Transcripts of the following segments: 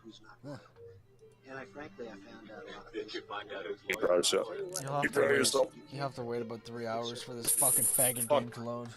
who's not loyal. And I frankly found out a lot of things. You find out who's You proud of yourself? You have to wait about 3 hours for this fucking faggot game to load.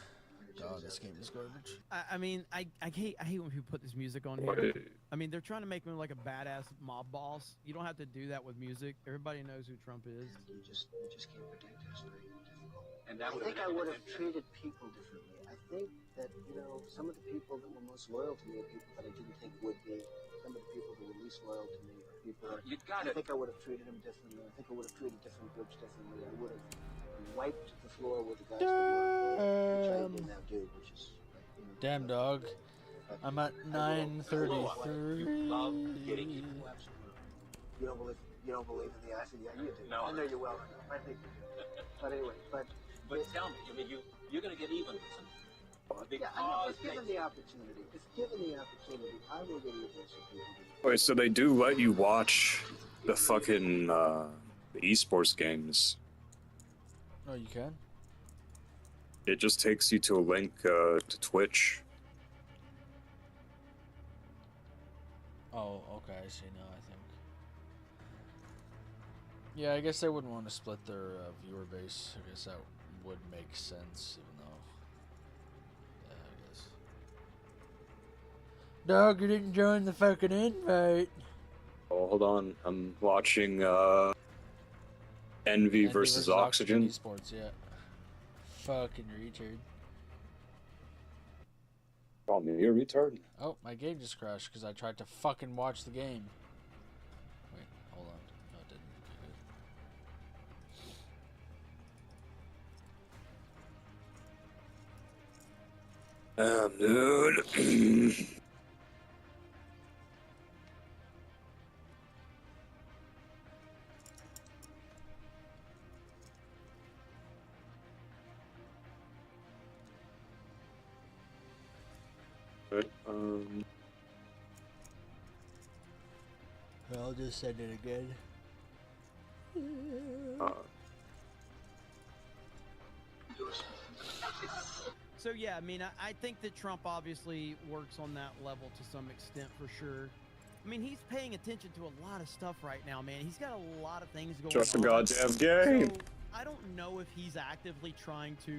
God, this game is garbage. I mean, I hate when people put this music on here. I mean, they're trying to make me like a badass mob boss. You don't have to do that with music. Everybody knows who Trump is. You just can't predict. It's very difficult. And that I think I would have treated people differently. I think that, you know, some of the people that were most loyal to me are people that I didn't think would be. Some of the people that were least loyal to me are people that I think I would have treated them differently. I think I would have treated different groups differently. I would have wiped the floor with the guys that work for it, which I did now do, which is... You know, damn, dog. I'm at 9:33. You don't believe in the acid? Yeah, you do. No. I know you well enough. I think you do. But anyway, But tell me, I mean, you're going to get even with some. Yeah, I know. If given the opportunity, I will get even with some people. Wait, so they do let you watch the fucking the esports games? Oh, you can? It just takes you to a link to Twitch. Oh, okay, I see now, I think. Yeah, I guess they wouldn't want to split their viewer base. I guess that would make sense, even though... Yeah, I guess. Dog, you didn't join the fucking invite. Oh, hold on. I'm watching Envy versus Oxygen. Esports, yeah. Fucking retard. Call me a retard. Oh, my game just crashed because I tried to fucking watch the game. Wait, hold on. No, it didn't. Dude. I'll just send it again. So yeah, I mean, I think that Trump obviously works on that level to some extent for sure. I mean, he's paying attention to a lot of stuff right now, man. He's got a lot of things going Just a on. goddamn game. So, I don't know if he's actively trying to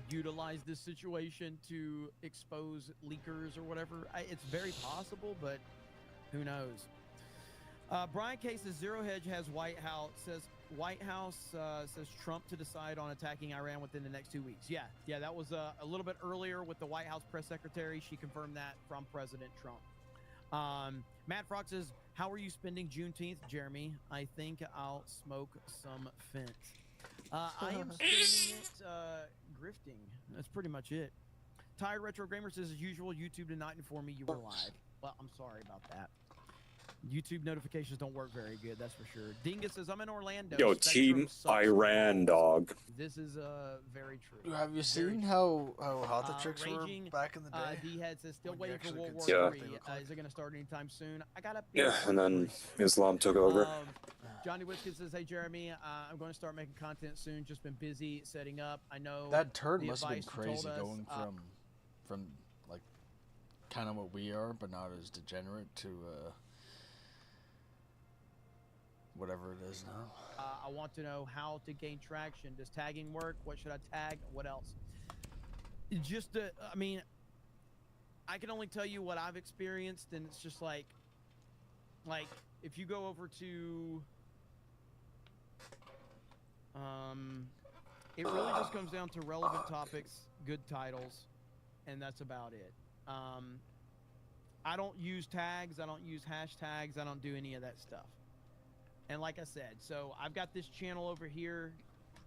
utilize this situation to expose leakers or whatever. It's very possible, but who knows? Brian Case says Zero Hedge has White House says Trump to decide on attacking Iran within the next 2 weeks. Yeah, that was a little bit earlier with the White House press secretary. She confirmed that from President Trump. Matt Frog says, how are you spending Juneteenth, Jeremy? I think I'll smoke some fence. I am spending it grifting. That's pretty much it. Tired Retro Gamer says, as usual, YouTube did not inform me you were live. Well, I'm sorry about that. YouTube notifications don't work very good, that's for sure. Dingus says, I'm in Orlando. Yo, Team Iran, dog. This is very true. Have you seen how hot the chicks were back in the day? D-Head says, still waiting for World War III. Is it going to start anytime soon? I got up. Yeah, and then Islam took over. Johnny Whiskey says, hey, Jeremy, I'm going to start making content soon. Just been busy setting up. I know that turn must have been crazy going from like kind of what we are, but not as degenerate to whatever it is now. I want to know how to gain traction. Does tagging work? What should I tag? What else? Just, I mean, I can only tell you what I've experienced, and it's just like if you go over to, it really just comes down to relevant topics, good titles, and that's about it. I don't use tags. I don't use hashtags. I don't do any of that stuff. And like I said, so I've got this channel over here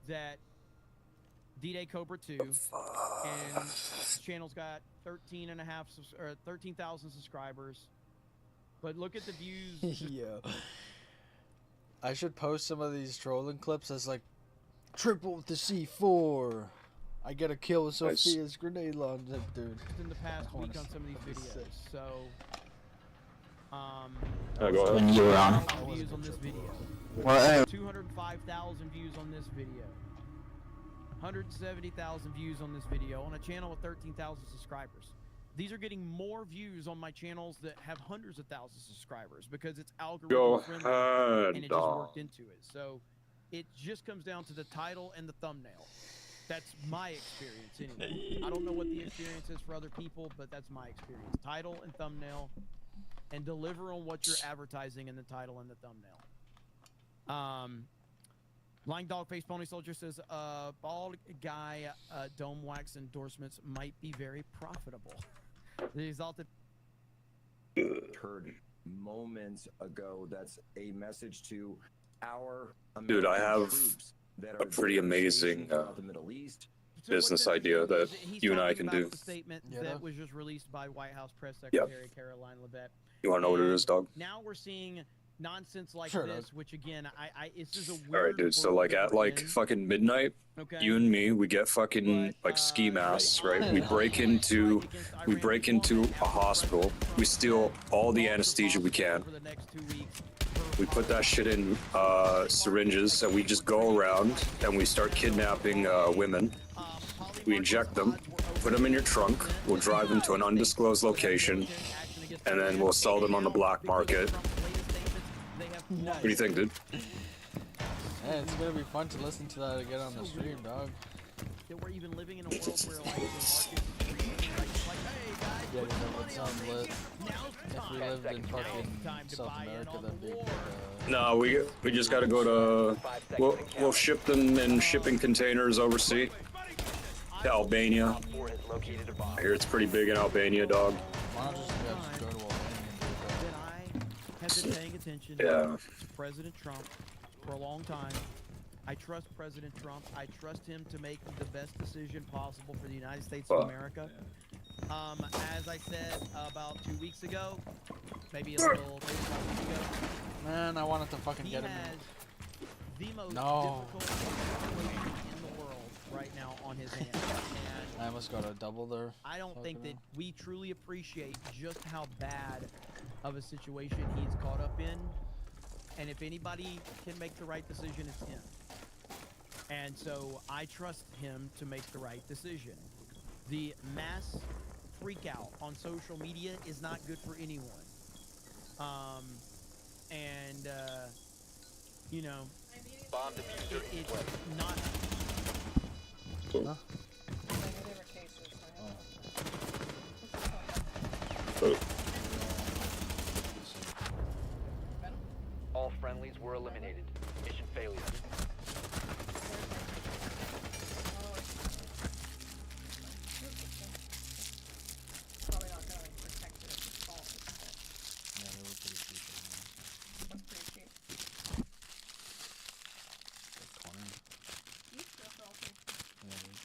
that D-Day Cobra 2, and this channel's got 13,000 subscribers. But look at the views. Yeah. I should post some of these trolling clips as like triple with the C4. I get a kill with Sophia's grenade launcher, dude. In the past week on some of these videos, so. Go ahead. When you were on. Views on this video. Well, 205,000 views on this video. 170,000 views on this video on a channel with 13,000 subscribers. these are getting more views on my channels that have hundreds of thousands of subscribers because it's Go algorithm friendly and it ahead, just dog. worked into it. So it just comes down to the title and the thumbnail. That's my experience anyway. I don't know what the experience is for other people, but that's my experience. Title and thumbnail, and deliver on what you're advertising in the title and the thumbnail. Lying Dog Face Pony Soldier says, bald guy dome wax endorsements might be very profitable. The exalted heard moments ago. That's a message to our Dude, I American have troops that a are pretty there amazing, stationed throughout the Middle East. So business what's idea interesting that is he's you and I talking can about do. the statement Yeah. that was just released by White House Press Secretary Caroline Leavitt. You want to know what it is, dog? Now we're seeing nonsense like Sure, this, dog. which again, this is a weird All right, dude. So world like that at we're like in, fucking midnight, okay? you and me, we get fucking But, like ski masks, right? the We break into a hospital. We steal all the anesthesia we can. We put that shit in syringes, and we just go around and we start kidnapping women. We inject them, put them in your trunk. We'll drive them to an undisclosed location, and then we'll sell them on the black market. What do you think, dude? Yeah, it's gonna be fun to listen to that again on the stream, dog. That we're even living in a world where like the market, like, hey guys, Yeah, put you know some what's money on lit. this. Now's the If we time. lived in fucking Time to South buy in America, on that'd the be war. good. No, we just gotta go to. We'll ship them in shipping containers overseas to Albania. I hear it's pretty big in Albania, dog. Why not just go to Albania and do That I have been paying attention Yeah. to President Trump for a long time. I trust President Trump. I trust him to make the best decision possible for the United States of Fuck. America. As I said about 2 weeks ago, maybe a week ago, that? Man, I wanted to fucking he get him. has the most No. difficult situation in the world right now on his hands. And I almost got a double there. I don't think that Fucking we truly appreciate just how bad of a situation he's caught up in. And if anybody can make the right decision, it's him. And so I trust him to make the right decision. The mass freak out on social media is not good for anyone. You know, Bomb diffuser it's not. All friendlies were eliminated. Mission failure. Probably not gonna like protect it if it falls. Yeah, they were pretty cheap. What's pretty cheap? Like 20. Each or for all three? Yeah, each.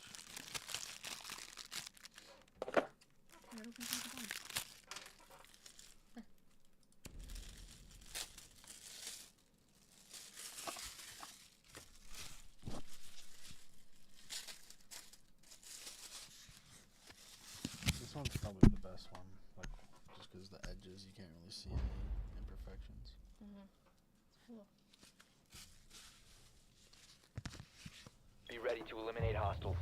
Where do we think of This one's probably the best one, like just because the edges you can't really see any imperfections. Be ready to eliminate hostiles.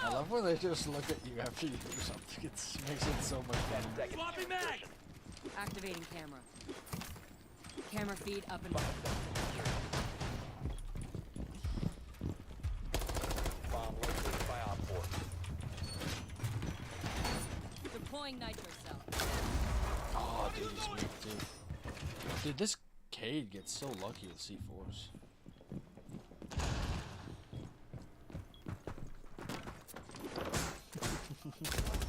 I love when they just look at you after you do something. It makes it so much fun. Activating camera. Camera feed up and Bomb located by Op 4. deploying nitro cell. Oh, dude, he's weak too. Dude, this Cade gets so lucky with C4s.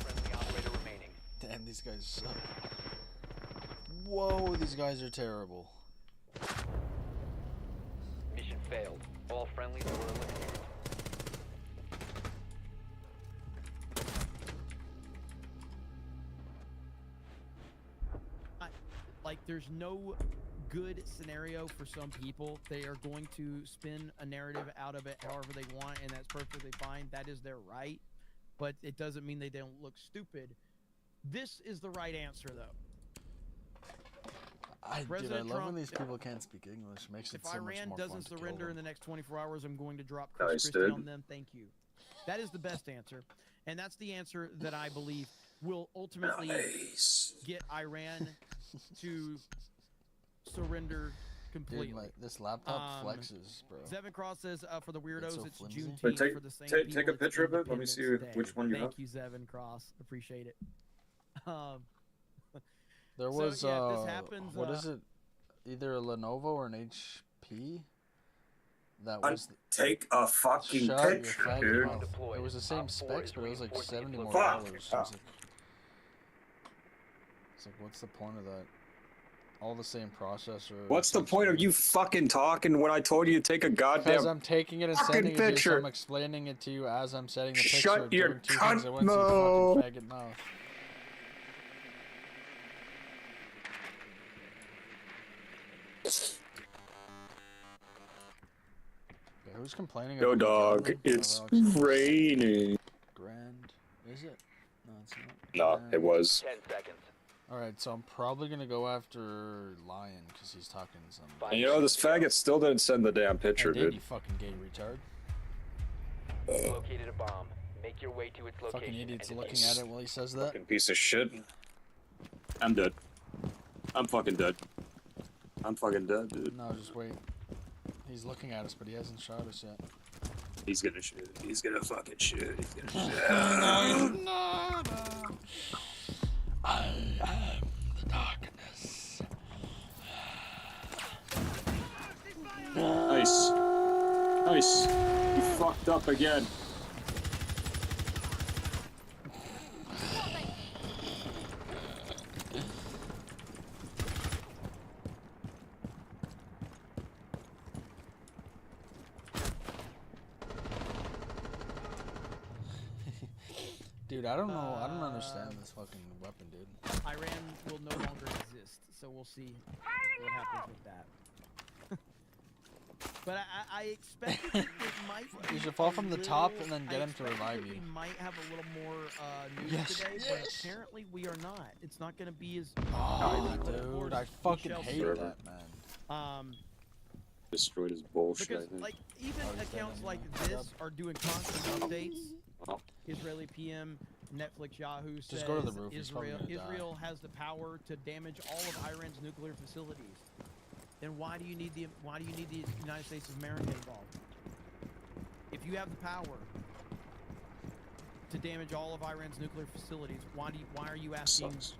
Friendly operator remaining. Damn, these guys suck. Whoa, these guys are terrible. Mission failed. All friendlies were eliminated. there's no good scenario for some people. They are going to spin a narrative out of it however they want, and that's perfectly fine. That is their right, but it doesn't mean they don't look stupid. This is the right answer, though. I President love Trump, when these people can't speak English. It makes it if so much Iran more fun doesn't to kill surrender in them. the next 24 hours, I'm going to drop Nice, Chris Christie dude. on them. Thank you. That is the best answer, and that's the answer that I believe will ultimately Nice. get Iran to surrender completely. Dude, this laptop Um, flexes, bro. Zevin Cross says, for the weirdos, so it's flimsy. Juneteenth But take- for the same take people. a picture of it. Let me see Independence which Day. one you Thank have. you, Zevin Cross. Appreciate it. There So, was yeah, if this happens, what is it? Either a Lenovo or an HP. That Un- was Take a fucking shut your picture, faggot dude. mouth. It was the same specs, but it was like $70 more. Fuck. So it's like, what's the point of that? All the same processor. What's the same point of screen. you fucking talking when I told you to take a Because goddamn I'm taking it and fucking sending it to you, so picture? I'm explaining it to you as I'm setting the picture. Shut your doing two things cunt at once, you mouth. fucking faggot mouth. Yeah, who's complaining Yo, about dog, Gatling? it's Oh, Alex. raining. Grand. Is it? No, it's not. No, Grand. it was. 10 seconds. Alright, so I'm probably gonna go after Lion, because he's talking some... And you know, this faggot still didn't send the damn I picture, did, dude. you fucking gay retard. Located a bomb. Make your way to its location. Fucking idiot's and looking at it while he says that. Fucking piece of shit. I'm dead. I'm fucking dead. I'm fucking dead, dude. No, just wait. He's looking at us, but he hasn't shot us yet. He's gonna shoot. He's gonna fucking shoot. He's gonna shoot. I am the darkness. Nice. Nice. You fucked up again. Dude, I don't know. I don't understand this fucking weapon, dude. Iran will no longer exist, so we'll see what happens with that. But I expected it might. You be should fall a from the top little- and then I get him to expected revive that you. We might have a little more news Yes, today, yes. but apparently we are not. It's not going to be as. Oh, but of dude, course, I we fucking shall hate see. Forever. that, man. Destroyed his bullshit, Because I think. like even Oh, he's accounts dead like anyway. this are doing constant updates. Oh. Israeli PM, Netflix, Yahoo says Just go to the roof, he's probably gonna die. Israel has the power to damage all of Iran's nuclear facilities. Then why do you need the United States of America involved? If you have the power to damage all of Iran's nuclear facilities, why are you asking Sucks.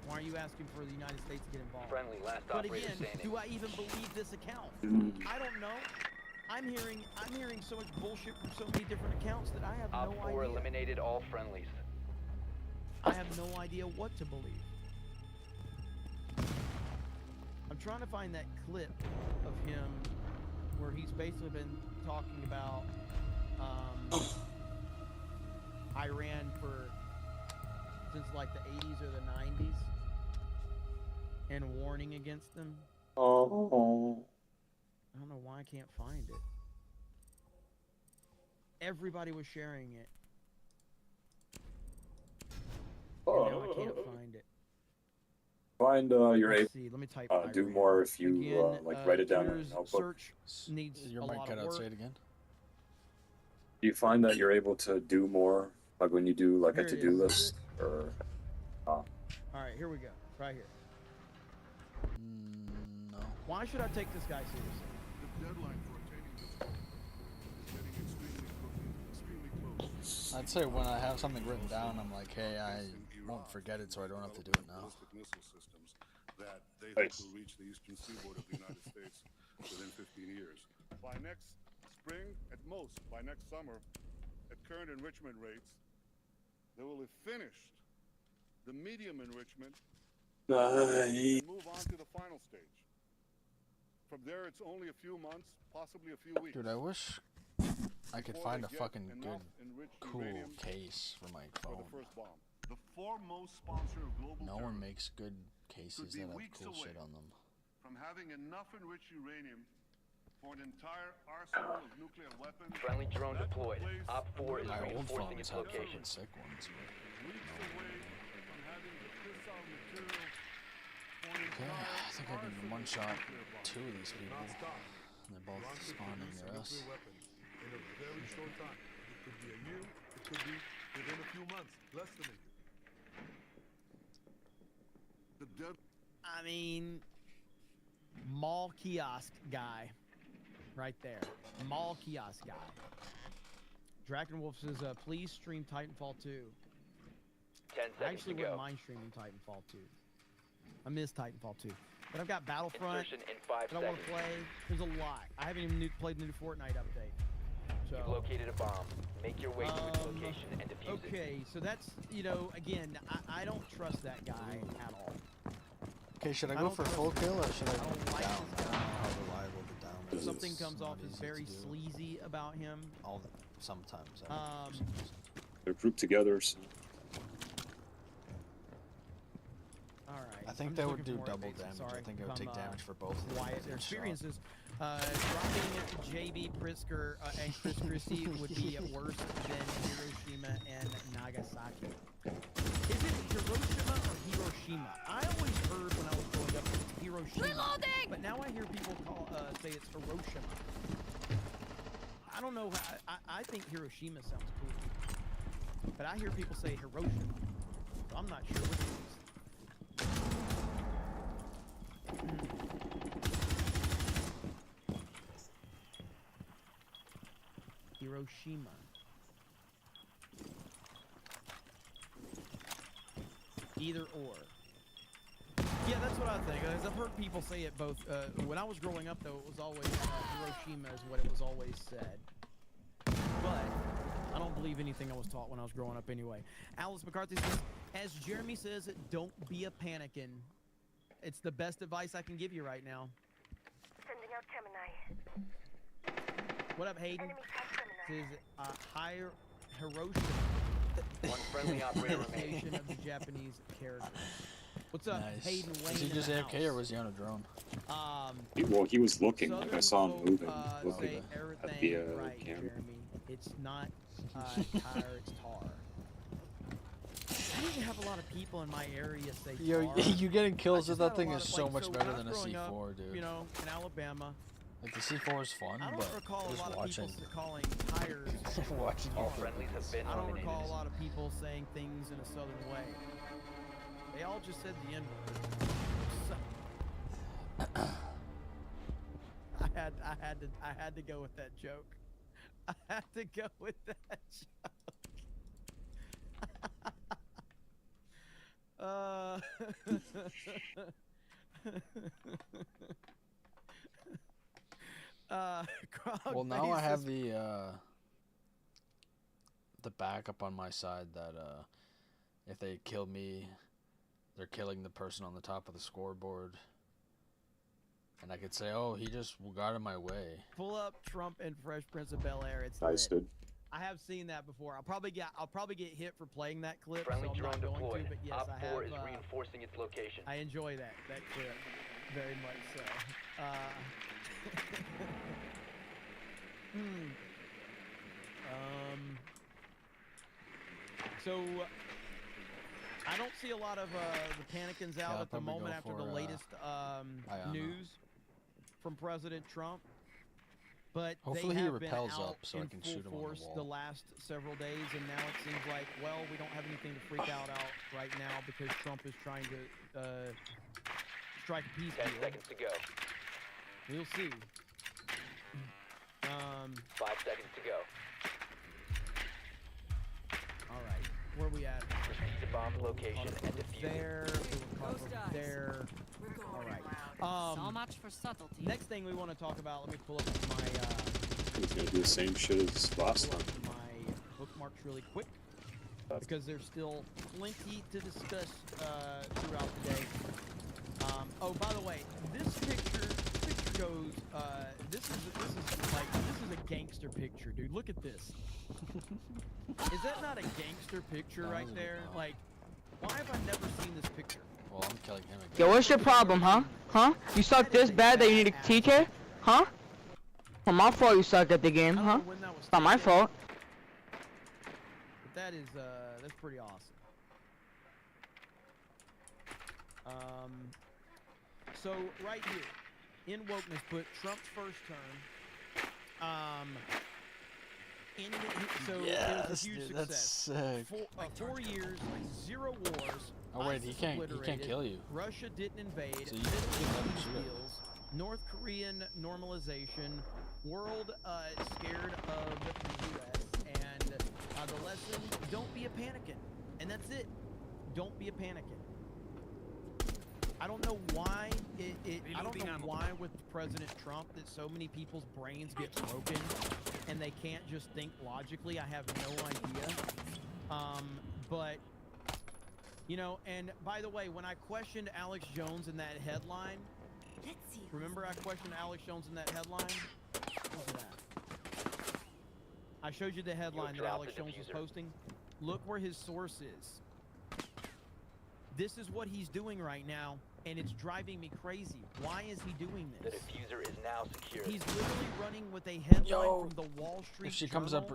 why are you asking for the United States to get involved? Friendly, last But operator again, standing. do I even believe this account? I don't know. I'm hearing so much bullshit from so many different accounts that I have Op no 4 idea. eliminated all friendlies. I have no idea what to believe. I'm trying to find that clip of him where he's basically been talking about Iran since like the 80s or the 90s and warning against them. Oh. I don't know why I can't find it. Everybody was sharing it. And now I can't find it. Find you're able Let's see. Let me type. do Iran. more if you Again, like write it down in a Twitter's notebook. Search needs Your a mic lot cut of out. work. Say it again. Do you find that you're able to do more, like when you do like Here a it to-do is. list, or All right, here we go. Right here. No. Why should I take this guy seriously? The deadline for attaining this goal is getting extremely close. I'd say when I have something written down, I'm like, hey, I won't forget it, so I don't have to do it now. Ballistic missile systems that they Nice. hope will reach the eastern seaboard of the United States within 15 years. By next spring, at most, by next summer, at current enrichment rates, they will have finished the medium enrichment and move on to the final stage. From there, it's only a few months, possibly a few weeks. Dude, I wish I could before find they a get fucking enough good, enriched cool uranium case for my for phone. the first bomb. The foremost sponsor of global No one terrorism makes good cases be that have weeks cool shit away. on them. from having enough enriched uranium for an entire arsenal of nuclear weapons. Friendly drone that deployed. would place Op 4 is My old reinforcing phones its had location. fucking sick ones. Weeks away from having the fissile material for an Okay, entire I think I can arsenal of one-shot nuclear bombs. 2 of these people. Non-stop. And they're both Iran could spawning produce near us. nuclear weapons in a very short time. It could be a year, it could be within a few months, less than a year. The dead. I mean, mall kiosk guy, right there. Mall kiosk guy. Drakenwolf says, please stream Titanfall 2. 10 I seconds actually to wouldn't go. mind streaming Titanfall 2. I miss Titanfall 2. But I've got Battlefront Insertion in 5 that I want seconds. to play. There's a lot. I haven't even played the new Fortnite update. So, You've located a bomb. Make your way to its location and defuse it. okay, so that's, you know, again, I don't trust that guy at all. Okay, should I I go don't for trust full him. kill or should I I don't go like down? this I don't guy. know how reliable the down If is. something It's comes off not as easy very to do. sleazy about him, Sometimes. I don't know. They're grouped together, so all right. I think I'm they just would looking do for more double updates. damage. Sorry, I think it would if take I'm, damage for both of them. quiet with their each shot. experiences. Dropping JB Pritzker and Chris Christie would be worse than Hiroshima and Nagasaki. Is it Hiroshima or Hiroshima? I always heard when I was growing up it was Hiroshima. Reloading! But now I hear people say it's Hiroshima. I don't know. I think Hiroshima sounds cool. But I hear people say Hiroshima. So I'm not sure which it is. Hiroshima. Either or. Yeah, that's what I think. Because I've heard people say it both. When I was growing up, though, it was always Hiroshima is what it was always said. But I don't believe anything I was taught when I was growing up anyway. Alice McCarthy says, as Jeremy says, don't be a panickin'. It's the best advice I can give you right now. Sending out Gemini. What up, Hayden? Enemy test Gemini. Says Hiroshima. One friendly operator remaining. Pronunciation of the Japanese character. What's up, Nice. Hayden Lane? Was he in just the AFK or house? was he on a drone? he was looking. Like I saw him moving, Say looking everything at the right, camera. Jeremy. It's not tire, it's tar. I didn't have a lot of people in my area say Yo, tar. you getting kills I with just that had a thing lot is of, so like, much so better when I than a was growing up, C4, dude. You know, in Alabama, Like the C4 is fun, I don't but recall a just lot of watching, people calling tires. watching All you friendlies have been I don't eliminated. recall a lot of people saying things in a southern way. They all just said the N-word. So, I had to go with that joke. I had to go with that joke. Grog well, now I Face have is- the backup on my side that if they kill me, they're killing the person on the top of the scoreboard. And I could say, oh, he just got in my way. Pull up Trump and Fresh Prince of Bel-Air. It's Nice, lit. dude. I have seen that before. I'll probably get hit for playing that clip, Friendly so I'm drone not going deployed. to. But yes, Op I 4 is have. reinforcing its location. I enjoy that clip very much so. So I don't see a lot of the panicins out I'll at the probably moment go after for, the latest Ayana. news from President Trump. But Hopefully they he have repels been out up so I in can full shoot him on the force wall. the last several days, and now it seems like, well, we don't have anything to freak out right now because Trump is trying to strike a peace 10 deal. seconds to go. We'll see. 5 seconds to go. All right, where we at? Proceed to bomb location and defuse it. There. Ghost eyes. There. We're going All right. so much for subtlety. Next thing we want to talk about. Let me pull up my He's gonna do the same shit as last pull time. up my bookmarks really quick because there's still plenty to discuss throughout the day. Oh, by the way, this picture goes. This is a gangster picture, dude. Look at this. Is that not a gangster picture That right was a good there? call. Like, why have I never seen this picture? Well, I'm killing him again. Yo, what's your problem, huh? Huh? You suck this bad that you need a TK? Huh? Well, my fault you suck at the game, huh? It's not my fault. But that is, that's pretty awesome. So right here, in wokeness, put Trump's first term. So it was a huge success. That's sick. 4 years, 0 wars. Oh wait, he ISIS can't obliterated, kill you. Russia didn't invade. So you Middle can let him East shoot. deals, North Korean normalization. World scared of the U.S. and the lesson: don't be a panicking, and that's it. Don't be a panicking. I don't know why I don't know why with President Trump that so many people's brains get broken and they can't just think logically. I have no idea. But you know, and by the way, when I questioned Alex Jones in that headline, remember I questioned Alex Jones in that headline? Look at that. I showed you the headline that Alex Jones was posting. Look where his source is. This is what he's doing right now, and it's driving me crazy. Why is he doing this? The diffuser is now secure. He's literally running with a headline from the Wall Street If she Journal, comes up,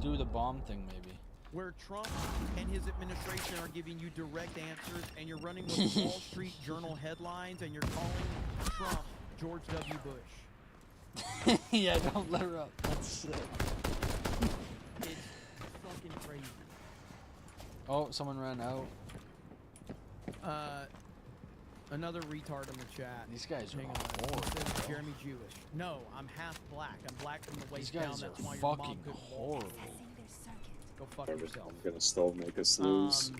do the bomb thing maybe. where Trump and his administration are giving you direct answers, and you're running with Wall Street Journal headlines, and you're calling Trump George W. Bush. Yeah, don't let her up. That's sick. It's fucking crazy. Oh, someone ran out. Another retard in the chat. These guys are Hang on. horrible, It says bro. Jeremy Jewish. No, I'm half black. I'm black from the These waist down. guys That's are why your mom fucking couldn't walk. horrible. Go fuck yourself. I'm gonna still make us lose.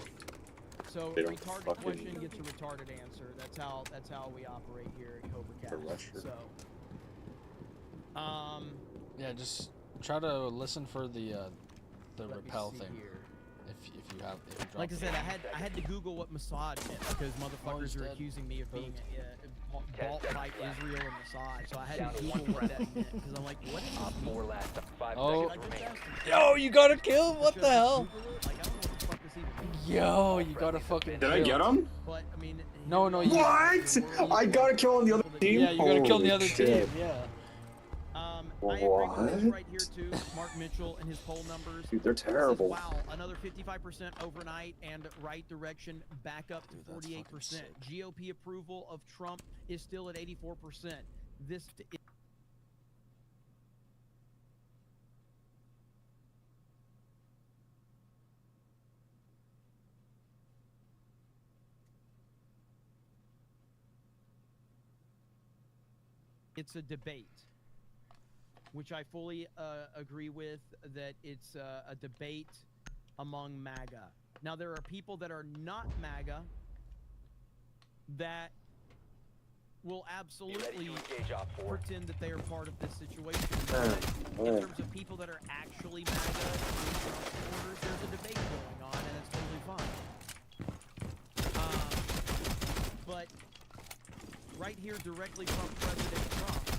So They don't retarded fucking- question gets a retarded answer. That's how we operate here at Cobra For Cast. Russia. So, Yeah, just try to listen for the let me repel see thing. here. If you drop Like I it. said, I had to Google what Mossad meant because motherfuckers are dead. accusing me of being bought by Israel and Mossad. So I had Down to to Google one what that meant because I'm like, what does Op this mean? 4 last 5 Oh. seconds remaining. Yo, you got to kill him. What Should the I hell? Google it? Like, I don't know what the fuck this even means. Yo, you got to fucking. Did I get him? But I mean, No, no, you- What? I gotta kill on the other team? Yeah, you gotta kill the Holy other shit. team. Yeah. I agree with this What? right here too. Mark Mitchell and his poll numbers. Dude, they're Says, terrible. wow, another 55% overnight and right direction back up to Dude, that's 48%. fucking GOP approval of Trump is still at 84%. This it's a debate, which I fully agree with, that it's a debate among MAGA. Now, there are people that are not MAGA that will Be ready absolutely to engage Op 4. pretend that they are part of this situation. But in terms of people that are actually MAGA supporters, there's a debate going on, and it's totally fine. But right here, directly from President Trump,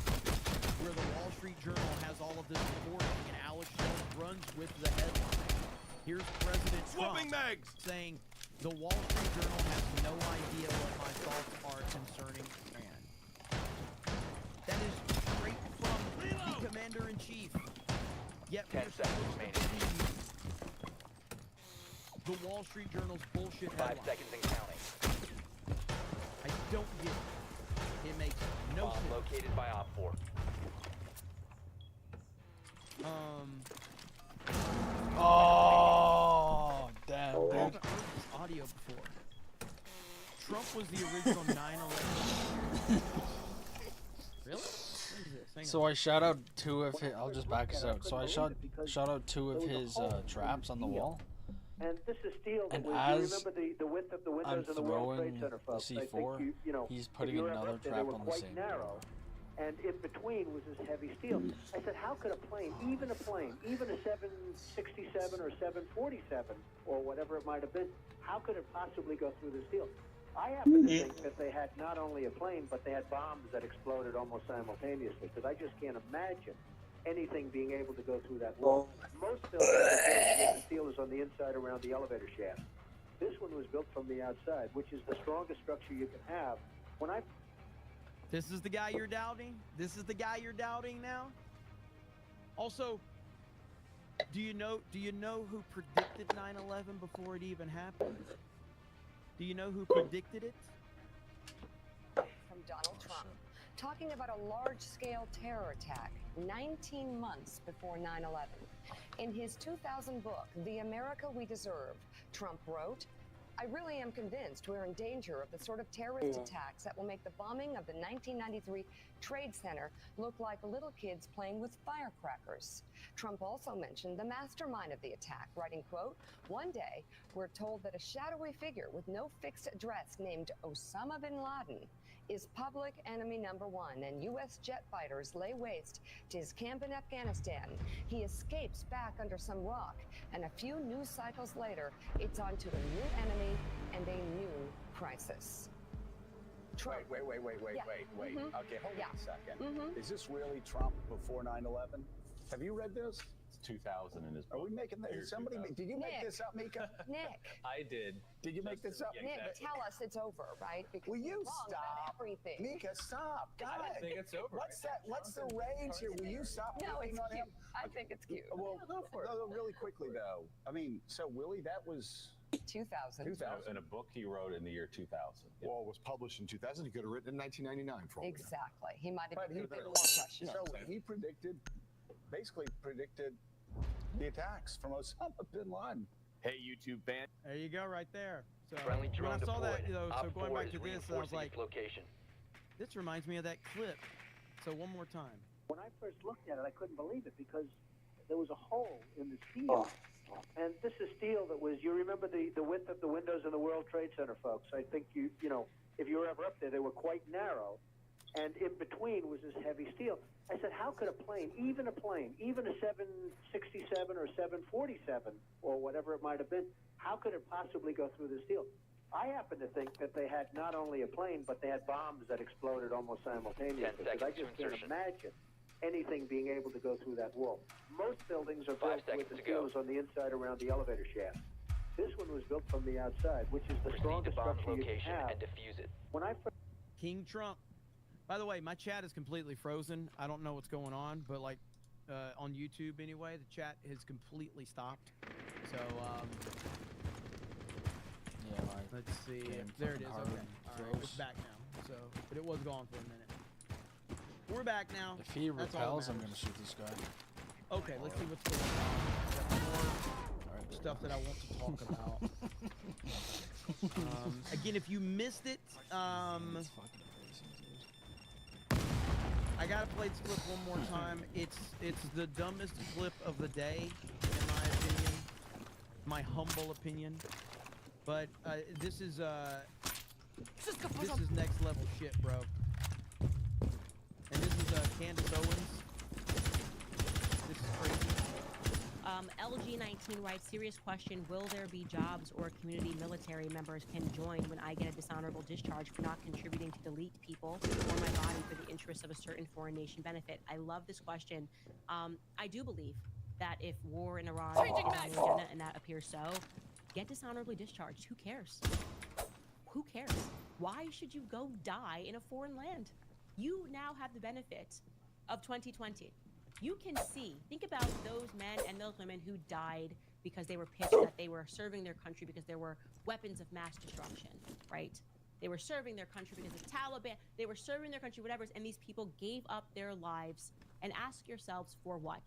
where the Wall Street Journal has all of this reporting, and Alex Jones runs with the headline. Here's President Trump saying, the Wall Street Journal has no idea what my thoughts are concerning Iran. That is straight from the Commander-in-Chief. Yet 10 we're seconds supposed to remaining. believe the Wall Street Journal's bullshit 5 headline. seconds and counting. I don't get it. It makes no Bomb sense. located by Op 4. Oh, damn, Oh, dude. I've heard this audio before. Trump was the original 9/11. Really? What is this? Hang So on. I shot out 2 of his. I'll just back this out. So I shot out 2 of his traps on the wall. And this is steel. And you as remember the width of the I'm windows in the World Trade throwing Center, the folks. I think C4, you know, he's if putting you were another up there, trap they were on the quite same narrow, and in between was this heavy steel. I said, how could a plane, even a 767 or 747 or whatever it might have been, how could it possibly go through the steel? I happen to think that they had not only a plane, but they had bombs that exploded almost simultaneously, because I just can't imagine anything being able to go through that wall. Most buildings, the steel is on the inside around the elevator shaft. This one was built from the outside, which is the strongest structure you can have. When I This is the guy you're doubting? This is the guy you're doubting now? Also, do you know who predicted 9/11 before it even happened? Do you know who predicted it? From Donald Trump, talking about a large-scale terror attack 19 months before 9/11. In his 2000 book, The America We Deserve, Trump wrote, I really am convinced we're in danger of the sort of terrorist attacks that will make the bombing of the 1993 Trade Center look like little kids playing with firecrackers. Trump also mentioned the mastermind of the attack, writing, quote, one day, we're told that a shadowy figure with no fixed address named Osama bin Laden is public enemy number one, and U.S. jet fighters lay waste to his camp in Afghanistan. He escapes back under some rock, and a few news cycles later, it's on to a new enemy and a new crisis. Trump. Wait. Yeah. Okay, hold on a second. Mhm. Is this really Trump before 9/11? Have you read this? 2000 in his book. Are we making this? Somebody, did you make Nick. this up, Mika? Nick, I did. Did you make this up? Yeah, Nick, exactly. tell us it's over, right? Because Will you you're wrong about stop? everything. Mika, stop. God. I don't think it's over. What's that? What's the range here? Will you stop No, picking it's on cute. him? I think it's cute. Well, go for it. No, really quickly though. I mean, so Willie, that was 2000. 2000. In a book he wrote in the year 2000. Yeah. Well, it was published in 2000. He could have written in 1999 for all we know. Exactly. He might have But been he a bit more precious. So he predicted the attacks from Osama bin Laden. Hey, YouTube fan. There you go, right there. So Friendly when drone I saw that, deployed. so Op going 4 back is to this, I was reinforcing like, its location. this reminds me of that clip. So one more time. When I first looked at it, I couldn't believe it because there was a hole in the steel. And this is steel that was, you remember the width of the windows in the World Trade Center, folks. I think you know, if you were ever up there, they were quite narrow. And in between was this heavy steel. I said, how could a plane, even a 767 or 747 or whatever it might have been, how could it possibly go through the steel? I happen to think that they had not only a plane, but they had bombs that exploded almost simultaneously. 10 Because I seconds to just can't insertion. imagine anything being able to go through that wall. Most buildings are 5 built with seconds the to go. seals on the inside around the elevator shaft. This one was built from the outside, which is the Proceed to strongest bomb's structure you can location have. and defuse it. When I first King Trump. By the way, my chat is completely frozen. I don't know what's going on, but like on YouTube anyway, the chat has completely stopped. So Yeah, my let's see. game There it is. fucking Okay. hard All right, it's froze. back now. So, but it was gone for a minute. We're back now. If he That's all repels, that I'm gonna matters. shoot this guy. Okay, let's see what's going on. Got more stuff that I want to talk about. Again, if you missed it, It's fucking amazing, dude. I gotta play this clip one more time. It's the dumbest clip of the day, in my opinion, my humble opinion. But this is next level shit, bro. And this is Candace Owens. This is crazy. LG19 writes, serious question, will there be jobs or community military members can join when I get a dishonorable discharge for not contributing to delete people or my body for the interests of a certain foreign nation benefit? I love this question. I do believe that if war in Iran is on the agenda, and that appears so, get dishonorably discharged. Who cares? Who cares? Why should you go die in a foreign land? You now have the benefit of 2020. You can see, think about those men and those women who died because they were pitched that they were serving their country because there were weapons of mass destruction, right? They were serving their country because the Taliban, they were serving their country, whatever, and these people gave up their lives. And ask yourselves, for what?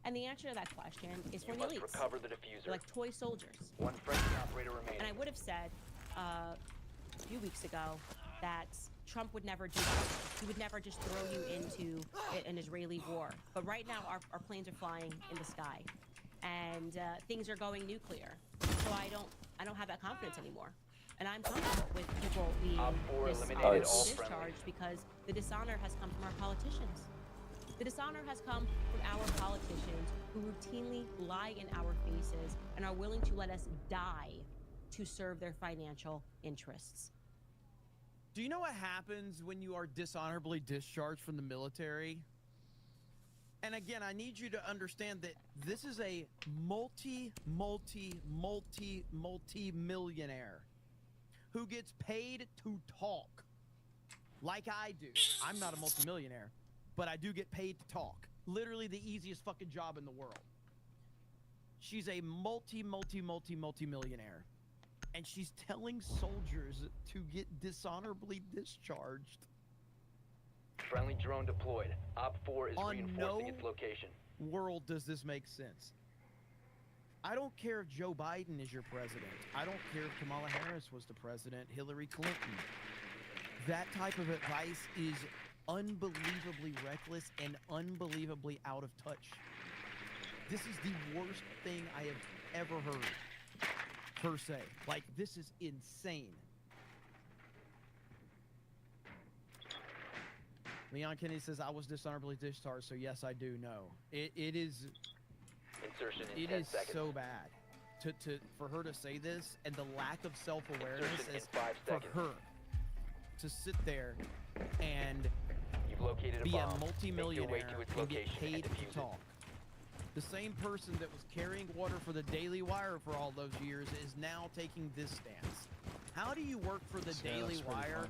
And the answer to that question is for You the must elites. recover the diffuser. They're like toy soldiers. One friendly operator remaining. And I would have said a few weeks ago that Trump would never do that. He would never just throw you into an Israeli war. But right now, our planes are flying in the sky, and things are going nuclear. So I don't have that confidence anymore. And I'm comfortable with people being discharged because the dishonor has come from our politicians. The dishonor has come from our politicians who routinely lie in our faces and are willing to let us die to serve their financial interests. Do you know what happens when you are dishonorably discharged from the military? And again, I need you to understand that this is a multi-millionaire who gets paid to talk like I do. I'm not a multimillionaire, but I do get paid to talk. Literally the easiest fucking job in the world. She's a multi-millionaire. And she's telling soldiers to get dishonorably discharged. Friendly drone deployed. Op 4 is reinforcing its location. World does this make sense? I don't care if Joe Biden is your president. I don't care if Kamala Harris was the president, Hillary Clinton. That type of advice is unbelievably reckless and unbelievably out of touch. This is the worst thing I have ever heard, per se. Like, this is insane. Leon Kennedy says, I was dishonorably discharged, so yes, I do know. It is... Insertion in it 10 is seconds. so bad for her to say this, and the lack of self-awareness Insertion in is 5 for seconds. her to sit there and You've located a be bomb. a multimillionaire Make your way to its and get location paid and to defuse it. talk. The same person that was carrying water for the Daily Wire for all those years is now taking this stance. How do you work for the Daily Wire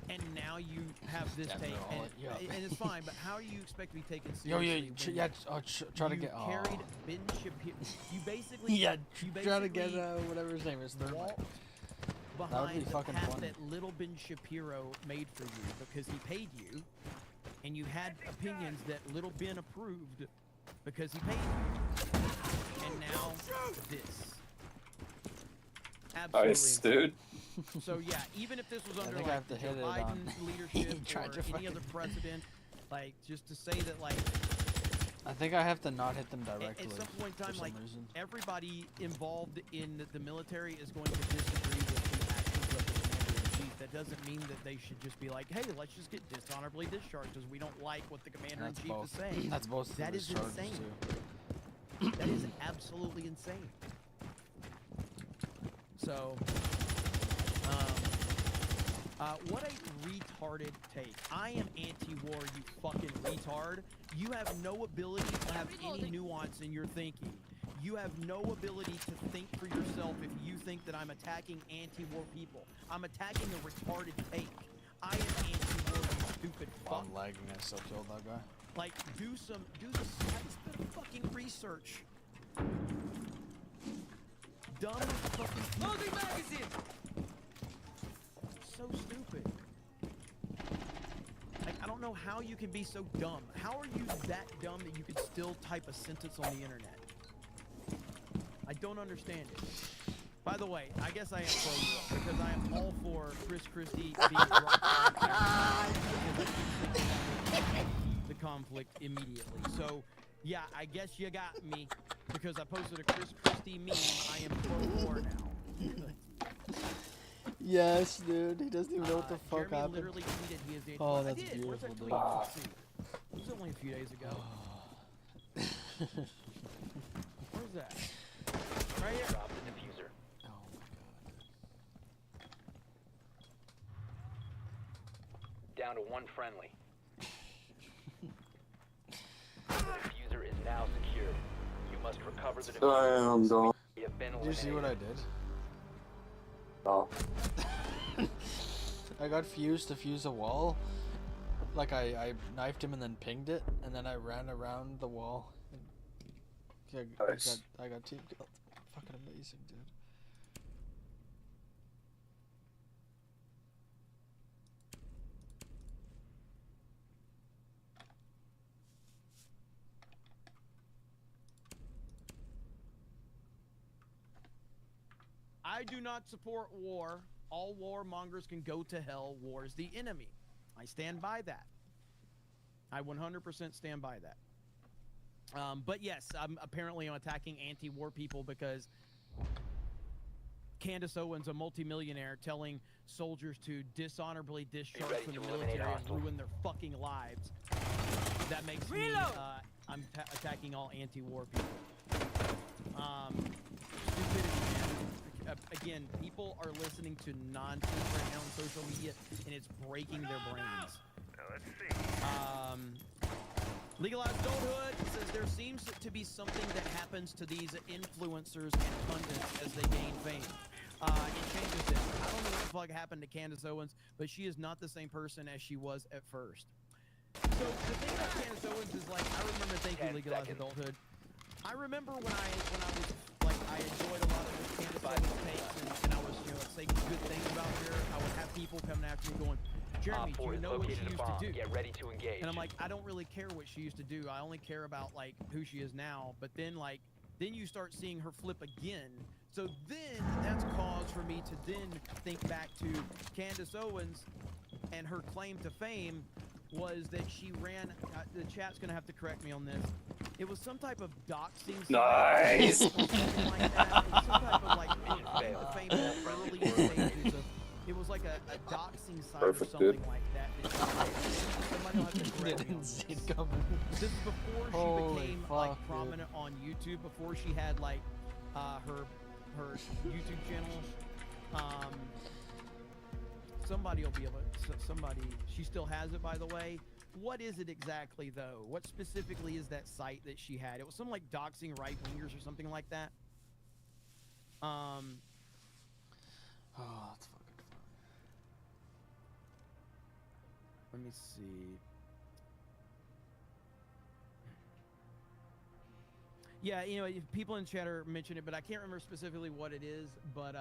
and now you have this take? And it's fine, but how do you expect to be taken seriously? Try to you get. carried Ben Shapiro. You basically Yeah, you try to get basically whatever his name is. walked That would be behind the fucking path funny. that little Ben Shapiro made for you because he paid you, and you had opinions that little Ben approved because he paid you. And now this. Absolutely. Nice, dude. So yeah, even if this was under think I like have to Joe hit it on- Biden's leadership Tried or to any fucking- other president, like just to say that like I think I have to not hit them at directly. some point in for time, some like reason. everybody involved in the military is going to disagree with the actions of the commander-in-chief. That doesn't mean that they should just be like, hey, let's just get dishonorably discharged because we don't like what the commander-in-chief is saying. That's both. That is discharges, insane. too. That is absolutely insane. So, what a retarded take. I am anti-war, you fucking retard. You have no ability to have any nuance in your thinking. You have no ability to think for yourself if you think that I'm attacking anti-war people. I'm attacking a retarded take. I am anti-war, you stupid fuck. I'm lagging. I still killed that guy. Like, do the fucking research. Dumb fucking Loading magazine! So stupid. Like, I don't know how you can be so dumb. How are you that dumb that you could still type a sentence on the internet? I don't understand it. By the way, I guess I am pro-war because I am all for Chris Christie being dropped on the conflict immediately. So, yeah, I guess you got me because I posted a Chris Christie meme. I am pro-war now. Yes, dude. He doesn't even know what the fuck Jeremy happened. literally tweeted he is Oh, I that's did. beautiful, Where's that dude. tweet? Let's see. It was only a few days ago. Where's that? Right here. Drop the diffuser. Oh my Down to one friendly. The diffuser is now secured. You must recover the diffuser. Damn, You have been god. Did you see what I did? Oh. I got fused to fuse a wall. Like I knifed him and then pinged it, and then I ran around the wall. And Nice. I got team killed. Fucking amazing, dude. I do not support war. All warmongers can go to hell. War is the enemy. I stand by that. I 100% stand by that. But yes, I'm attacking anti-war people because Candace Owens, a multimillionaire, telling soldiers to dishonorably discharge from the military and ruin their fucking lives. That makes me, I'm attacking all anti-war people. Stupidity, man. Again, people are listening to nonsense right now on social media, and it's breaking their brains. Now let's see. Legalized adulthood says there seems to be something that happens to these influencers and pundits as they gain fame. It changes them. I don't know what the fuck happened to Candace Owens, but she is not the same person as she was at first. So the thing about Candace Owens is like, I remember thinking legalized adulthood. I remember when I was like, I enjoyed a lot of the Candace Owens takes, and I was, you know, saying good things about her. I would have people coming after me going, Jeremy, do you know what she used to do? Get ready to engage. And I'm like, I don't really care what she used to do. I only care about like who she is now. But then then you start seeing her flip again. So then that's cause for me to then think back to Candace Owens, and her claim to fame was that she ran. The chat's gonna have to correct me on this. It was some type of doxing. Nice. Or something like that. It was some type of like claim to fame in the early stages of. It was like a doxing site or something like that. Somebody will have to correct me on this. This is before she became like prominent on YouTube. Before she had like her YouTube channel. Somebody will be able to. Somebody. She still has it, by the way. What is it exactly though? What specifically is that site that she had? It was some like doxing right wingers or something like that. Oh, that's fucking. Let me see. Yeah, you know, people in chat are mentioning it, but I can't remember specifically what it is. But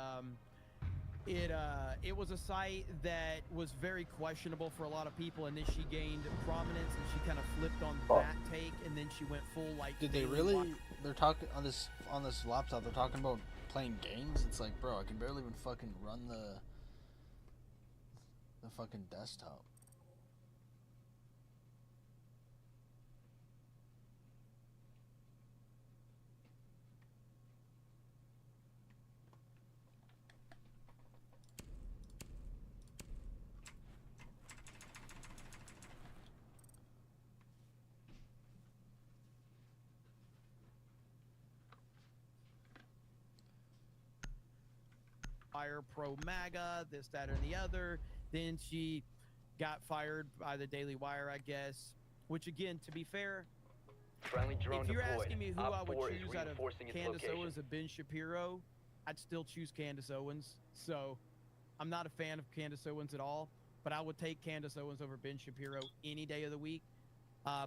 it was a site that was very questionable for a lot of people, and then she gained prominence, and she kind of flipped on that take, and then she went full like. Did they really? They're talking on this laptop. They're talking about playing games. It's like, bro, I can barely even fucking run the fucking desktop. Fire pro MAGA, this, that, or the other. Then she got fired by the Daily Wire, I guess. Which, again, to be fair, Friendly drone if you're deployed. asking me who Op I would 4 is choose out of reinforcing its Candace location. Owens or Ben Shapiro, I'd still choose Candace Owens. So I'm not a fan of Candace Owens at all, but I would take Candace Owens over Ben Shapiro any day of the week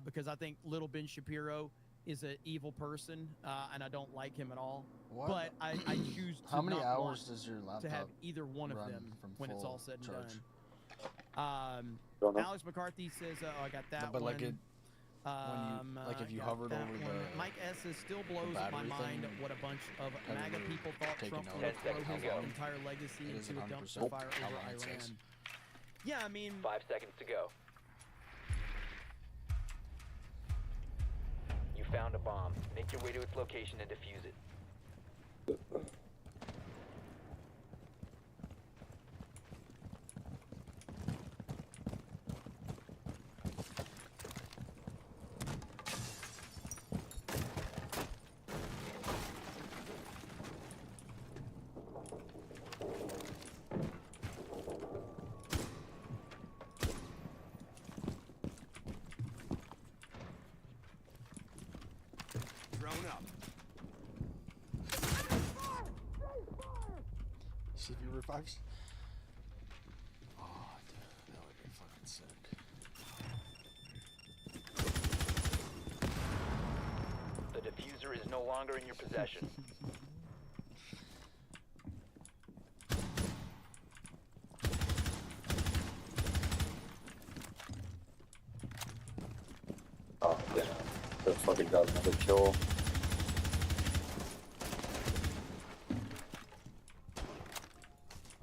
because I think little Ben Shapiro is an evil person, and I don't like him at all. What? But I choose to How many not hours want does your laptop to have either one of run them from when it's full all said and charge? done. Don't know. Alex McCarthy says, "Oh, I got that But one." like it, when you like if you got hovered that over one. the Mike S says still blows my battery mind thing, what a bunch of have MAGA you people thought taken Trump note? would 10 throw seconds his to go. entire legacy It is into a 100% dumpster fire how over long it Iran. says. Yeah, I mean, 5 seconds to go. You found a bomb. Make your way to its location and defuse it. Drone up. See if he revives. Oh, dude, that would be fucking sick. The diffuser is no longer in your possession. Oh, yeah. That fucking got another kill.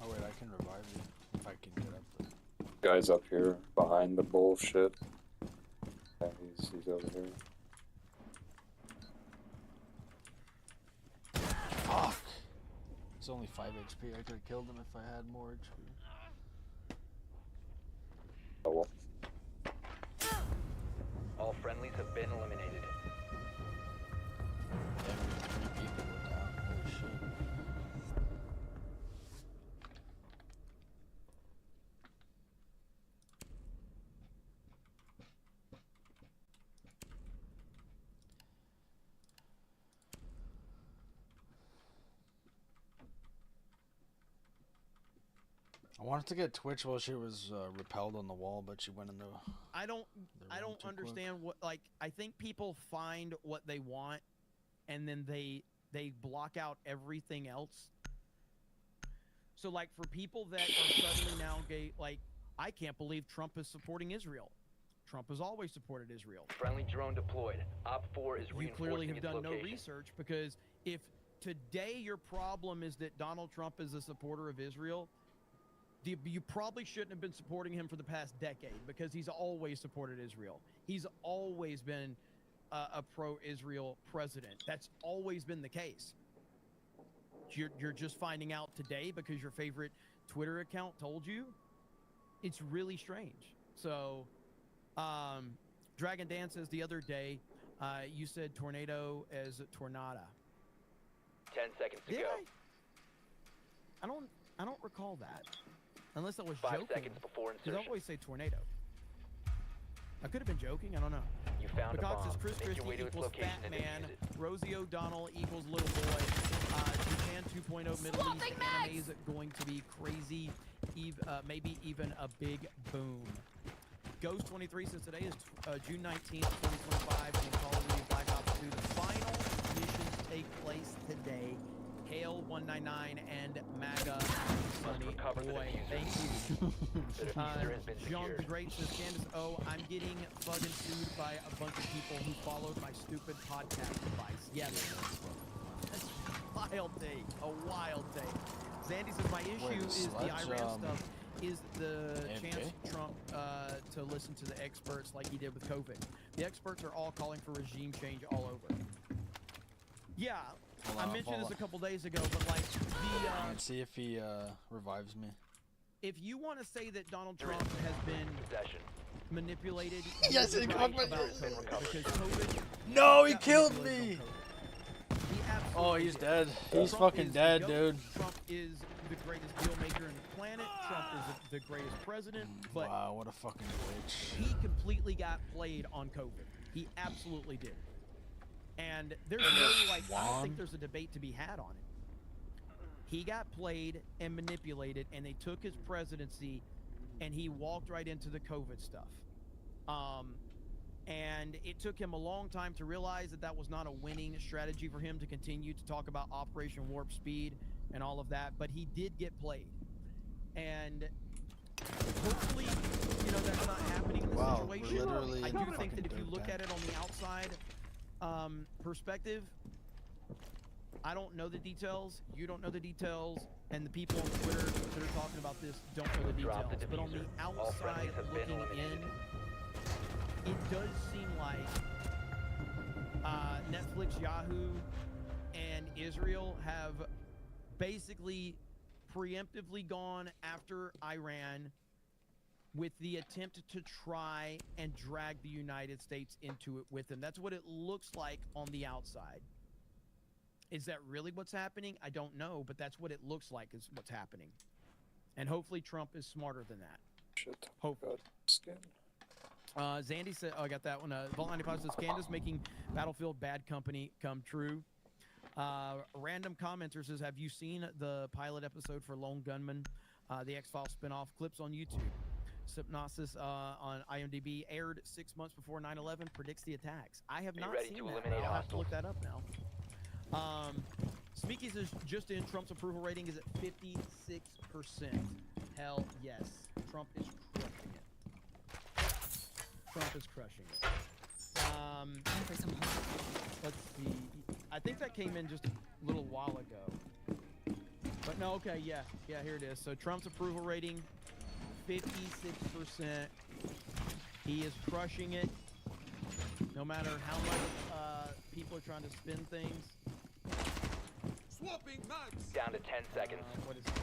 Oh wait, I can revive you if I can get up there. Guy's up here behind the bullshit. Yeah, he's over here. Fuck! It's only 5 HP. I could have killed him if I had more HP. Oh well. All friendlies have been eliminated. Damn, 3 people were down. Holy shit. I wanted to get Twitch while she was repelled on the wall, but she went in the. I don't understand what, like, I think people find what they want, and then they block out everything else. So, like, for people that are suddenly now gay, like, I can't believe Trump is supporting Israel. Trump has always supported Israel. Friendly drone deployed. Op 4 is reinforcing its location. You clearly have done no research, because if today your problem is that Donald Trump is a supporter of Israel, you probably shouldn't have been supporting him for the past decade, because he's always supported Israel. He's always been a pro-Israel president. That's always been the case. You're just finding out today because your favorite Twitter account told you? It's really strange. So, Dragon Dan says the other day, you said tornado as tornada. 10 seconds to go. I don't recall that. Unless I was 5 joking. seconds before Because I insertion. always say tornado. I could have been joking. I don't know. You found a Peacock bomb. says Chris Make your way Christie to its equals location Fat and Man. defuse it. Rosie O'Donnell equals Little Boy. Japan 2.0 Middle East anime is going to be crazy. Maybe even a big boom. Ghost 23 says today is June 19th, 2025, and Call of Duty Black Ops 2. The final missions take place today. Hail 199 and MAGA Sunny Boy. Thank you. John the Great says, Candace, I'm getting fucking sued by a bunch of people who followed my stupid podcast device. Yes. That's a wild day. A wild day. Zandy says, my issue is the Iran stuff. Is the chance Trump to listen to the experts like he did with COVID. The experts are all calling for regime change all over. Yeah. I mentioned this a couple days ago, but like Let's see if he revives me. If you want to say that Donald Trump has been manipulated, Yes, you're it right got about COVID, because COVID. No, he got killed manipulated me. on COVID. He Oh, absolutely he's did. dead. He's Trump fucking is dead, the dude. Trump is the greatest deal maker in the planet. Trump is the greatest president. But Wow, what a fucking bitch. he completely got played on COVID. He absolutely did. And there's no, like, I don't think there's a debate to be had on it. He got played and manipulated, and they took his presidency, and he walked right into the COVID stuff. And it took him a long time to realize that that was not a winning strategy for him to continue to talk about Operation Warp Speed and all of that, but he did get played. And hopefully, you know, that's not happening in this situation. I do think that if you look at it on the outside perspective, I don't know the details, you don't know the details, and the people on Twitter that are talking about this don't know the details. But on the outside looking in, it does seem like Netflix, Yahoo, and Israel have basically preemptively gone after Iran with the attempt to try and drag the United States into it with them. That's what it looks like on the outside. Is that really what's happening? I don't know, but that's what it looks like is what's happening. And hopefully Trump is smarter than that. Hopefully. Zandy said, oh, I got that one. Vault 95 says, Candace making Battlefield Bad Company come true. Random commenter says, have you seen the pilot episode for Lone Gunman, the X-Files spinoff? Clips on YouTube. Hypnosis on IMDb aired 6 months before 9/11, predicts the attacks. I have not seen that. I'll have to look that up now. Smeeky says, just in, Trump's approval rating is at 56%. Hell yes. Trump is crushing it. Trump is crushing it. Let's see. I think that came in just a little while ago. But no, okay, yeah, here it is. So Trump's approval rating, 56%. He is crushing it. No matter how much people are trying to spin things. Swapping mags. Down to 10 seconds. What is this?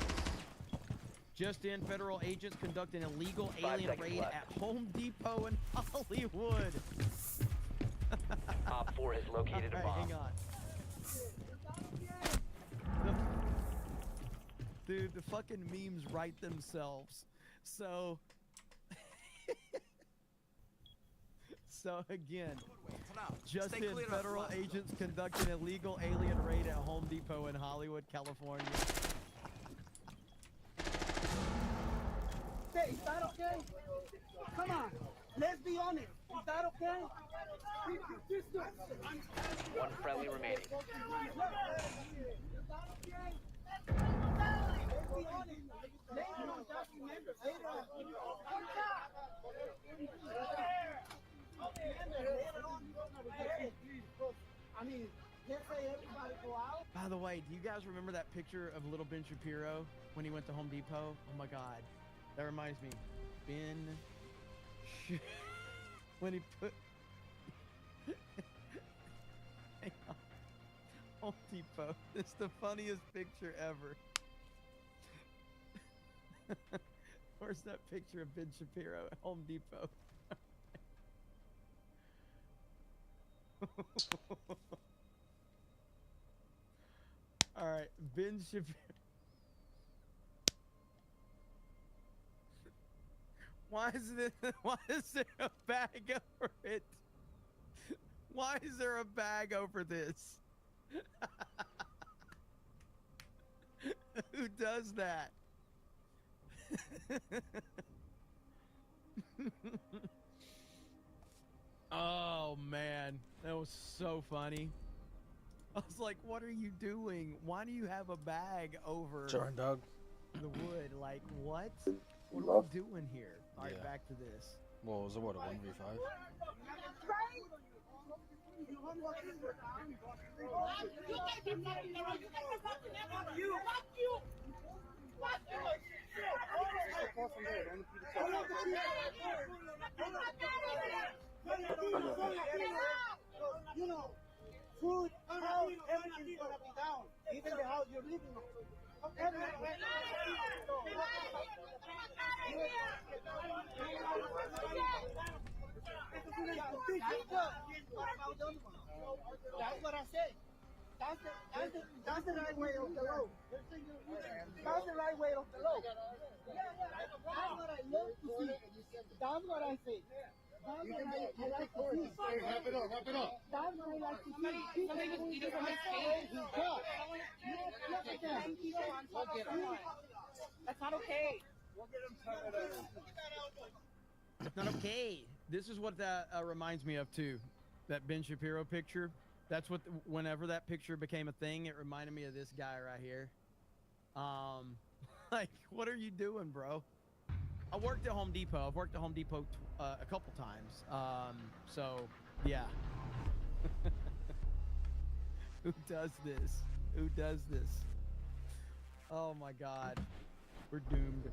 Just in, federal agents conduct an illegal alien raid at Home Depot in Hollywood. Op 4 has located a bomb. Hang on. Dude, the fucking memes write themselves. So again, just in, federal agents conduct an illegal alien raid at Home Depot in Hollywood, California. okay? Come on, let's be honest. Is that okay? One friendly remaining. I mean, let's say everybody go out. By the way, do you guys remember that picture of little Ben Shapiro when he went to Home Depot? Oh my God, that reminds me. When he put hang on. Home Depot. It's the funniest picture ever. Where's that picture of Ben Shapiro at Home Depot? All right, Ben Shapiro. Why is there a bag over it? Why is there a bag over this? Who does that? Oh man, that was so funny. I was like, what are you doing? Why do you have a bag over Jordan dog. the wood? Like, what? What are we doing here? All right, back to this. Well, was it what, a 1v5? You know, food, house, everything's gonna be down. Even the house you're living in. That's what I said. That's the right way of the law. That's the right way of the law. That's what I love to see. That's what I say. That's what I like to see. Wrap it up, wrap it up. That's what I like to see. People doing his job. Look at that. That's not okay. It's not okay. This is what that reminds me of too. That Ben Shapiro picture. That's what. Whenever that picture became a thing, it reminded me of this guy right here. Like, what are you doing, bro? I worked at Home Depot. I've worked at Home Depot a couple times. So yeah. Who does this? Who does this? Oh my God, we're doomed.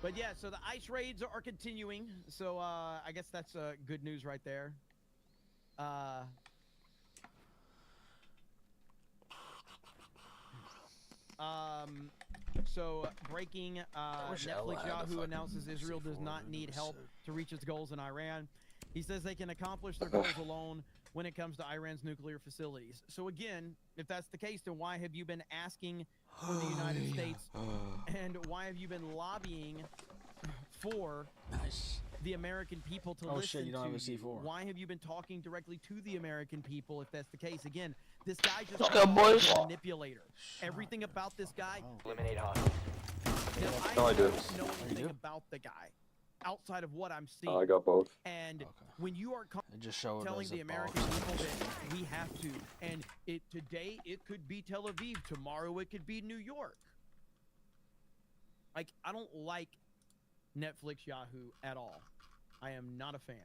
But yeah, so the ICE raids are continuing. So I guess that's good news right there. So breaking, Netflix Yahoo announces Israel does not need help to reach its goals in Iran. He says they can accomplish their goals alone when it comes to Iran's nuclear facilities. So again, if that's the case, then why have you been asking for the United States, and why have you been lobbying for the American people to listen shit, you don't to have a C4. Why have you been talking directly to the American people if that's the case? Again, this guy just Let's go, boys. a manipulator. Everything about this guy. Eliminate hostile. No, I do. don't know anything about the guy outside of what I'm seeing. I got both. And when you are just show it telling as the a American box. people that we have to, and today it could be Tel Aviv, tomorrow it could be New York. Like, I don't like Netflix Yahoo at all. I am not a fan.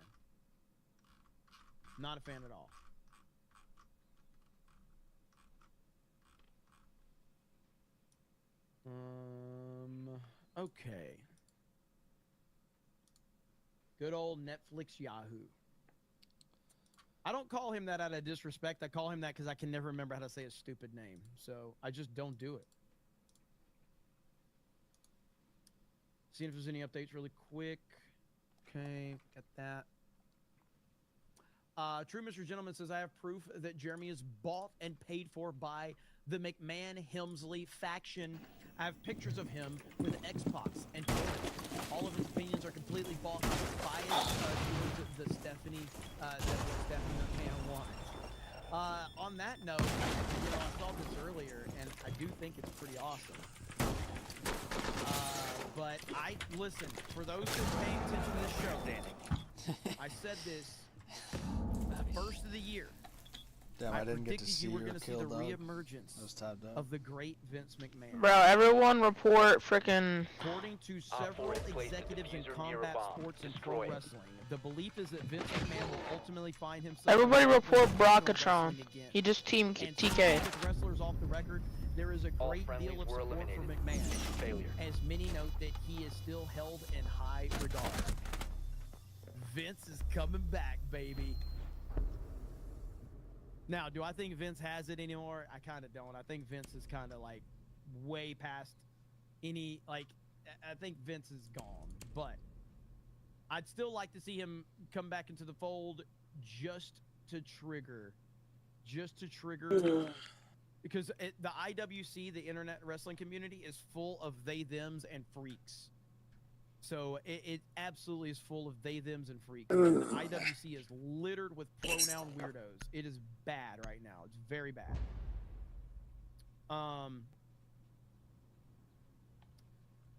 Not a fan at all. Okay. Good old Netflix Yahoo. I don't call him that out of disrespect. I call him that because I can never remember how to say his stupid name. So I just don't do it. Seeing if there's any updates really quick. Okay, got that. True Mr. Gentleman says, I have proof that Jeremy is bought and paid for by the McMahon-Hemsley faction. I have pictures of him with Xbox and Twitter. All of his opinions are completely bought and biased towards the Stephanie McMahon wants. On that note, I saw this earlier, and I do think it's pretty awesome. But listen, for those who are paying attention to this show, Danny, I said this first of the year. Damn, I didn't get to see you were her going to see kill the dog. reemergence I was tapped out. of the great Vince McMahon. Bro, everyone report frickin'. According to several executives in combat sports and pro wrestling, the belief is that Vince McMahon will ultimately find himself. Everybody report Brockatron. He just team TK. Wrestlers off the record, there is a great deal of support for McMahon. As many note that he is still held in high regard. Vince is coming back, baby. Now, do I think Vince has it anymore? I kind of don't. I think Vince is kind of like way past any, like, I think Vince is gone. But I'd still like to see him come back into the fold just to trigger. Because the IWC, the Internet Wrestling Community, is full of they, thems, and freaks. So it absolutely is full of they, thems, and freaks. IWC is littered with pronoun weirdos. It is bad right now. It's very bad.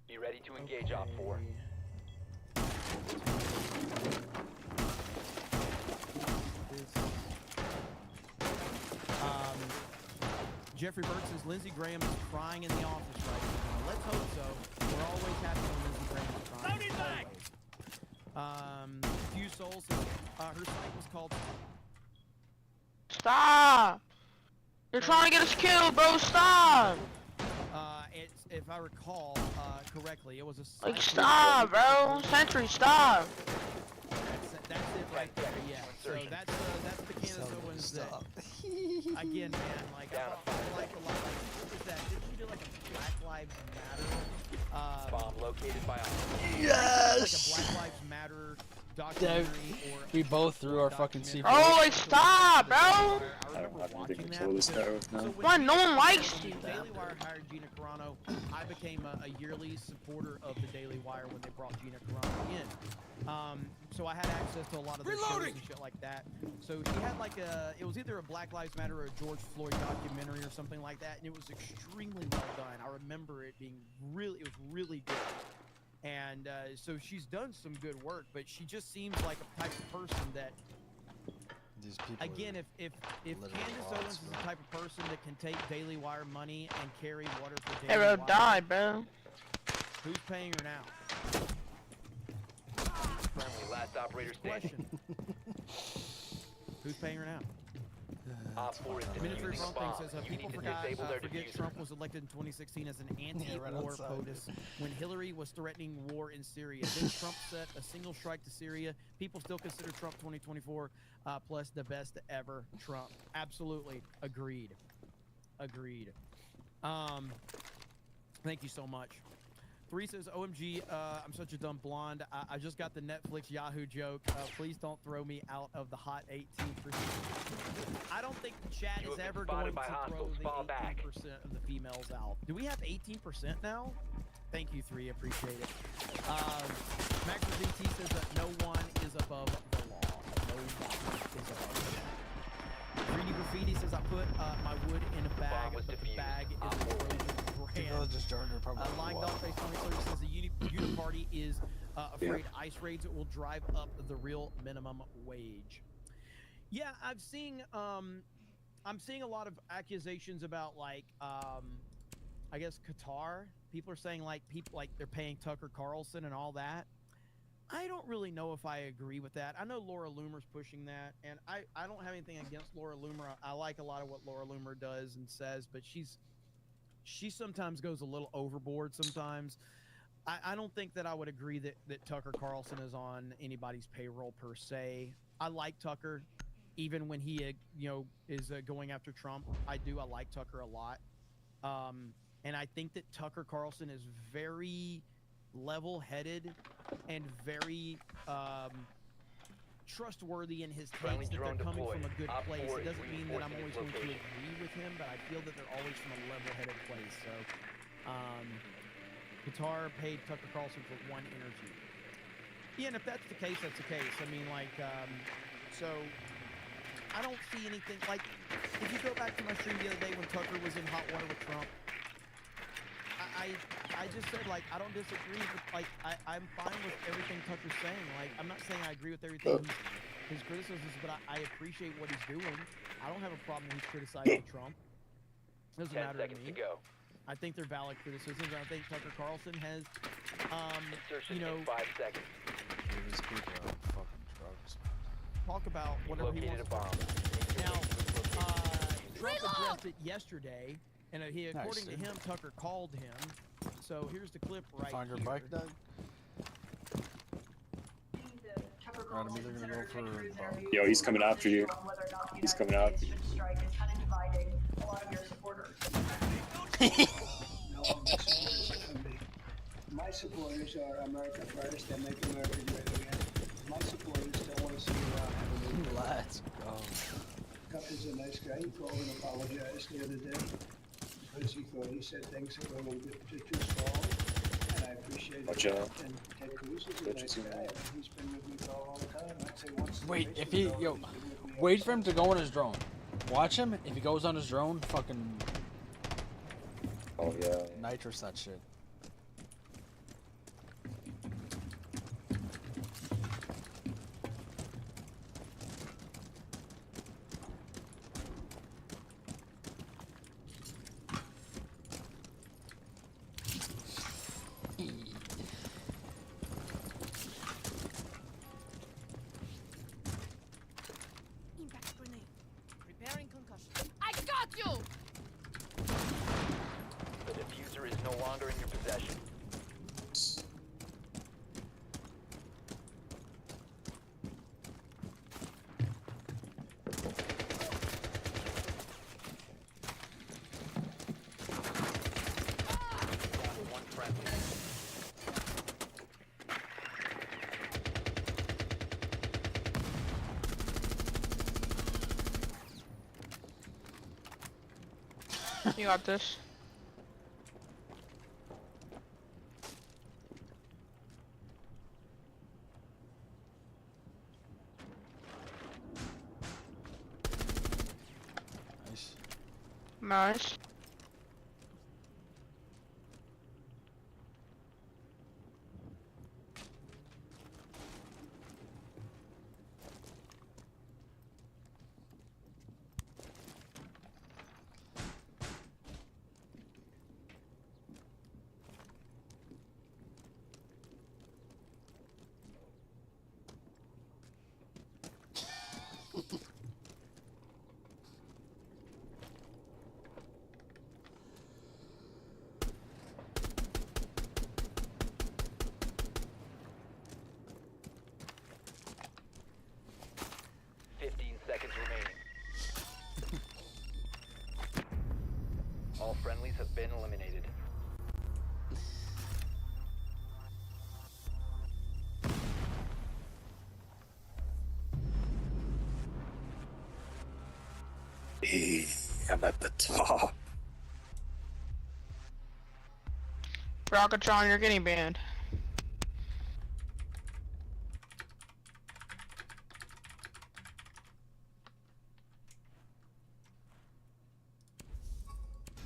Be ready to engage Op 4. Jeffrey Burt says Lindsey Graham is crying in the office right now. Let's hope so. We're always happy when Lindsey Graham is crying. Few Souls says her site was called. Stop! You're trying to get us killed, bro. Stop! If I recall correctly, it was a. Like, stop, bro. Sentry, stop. That's it right there. Yeah. So that's the Candace Owens that. Again, man, like I like a lot. Like, what was that? Did she do like a Black Lives Matter? Bomb located by. Yes. Like a Black Lives Matter documentary or. We both threw our fucking C4. Oh, like, stop, bro. I don't have any control of this guy right now. Why no one likes you? Daily Wire hired Gina Carano. I became a yearly supporter of the Daily Wire when they brought Gina Carano in. So I had access to a lot of their shows and shit like that. So she had like it was either a Black Lives Matter or a George Floyd documentary or something like that, and it was extremely well done. I remember it being it was really good. And so she's done some good work, but she just seems like a type of person that. These people again, if Candace Owens is the type of person that can take Daily Wire money and carry water for Daily Wire, died, bro. Who's paying her now? Friendly, last operator standing. Who's paying her now? Op 4 is Ministry defusing of bomb. Wrong says You people need to disable their forget diffuser. Trump was elected in 2016 as an anti-war POTUS when Hillary was threatening war in Syria. Then Trump set a single strike to Syria. People still consider Trump 2024 plus the best ever Trump. Absolutely agreed. Thank you so much. 3 says, OMG, I'm such a dumb blonde. I just got the Netflix Yahoo joke. Please don't throw me out of the hot 18%. I don't think the chat is ever going to throw the 18% of the females out. Do we have 18% now? Thank you, 3. Appreciate it. Max ZT says that no one is above the law. No one is above the law. 3D Graffiti says I put my wood in a bag, but the bag is a frozen brand. Lying Dogface 2030 says the Uniparty is afraid ICE raids will drive up the real minimum wage. Yeah, I'm seeing a lot of accusations about like I guess Qatar. People are saying like they're paying Tucker Carlson and all that. I don't really know if I agree with that. I know Laura Loomer's pushing that, and I don't have anything against Laura Loomer. I like a lot of what Laura Loomer does and says, but she sometimes goes a little overboard sometimes. I don't think that I would agree that Tucker Carlson is on anybody's payroll per se. I like Tucker, even when he is going after Trump. I like Tucker a lot. And I think that Tucker Carlson is very level-headed and very trustworthy in his takes, that they're coming from a good place. It doesn't mean that I'm always going to agree with him, but I feel that they're always from a level-headed place. So, Qatar paid Tucker Carlson for one interview. Yeah, and if that's the case, that's the case. I mean, like, so I don't see anything like. If you go back to my stream the other day when Tucker was in hot water with Trump, I I just said, like, I don't disagree with, like, I'm fine with everything Tucker's saying. Like, I'm not saying I agree with everything his criticisms, but I appreciate what he's doing. I don't have a problem with he's criticizing Trump. Doesn't 10 matter to seconds me. to go. I think they're valid criticisms. I think Tucker Carlson has, Insertion you know, in 5 seconds. These people are fucking drugs. talk about You've whatever he located wants a to bomb. talk about. Now, Trump addressed it yesterday, and according to him, Tucker called him. So here's the clip right Find your here. bike, Doug? Alright, I'm either gonna go for... Yo, he's coming after you. He's coming after you. My supporters are America first and make America great again. My supporters don't want to see Iran have a nuclear. Let's go. Tucker's a nice guy. He called and apologized the other day because he thought he said things that were a little bit too strong, and I appreciate it. Watch out. And Ted Cruz is a nice guy. And he's been with me for a long time. I'd say once. Wait, if he... Yo, wait for him to go on his drone. Watch him. If he goes on his drone, fucking... Oh, yeah. Nitrous that shit. Preparing concussion. I got you! The diffuser is no longer in your possession. One friendly. You got this. Nice. Nice. Seconds remaining. All friendlies have been eliminated. Hey, I'm at the top. Rocketron, you're getting banned.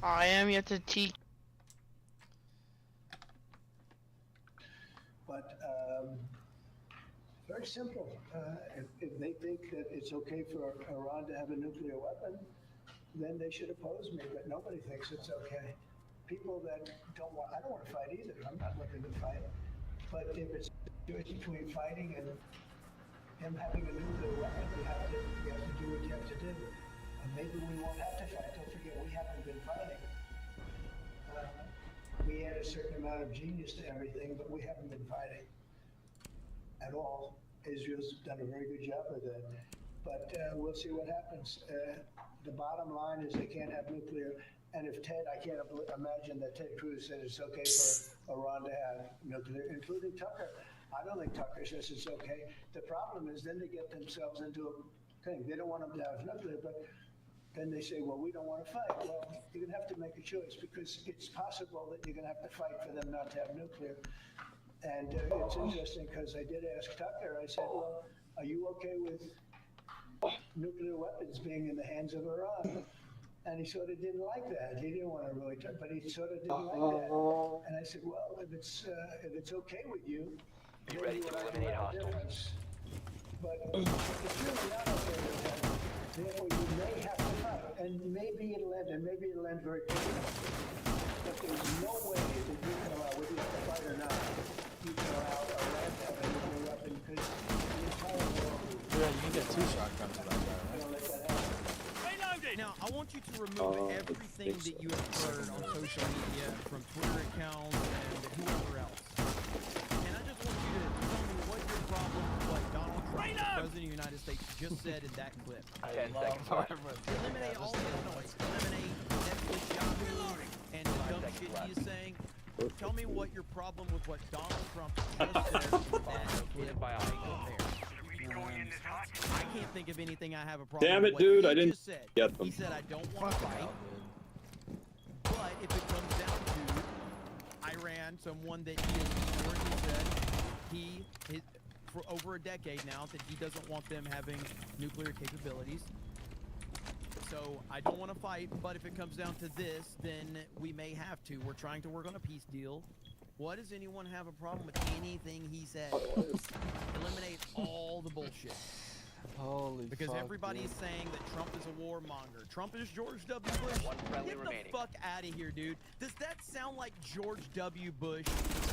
I am yet to teach. But very simple. If they think that it's okay for Iran to have a nuclear weapon, then they should oppose me. But nobody thinks it's okay. People that don't want, I don't want to fight either. I'm not looking to fight. But if it's a choice between fighting and him having a nuclear weapon, you have to do what you have to do. And maybe we won't have to fight. Don't forget, we haven't been fighting. We add a certain amount of genius to everything, but we haven't been fighting at all. Israel's done a very good job with that. But we'll see what happens. The bottom line is they can't have nuclear. And if Ted, I can't imagine that Ted Cruz said it's okay for Iran to have nuclear, including Tucker. I don't think Tucker says it's okay. The problem is then they get themselves into a thing. They don't want them to have nuclear, but then they say, well, we don't want to fight. Well, you're going to have to make a choice because it's possible that you're going to have to fight for them not to have nuclear. And it's interesting because I did ask Tucker, I said, well, are you okay with nuclear weapons being in the hands of Iran? And he sort of didn't like that. He didn't want to really talk, but he sort of didn't like that. And I said, well, if it's okay with you, Be ready to eliminate hostiles. but it's really not okay with that. Therefore, you may have to fight, and maybe it'll end very quickly. But there's no way that you can allow, whether you have to fight or not, you can allow a land to have a nuclear weapon because the entire world is. Yeah, you can get 2 shotguns to that guy, right? Don't let that happen. Now, I want you to remove everything that you have heard on social media from Twitter accounts and whoever else. And I just want you to tell me what your problem with what Donald Trump, the President of the United States, just said in that clip. 10 seconds left. Eliminate all the noise. Eliminate Netflix, Yahoo, and the dumb shit he is saying. Tell me what your problem with what Donald Trump just said in that clip right there. I can't think of anything I have a problem Damn with it, what dude! he I didn't just said. get them. He said, I don't want to fight. But if it comes down to Iran, someone that he has historically said for over a decade now that he doesn't want them having nuclear capabilities. So I don't want to fight, but if it comes down to this, then we may have to. We're trying to work on a peace deal. What does anyone have a problem with anything he said? Eliminate all the bullshit. Holy Because fuck, everybody dude. is saying that Trump is a warmonger. Trump is George W. Bush. Get the fuck out of here, dude. Does that sound like George W. Bush?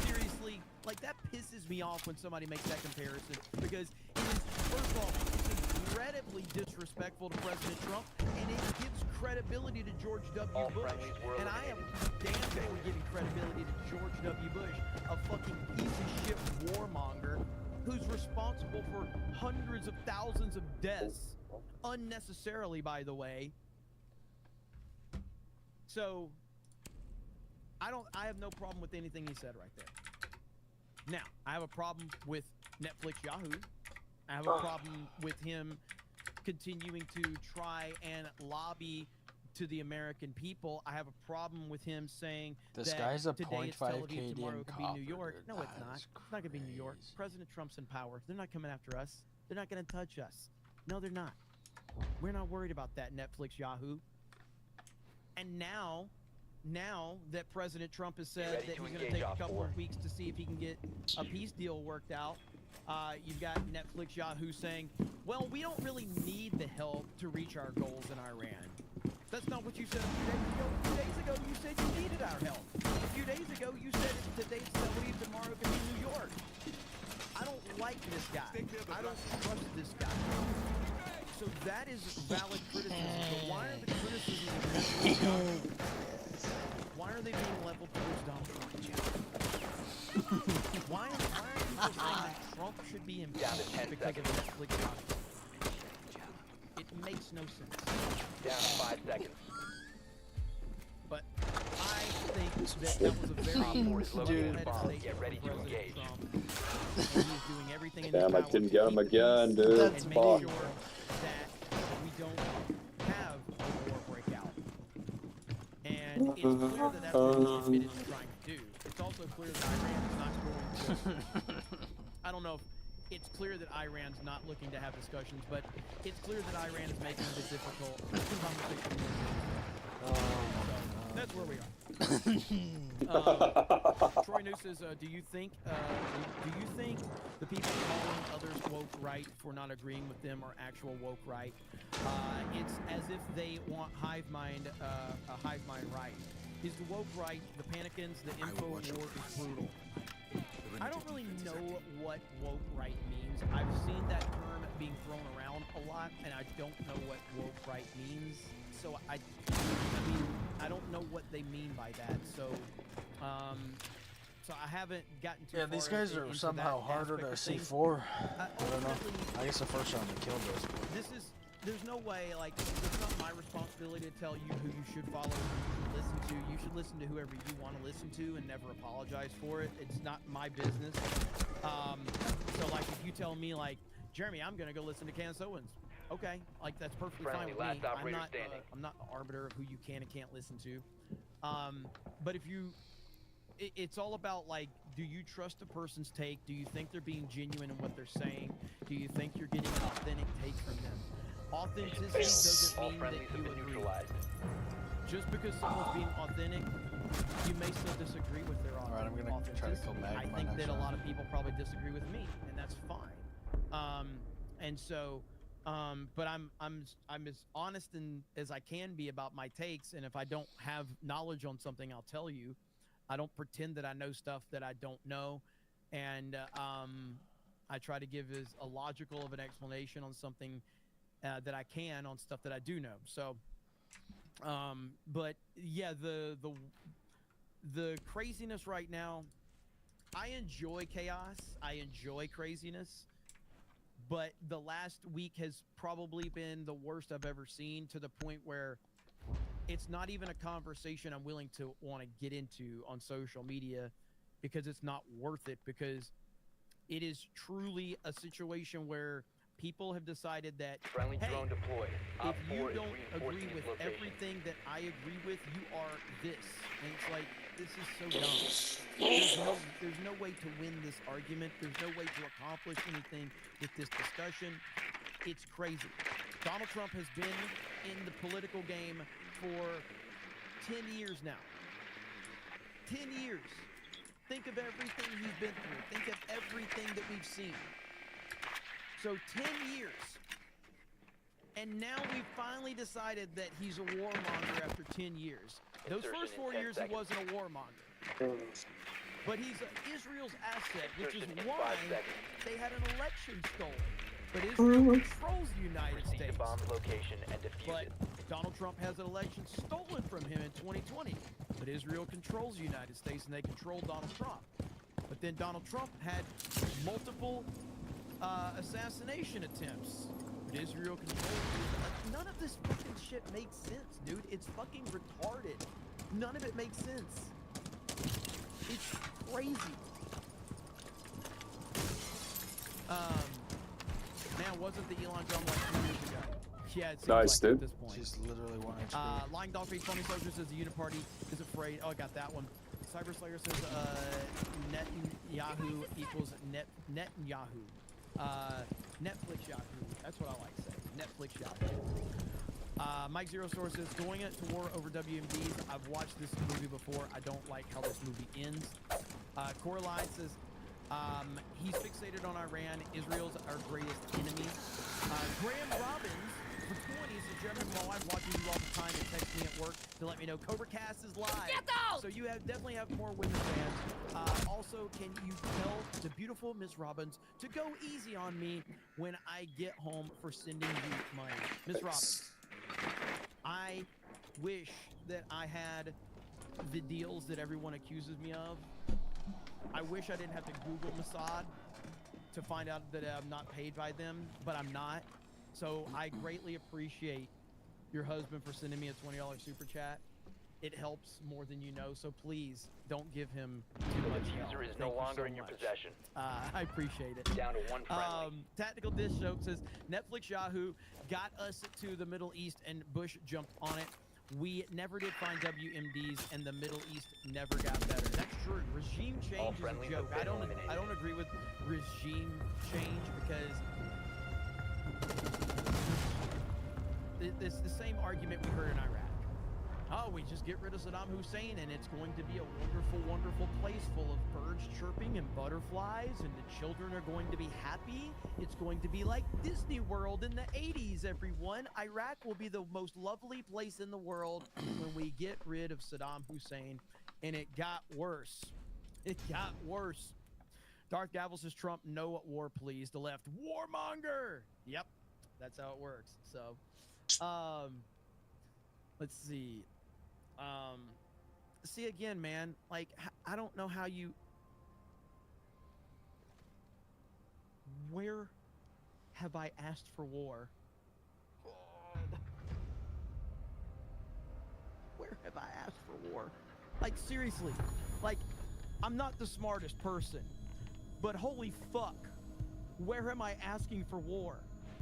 Seriously? Like, that pisses me off when somebody makes that comparison. Because it is, first of all, it's incredibly disrespectful to President Trump, and it gives credibility to George W. Bush. And I am damn sure giving credibility to George W. Bush, a fucking piece of shit warmonger who's responsible for hundreds of thousands of deaths, unnecessarily, by the way. So, I have no problem with anything he said right there. Now, I have a problem with Netflix Yahoo. I have a problem with him continuing to try and lobby to the American people. I have a problem with him saying This that guy's a today it's 0.5 Tel Aviv, tomorrow KD it could be New York. No, it's not. It's not gonna be New York. President Trump's in power. They're not coming after us. They're not gonna touch us. No, they're not. We're not worried about that, Netflix Yahoo. And now that President Trump has said that he's going to take a couple of weeks to see if he can get a peace deal worked out, you've got Netflix Yahoo saying, well, we don't really need the help to reach our goals in Iran. That's not what you said a few days ago. A few days ago, you said you needed our help. A few days ago, you said today it's Tel Aviv, tomorrow it can be New York. I don't like this guy. I don't trust this guy. So that is valid criticism. But why are the criticisms why are they being leveled towards Donald Trump? why are people saying that Trump should be impeached because of Netflix? It makes no sense. Down to 5 seconds. But I think that was a very Get ready to engage. Trump. And he is doing everything in his Damn, I power couldn't to get keep him the again, peace dude. and It's make fun. sure that we don't have a war breakout. And it's clear that that's what he's admitted to trying to do. It's also clear that Iran is not going to. I don't know if it's clear that Iran's not looking to have discussions, but it's clear that Iran is making the difficult conversation. That's where we are. Troy New says, do you think the people calling others woke right for not agreeing with them are actual woke right? It's as if they want hive mind right. Is the woke right? The Panicans, the info war is brutal. I don't really know what woke right means. I've seen that term being thrown around a lot, and I don't know what woke right means. So I mean, I don't know what they mean by that. So I haven't gotten too far. Yeah, these guys are into somehow that harder to aspect of C4. things. I don't know. I guess the first round they killed us. There's no way, like, it's not my responsibility to tell you who you should follow, who you should listen to. You should listen to whoever you want to listen to and never apologize for it. It's not my business. So, like, if you tell me, like, Jeremy, I'm going to go listen to Candace Owens. Okay, like, that's perfectly fine with me. I'm not the arbiter of who you can and can't listen to. But if you... It's all about, like, do you trust a person's take? Do you think they're being genuine in what they're saying? Do you think you're getting an authentic take from them? Authenticity Failed. doesn't All mean friendlies that have you been agree. neutralized. Just because someone's being authentic, you may still disagree with their Alright, I'm gonna try to kill authenticity. Mag I in my think next that a lot round. of people probably disagree with me, and that's fine. And so, but I'm as honest as I can be about my takes, and if I don't have knowledge on something, I'll tell you. I don't pretend that I know stuff that I don't know, and I try to give as a logical of an explanation on something that I can on stuff that I do know. So, but yeah, the craziness right now, I enjoy chaos. I enjoy craziness. But the last week has probably been the worst I've ever seen, to the point where it's not even a conversation I'm willing to want to get into on social media, because it's not worth it, because it is truly a situation where people have decided that, Friendly hey, drone deployed. if Op 4 you is don't reinforcing agree its with location. everything that I agree with, you are this. And it's like, this is so dumb. There's no way to win this argument. There's no way to accomplish anything with this discussion. It's crazy. Donald Trump has been in the political game for 10 years now. 10 years. Think of everything he's been through. Think of everything that we've seen. So 10 years. And now we've finally decided that he's a warmonger after 10 years. Those first 4 years he wasn't a warmonger. But he's Israel's asset, which is Insertion in why 5 seconds. they had an election stolen. But Israel controls the United Proceed to States. bomb's location and defuse But it. Donald Trump has an election stolen from him in 2020. But Israel controls the United States, and they control Donald Trump. But then Donald Trump had multiple assassination attempts. But Israel controls. None of this fucking shit makes sense, dude. It's fucking retarded. None of it makes sense. It's crazy. Man, wasn't the Elon drum like 2 years ago? Yeah, it seems Nice, like dude. at this point. She's literally 1 HP. Lying Dolphin, Phony Soldier says the Uniparty is afraid. Oh, I got that one. Cyber Slayer says Netanyahu equals Netanyahu. Netflix Yahoo. That's what I like to say. Netflix Yahoo. Mike Zero Source says going to war over WMDs. I've watched this movie before. I don't like how this movie ends. Coraline says he's fixated on Iran. Israel's our greatest enemy. Graham Robbins for 20 says Jeremy, my wife watches you all the time and texts me at work to let me know Cobra Cast is live. Get out! So you definitely have more women fans. Also, can you tell the beautiful Miss Robbins to go easy on me when I get home for sending you money? Miss Robbins, I wish that I had the deals that everyone accuses me of. I wish I didn't have to Google Mossad to find out that I'm not paid by them, but I'm not. So I greatly appreciate your husband for sending me a $20 super chat. It helps more than you know, so please don't give him too much help. Diffuser is Thank no you longer so in your much. possession. I appreciate it. Down to 1 friendly. Tactical Dish Joke says Netflix Yahoo got us to the Middle East and Bush jumped on it. We never did find WMDs and the Middle East never got better. That's true. Regime All change is friendlies a joke. have been I eliminated. don't agree with regime change because it's the same argument we heard in Iraq. Oh, we just get rid of Saddam Hussein and it's going to be a wonderful, wonderful place full of birds chirping and butterflies and the children are going to be happy. It's going to be like Disney World in the 80s, everyone. Iraq will be the most lovely place in the world when we get rid of Saddam Hussein. And it got worse. It got worse. Darth Gavel says, Trump, no war, please. The left, warmonger. Yep, that's how it works. So, let's see. See again, man, like, I don't know how you, where have I asked for war? God. Where have I asked for war? Like, seriously, like, I'm not the smartest person, but holy fuck, where am I asking for war?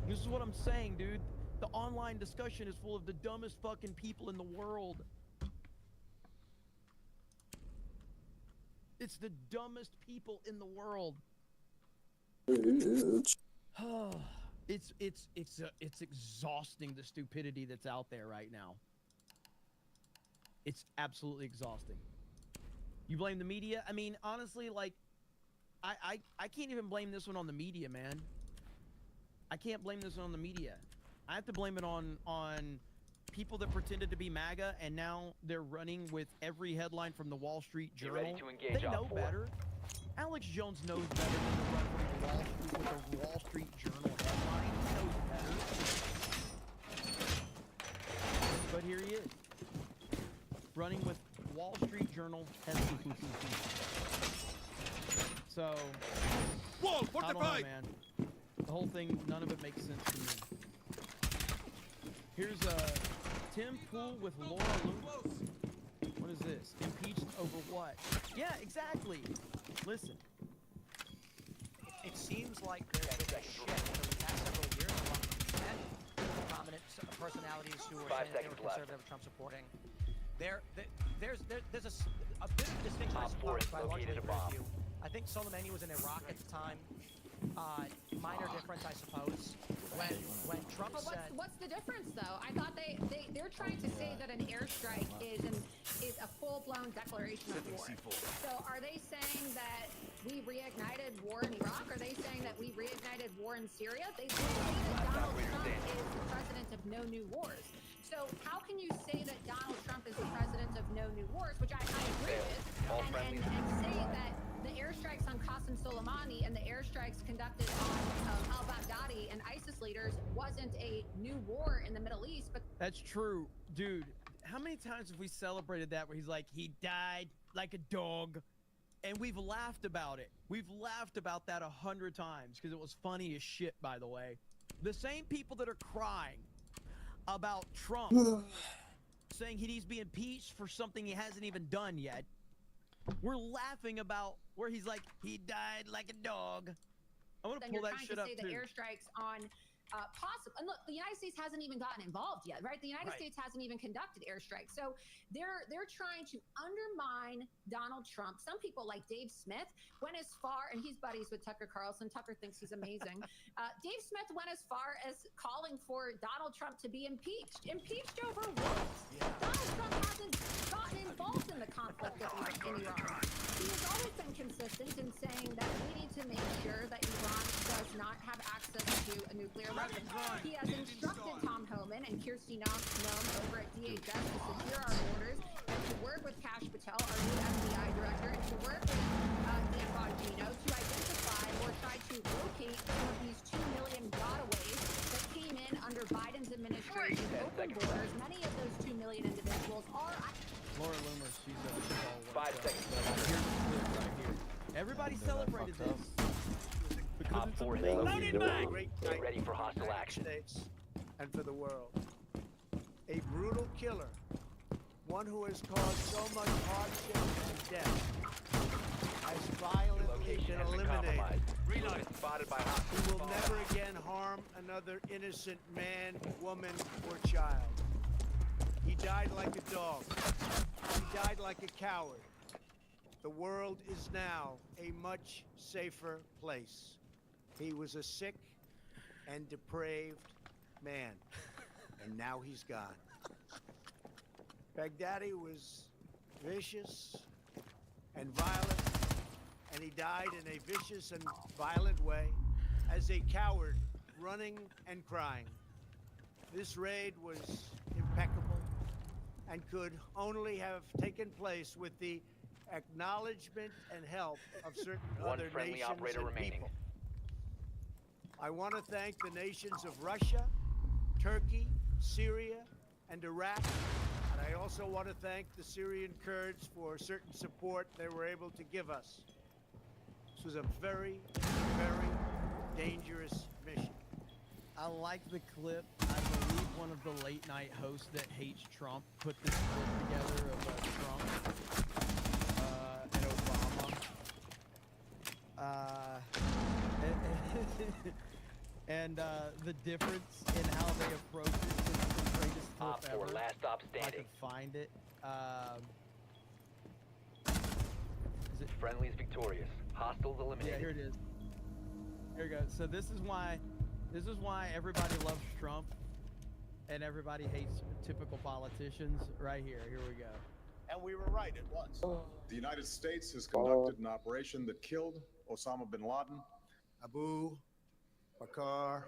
This is what I'm saying, dude. The online discussion is full of the dumbest fucking people in the world. It's the dumbest people in the world. It's exhausting, the stupidity that's out there right now. It's absolutely exhausting. You blame the media? I mean, honestly, like, I can't even blame this one on the media, man. I can't blame this one on the media. I have to blame it on people that pretended to be MAGA, and now they're running with every headline from the Wall Street Journal. Ready to engage They know Op 4. better. Alex Jones knows better than to run from the Wall Street Journal headline. He knows better. But here he is, running with Wall Street Journal headline. So, Wall, I don't know, man. The whole thing, none of it makes sense to me. Here's Tim Pool with Laura Loomis. What is this? Impeached over what? Yeah, exactly. Listen. It seems like there's been a shift over the past several years among prominent personalities who were saying that they were conservative and Trump supporting. There's a bit of a distinction, I suppose, but I largely agree with you. I think Soleimani was in Iraq at the time. Minor difference, I suppose. When Trump but said, what's the difference, though? I thought they're trying to say that an airstrike is a full-blown declaration of war. So are they saying that we reignited war in Iraq? Are they saying that we reignited war in Syria? They say that Donald Trump is the president of no new wars. So how can you say that Donald Trump is the president of no new wars, which I agree with, and say that the airstrikes on Qasem Soleimani and the airstrikes conducted on al-Baghdadi and ISIS leaders wasn't a new war in the Middle East, but That's true, dude. How many times have we celebrated that where he's like, he died like a dog? And we've laughed about it. We've laughed about that 100 times because it was funny as shit, by the way. The same people that are crying about Trump saying he needs to be impeached for something he hasn't even done yet, we're laughing about where he's like, he died like a dog. I want to pull that shit up too. Then you're trying to say the airstrikes on possible. And look, the United States hasn't even gotten involved yet, right? The United States hasn't even conducted airstrikes. So they're trying to undermine Donald Trump. Some people like Dave Smith went as far, and he's buddies with Tucker Carlson. Tucker thinks he's amazing. Dave Smith went as far as calling for Donald Trump to be impeached. Impeached over what? Donald Trump hasn't gotten involved in the conflict in Iran. He has always been consistent in saying that we need to make sure that Iran does not have access to a nuclear weapon. He has instructed Tom Homan and Kirsty Noem over at DHS to secure our borders and to work with Kash Patel, our new FBI director, and to work with Dan Bongino to identify or try to locate some of these 2 million gotaways that came in under Biden's administration. Open borders. Many of those 2 million individuals are. Laura Loomer, she's all 5 seconds. Here's the clip right here. Everybody celebrated this. Op 4 Great night Get ready for hostile the United action. States and for the world. A brutal killer, one who has caused so much hardship and death, has violently been eliminated. Spotted by He hostiles. will never again harm another innocent man, woman, or child. He died like a dog. He died like a coward. The world is now a much safer place. He was a sick and depraved man, and now he's gone. Baghdadi was vicious and violent, and he died in a vicious and violent way as a coward, running and crying. This raid was impeccable and could only have taken place with the acknowledgement and help of certain One other friendly nations operator and remaining. people. I want to thank the nations of Russia, Turkey, Syria, and Iraq. And I also want to thank the Syrian Kurds for certain support they were able to give us. This was a very, very dangerous mission. I like the clip. I believe one of the late night hosts that hates Trump put this clip together of Trump and Obama. And the difference in how they approach it is the greatest clip Op 4, ever. last stop If I standing. can find it. Is it? Friendly's victorious. Hostiles eliminated. Yeah, here it is. Here we go. So this is why This is why everybody loves Trump and everybody hates typical politicians. Right here. Here we go. And we were right, it was. The United States has conducted an operation that killed Osama bin Laden. Abu Bakr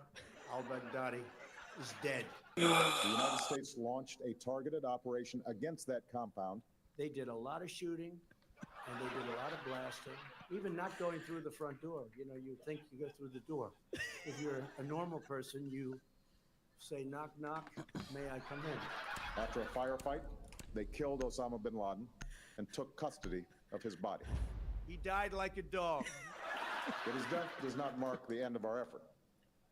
al-Baghdadi is dead. The United States launched a targeted operation against that compound. They did a lot of shooting, and they did a lot of blasting, even not going through the front door. You know, you think you go through the door. If you're a normal person, you say, knock, knock, may I come in? After a firefight, they killed Osama bin Laden and took custody of his body. He died like a dog. But his death does not mark the end of our effort.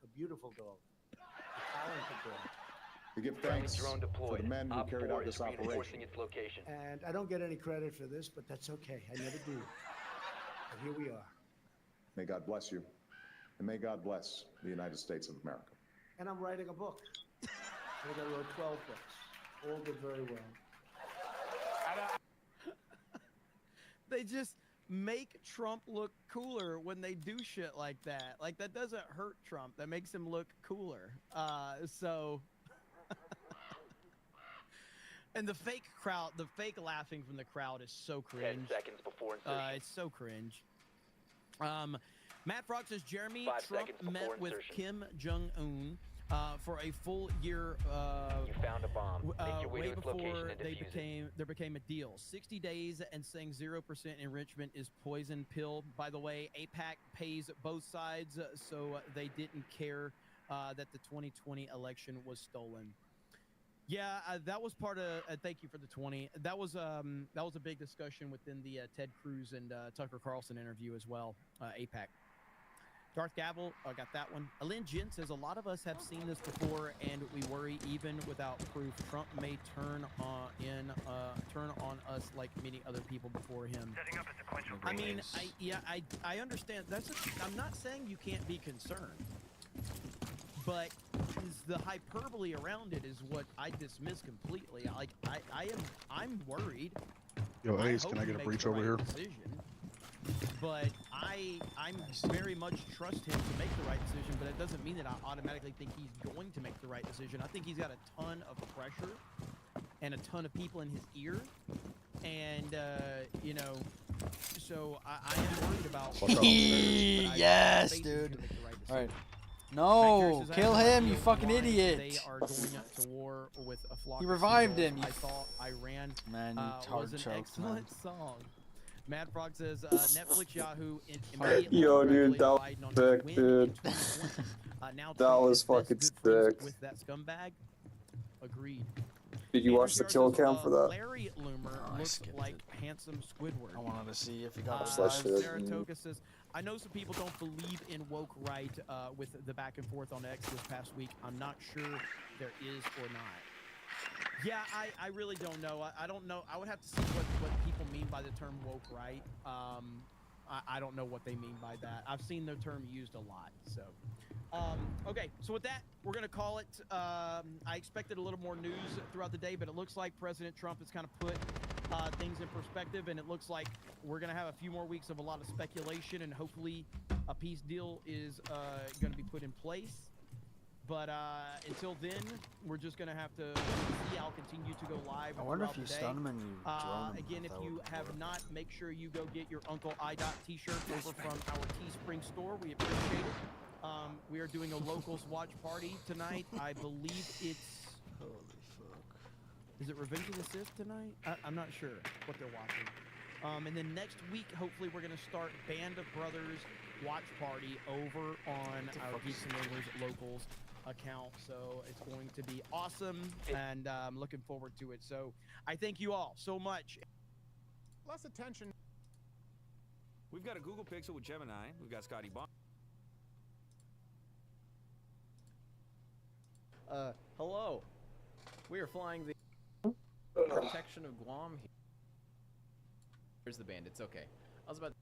A beautiful dog. A talented dog. We give thanks to the men who carried out this operation. And I don't get any credit for this, but that's okay. I never do. But here we are. May God bless you, and may God bless the United States of America. And I'm writing a book. I think I wrote 12 books. All did very well. They just make Trump look cooler when they do shit like that. Like, that doesn't hurt Trump. That makes him look cooler. And the fake crowd, the fake laughing from the crowd is so cringe. 10 seconds before insertion. It's so cringe. Matt Frog says Jeremy Trump met with Kim Jong-un for a full year. You found a bomb. Make your way way to its before location and there became a deal. 60 days and saying 0% enrichment is poison pill. By the way, AIPAC pays both sides, so they didn't care that the 2020 election was stolen. Yeah, that was part of. Thank you for the 20. That was a big discussion within the Ted Cruz and Tucker Carlson interview as well. AIPAC. Darth Gavel, got that one. Alin Jin says, a lot of us have seen this before, and we worry even without proof. Trump may turn on us like many other people before him. Setting up a sequential I mean, I understand. I'm not saying you can't be concerned, but the hyperbole around it is what I dismiss completely. Like, I'm worried. Yo, Ace, can I get a breach over here? But I'm very much trust him to make the right decision, but it doesn't mean that I automatically think he's going to make the right decision. I think he's got a ton of pressure and a ton of people in his ear, and you know, so I am worried about. Yes, dude. All right. No, kill him, you fucking idiot. They are going to war with a flock. He revived him. I thought Iran was an excellent song. Mad Frog says Netflix Yahoo immediately Yo, dude, that was sick, dude. That was fucking sick. With that scumbag. Agreed. Did you watch the kill cam for that? Larry Loomer looks like handsome Squidward. I wanted to see if he got Saratoga says, I know some people don't believe in woke right with the back and forth on X this past week. I'm not sure there is or not. Yeah, I really don't know. I don't know. I would have to see what people mean by the term woke right. I don't know what they mean by that. I've seen the term used a lot. So, okay. So with that, we're going to call it. I expected a little more news throughout the day, but it looks like President Trump has kind of put things in perspective, and it looks like we're going to have a few more weeks of a lot of speculation, and hopefully a peace deal is going to be put in place. But until then, we're just going to have to see. I'll continue to go live. I wonder if you throughout the day. stun him and you drone him. Again, if you have not, make sure you go get your Uncle IDOT t-shirt over from our Teespring store. We appreciate it. We are doing a locals watch party tonight. I believe it's... Holy fuck. Is it Revenge of the Sith tonight? I'm not sure what they're watching. And then next week, hopefully, we're going to start Band of Brothers watch party over on our Geeks and Rumors locals account. So it's going to be awesome, and I'm looking forward to it. So I thank you all so much. Less attention. We've got a Google Pixel with Gemini. We've got Scotty Bond. Hello. We are flying the protection of Guam here. Here's the bandits. Okay. I was about to...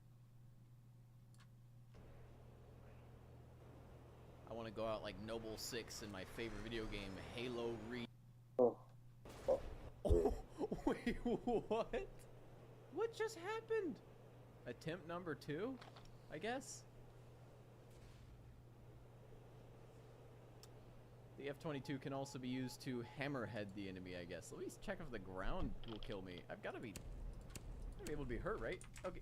I want to go out like Noble 6 in my favorite video game, Halo Reach. Oh, wait, what? What just happened? Attempt number 2, I guess? The F-22 can also be used to hammerhead the enemy, I guess. Let me check if the ground will kill me. I've got to be able to be hurt, right? Okay.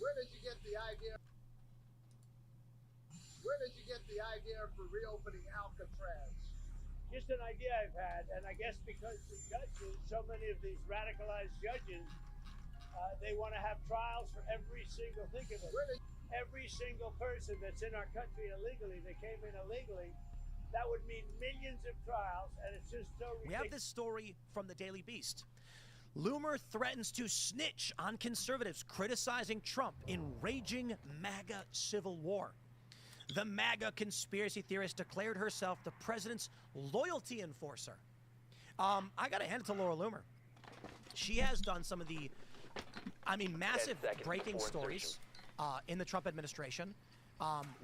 Where did you get the idea? Where did you get the idea for reopening Alcatraz? Just an idea I've had, and I guess because the judges, so many of these radicalized judges, they want to have trials for every single, think of it, every single person that's in our country illegally, they came in illegally, that would mean millions of trials, and it's just so ridiculous. We have this story from the Daily Beast. Loomer threatens to snitch on conservatives criticizing Trump in raging MAGA civil war. The MAGA conspiracy theorist declared herself the president's loyalty enforcer. I gotta hand it to Laura Loomer. She has done some of the, massive breaking stories in the Trump administration.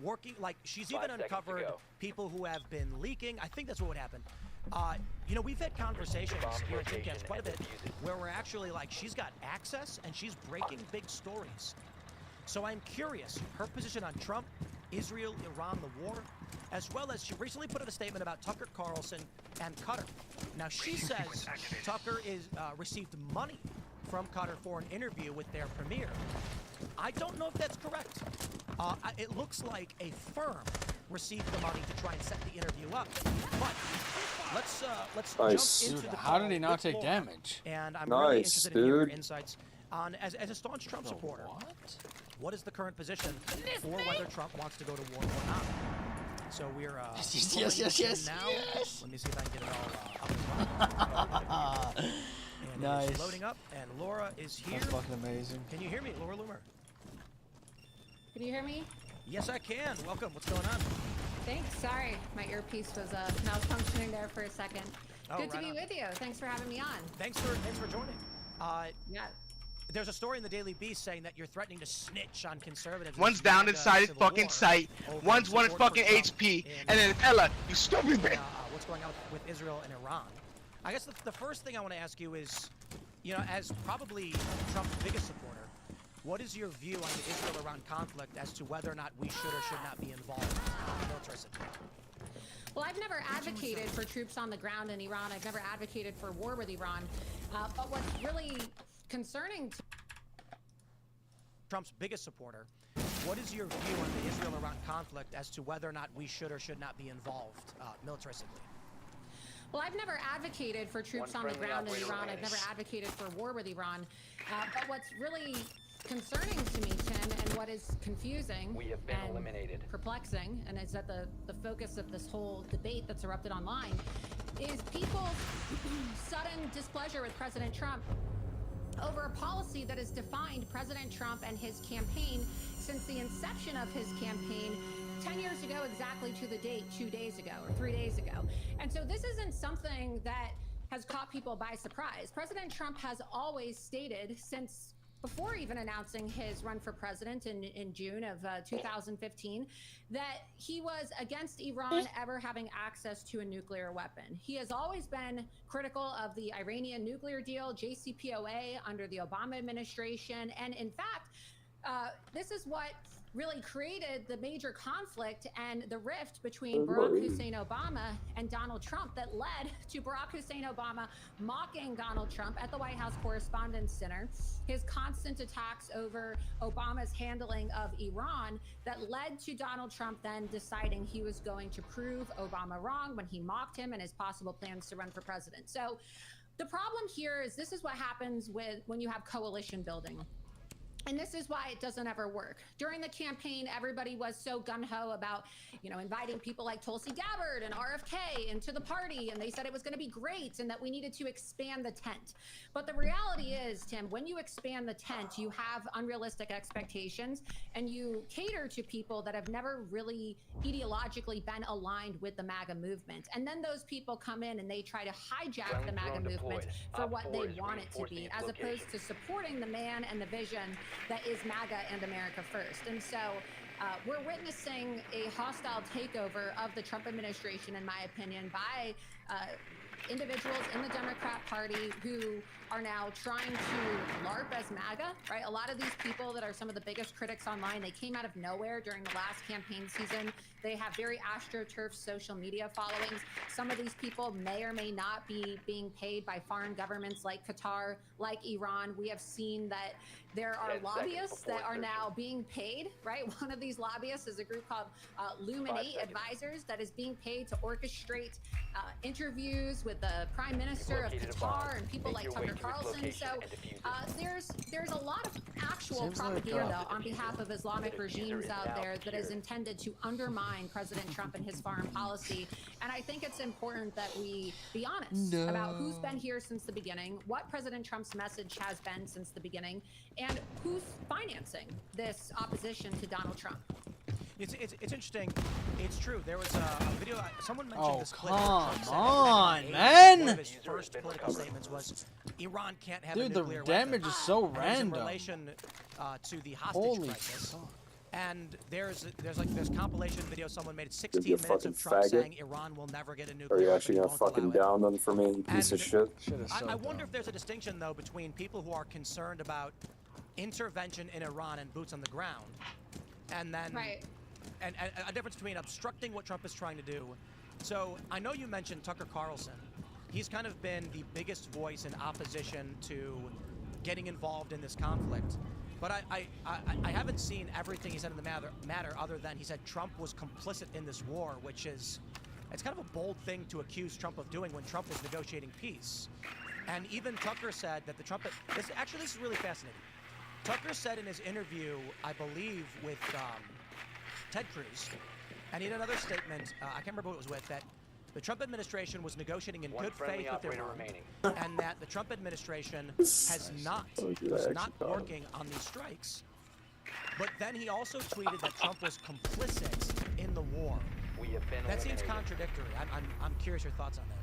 Working, like, she's even uncovered people who have been leaking. I think that's what would happen. We've had conversations here at Timcast quite a bit where we're actually like, she's got access and she's breaking big stories. So I'm curious, her position on Trump, Israel, Iran, the war, as well as she recently put out a statement about Tucker Carlson and Qatar. Now she says Tucker received money from Qatar for an interview with their premier. I don't know if that's correct. It looks like a firm received the money to try and set the interview up. But let's Nice. jump into the How did he not with take Laura. damage? And I'm really Nice, interested in your dude. insights on, as a staunch Trump supporter, what is the current position for whether Trump wants to go to war or not? So we're yes, now. yes. Let me see if I can get it all up and running. And Nice. it's loading up, and Laura is here. That's fucking amazing. Can you hear me, Laura Loomer? Can you hear me? Yes, I can. Welcome. What's going on? Thanks. Sorry, my earpiece was malfunctioning there for a second. Oh, Good to right be on. with you. Thanks for having me on. Thanks for joining. Yeah. There's a story in the Daily Beast saying that you're threatening to snitch on conservatives. One's down inside his fucking site, one's one fucking HP, and then Ella, you stupid bitch. What's going on with Israel and Iran? I guess the first thing I want to ask you is, as probably Trump's biggest supporter, what is your view on the Israel-Iran conflict as to whether or not we should or should not be involved in the military situation? Well, I've never advocated for troops on the ground in Iran. I've never advocated for war with Iran. But what's really concerning to Trump's biggest supporter, what is your view on the Israel-Iran conflict as to whether or not we should or should not be involved militaristically? Well, I've never advocated for troops on the ground in Iran. I've never advocated for war with Iran. But what's really concerning to me, Tim, and what is confusing and perplexing, and is at the focus of this whole debate that's erupted online, is people's sudden displeasure with President Trump over a policy that has defined President Trump and his campaign since the inception of his campaign 10 years ago, exactly to the date, 2 days ago or 3 days ago. And so this isn't something that has caught people by surprise. President Trump has always stated, since before even announcing his run for president in June of 2015, that he was against Iran ever having access to a nuclear weapon. He has always been critical of the Iranian nuclear deal, JCPOA, under the Obama administration. And in fact, this is what really created the major conflict and the rift between Barack Hussein Obama and Donald Trump that led to Barack Hussein Obama mocking Donald Trump at the White House Correspondents' Center, his constant attacks over Obama's handling of Iran that led to Donald Trump then deciding he was going to prove Obama wrong when he mocked him and his possible plans to run for president. So the problem here is this is what happens when you have coalition building. And this is why it doesn't ever work. During the campaign, everybody was so gung-ho about, inviting people like Tulsi Gabbard and RFK into the party, and they said it was going to be great and that we needed to expand the tent. But the reality is, Tim, when you expand the tent, you have unrealistic expectations and you cater to people that have never really ideologically been aligned with the MAGA movement. And then those people come in and they try to hijack the MAGA movement for what they want it to be, as opposed to supporting the man and the vision that is MAGA and America first. And so we're witnessing a hostile takeover of the Trump administration, in my opinion, by individuals in the Democrat Party who are now trying to LARP as MAGA, right? A lot of these people that are some of the biggest critics online, they came out of nowhere during the last campaign season. They have very astroturf social media followings. Some of these people may or may not be being paid by foreign governments like Qatar, like Iran. We have seen that there are lobbyists that are now being paid, right? One of these lobbyists is a group called Luminate Advisors that is being paid to orchestrate interviews with the Prime Minister of Qatar and people like Tucker Carlson. So there's a lot of actual propaganda on behalf of Islamic regimes out there that is intended to undermine President Trump and his foreign policy. And I think it's important that we be honest about who's been here since the beginning, what President Trump's message has been since the beginning, and who's financing this opposition to Donald Trump. It's interesting. It's true. There was a video. Someone mentioned this clip. Come on, man! One of his first political statements was, "Iran can't have a Dude, the nuclear damage weapon." is so And it was random. in relation to the hostage Holy crisis. fuck. And there's compilation video someone made, You're 16 a minutes fucking of Trump faggot. saying Iran will never get a Are nuclear you weapon. actually he gonna won't fucking allow it. down them for me, you piece of shit? I wonder if there's a distinction, though, between people who are concerned about intervention in Iran and boots on the ground, and then and a difference between obstructing what Trump is trying to do. So I know you mentioned Tucker Carlson. He's kind of been the biggest voice in opposition to getting involved in this conflict. But I haven't seen everything he said in the matter other than he said Trump was complicit in this war, which is, it's kind of a bold thing to accuse Trump of doing when Trump was negotiating peace. And even Tucker said that the Trump, this is really fascinating. Tucker said in his interview, I believe with Ted Cruz, and he had another statement, I can't remember who it was with, that the Trump administration was negotiating in good faith with Iran, and that the Trump administration was not working on these strikes. But then he also tweeted that Trump was complicit in the war. That seems contradictory. I'm curious your thoughts on that.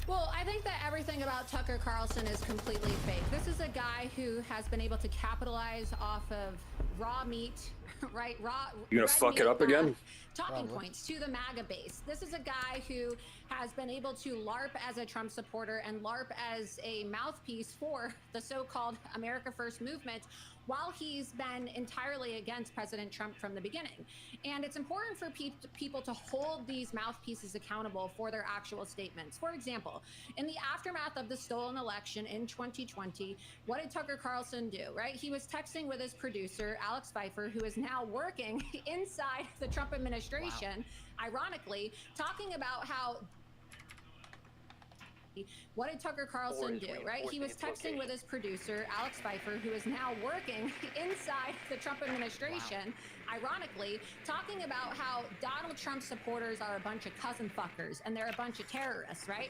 Well, I think that everything about Tucker Carlson is completely fake. This is a guy who has been able to capitalize off of raw meat, right? You gonna fuck it up again? Talking points to the MAGA base. This is a guy who has been able to LARP as a Trump supporter and LARP as a mouthpiece for the so-called America First movement, while he's been entirely against President Trump from the beginning. And it's important for people to hold these mouthpieces accountable for their actual statements. For example, in the aftermath of the stolen election in 2020, what did Tucker Carlson do, right? He was texting with his producer, Alex Pfeiffer, who is now working inside the Trump administration, ironically, talking about how... What did Tucker Carlson do, right? He was texting with his producer, Alex Pfeiffer, who is now working inside the Trump administration, ironically, talking about how Donald Trump supporters are a bunch of cousin fuckers and they're a bunch of terrorists, right?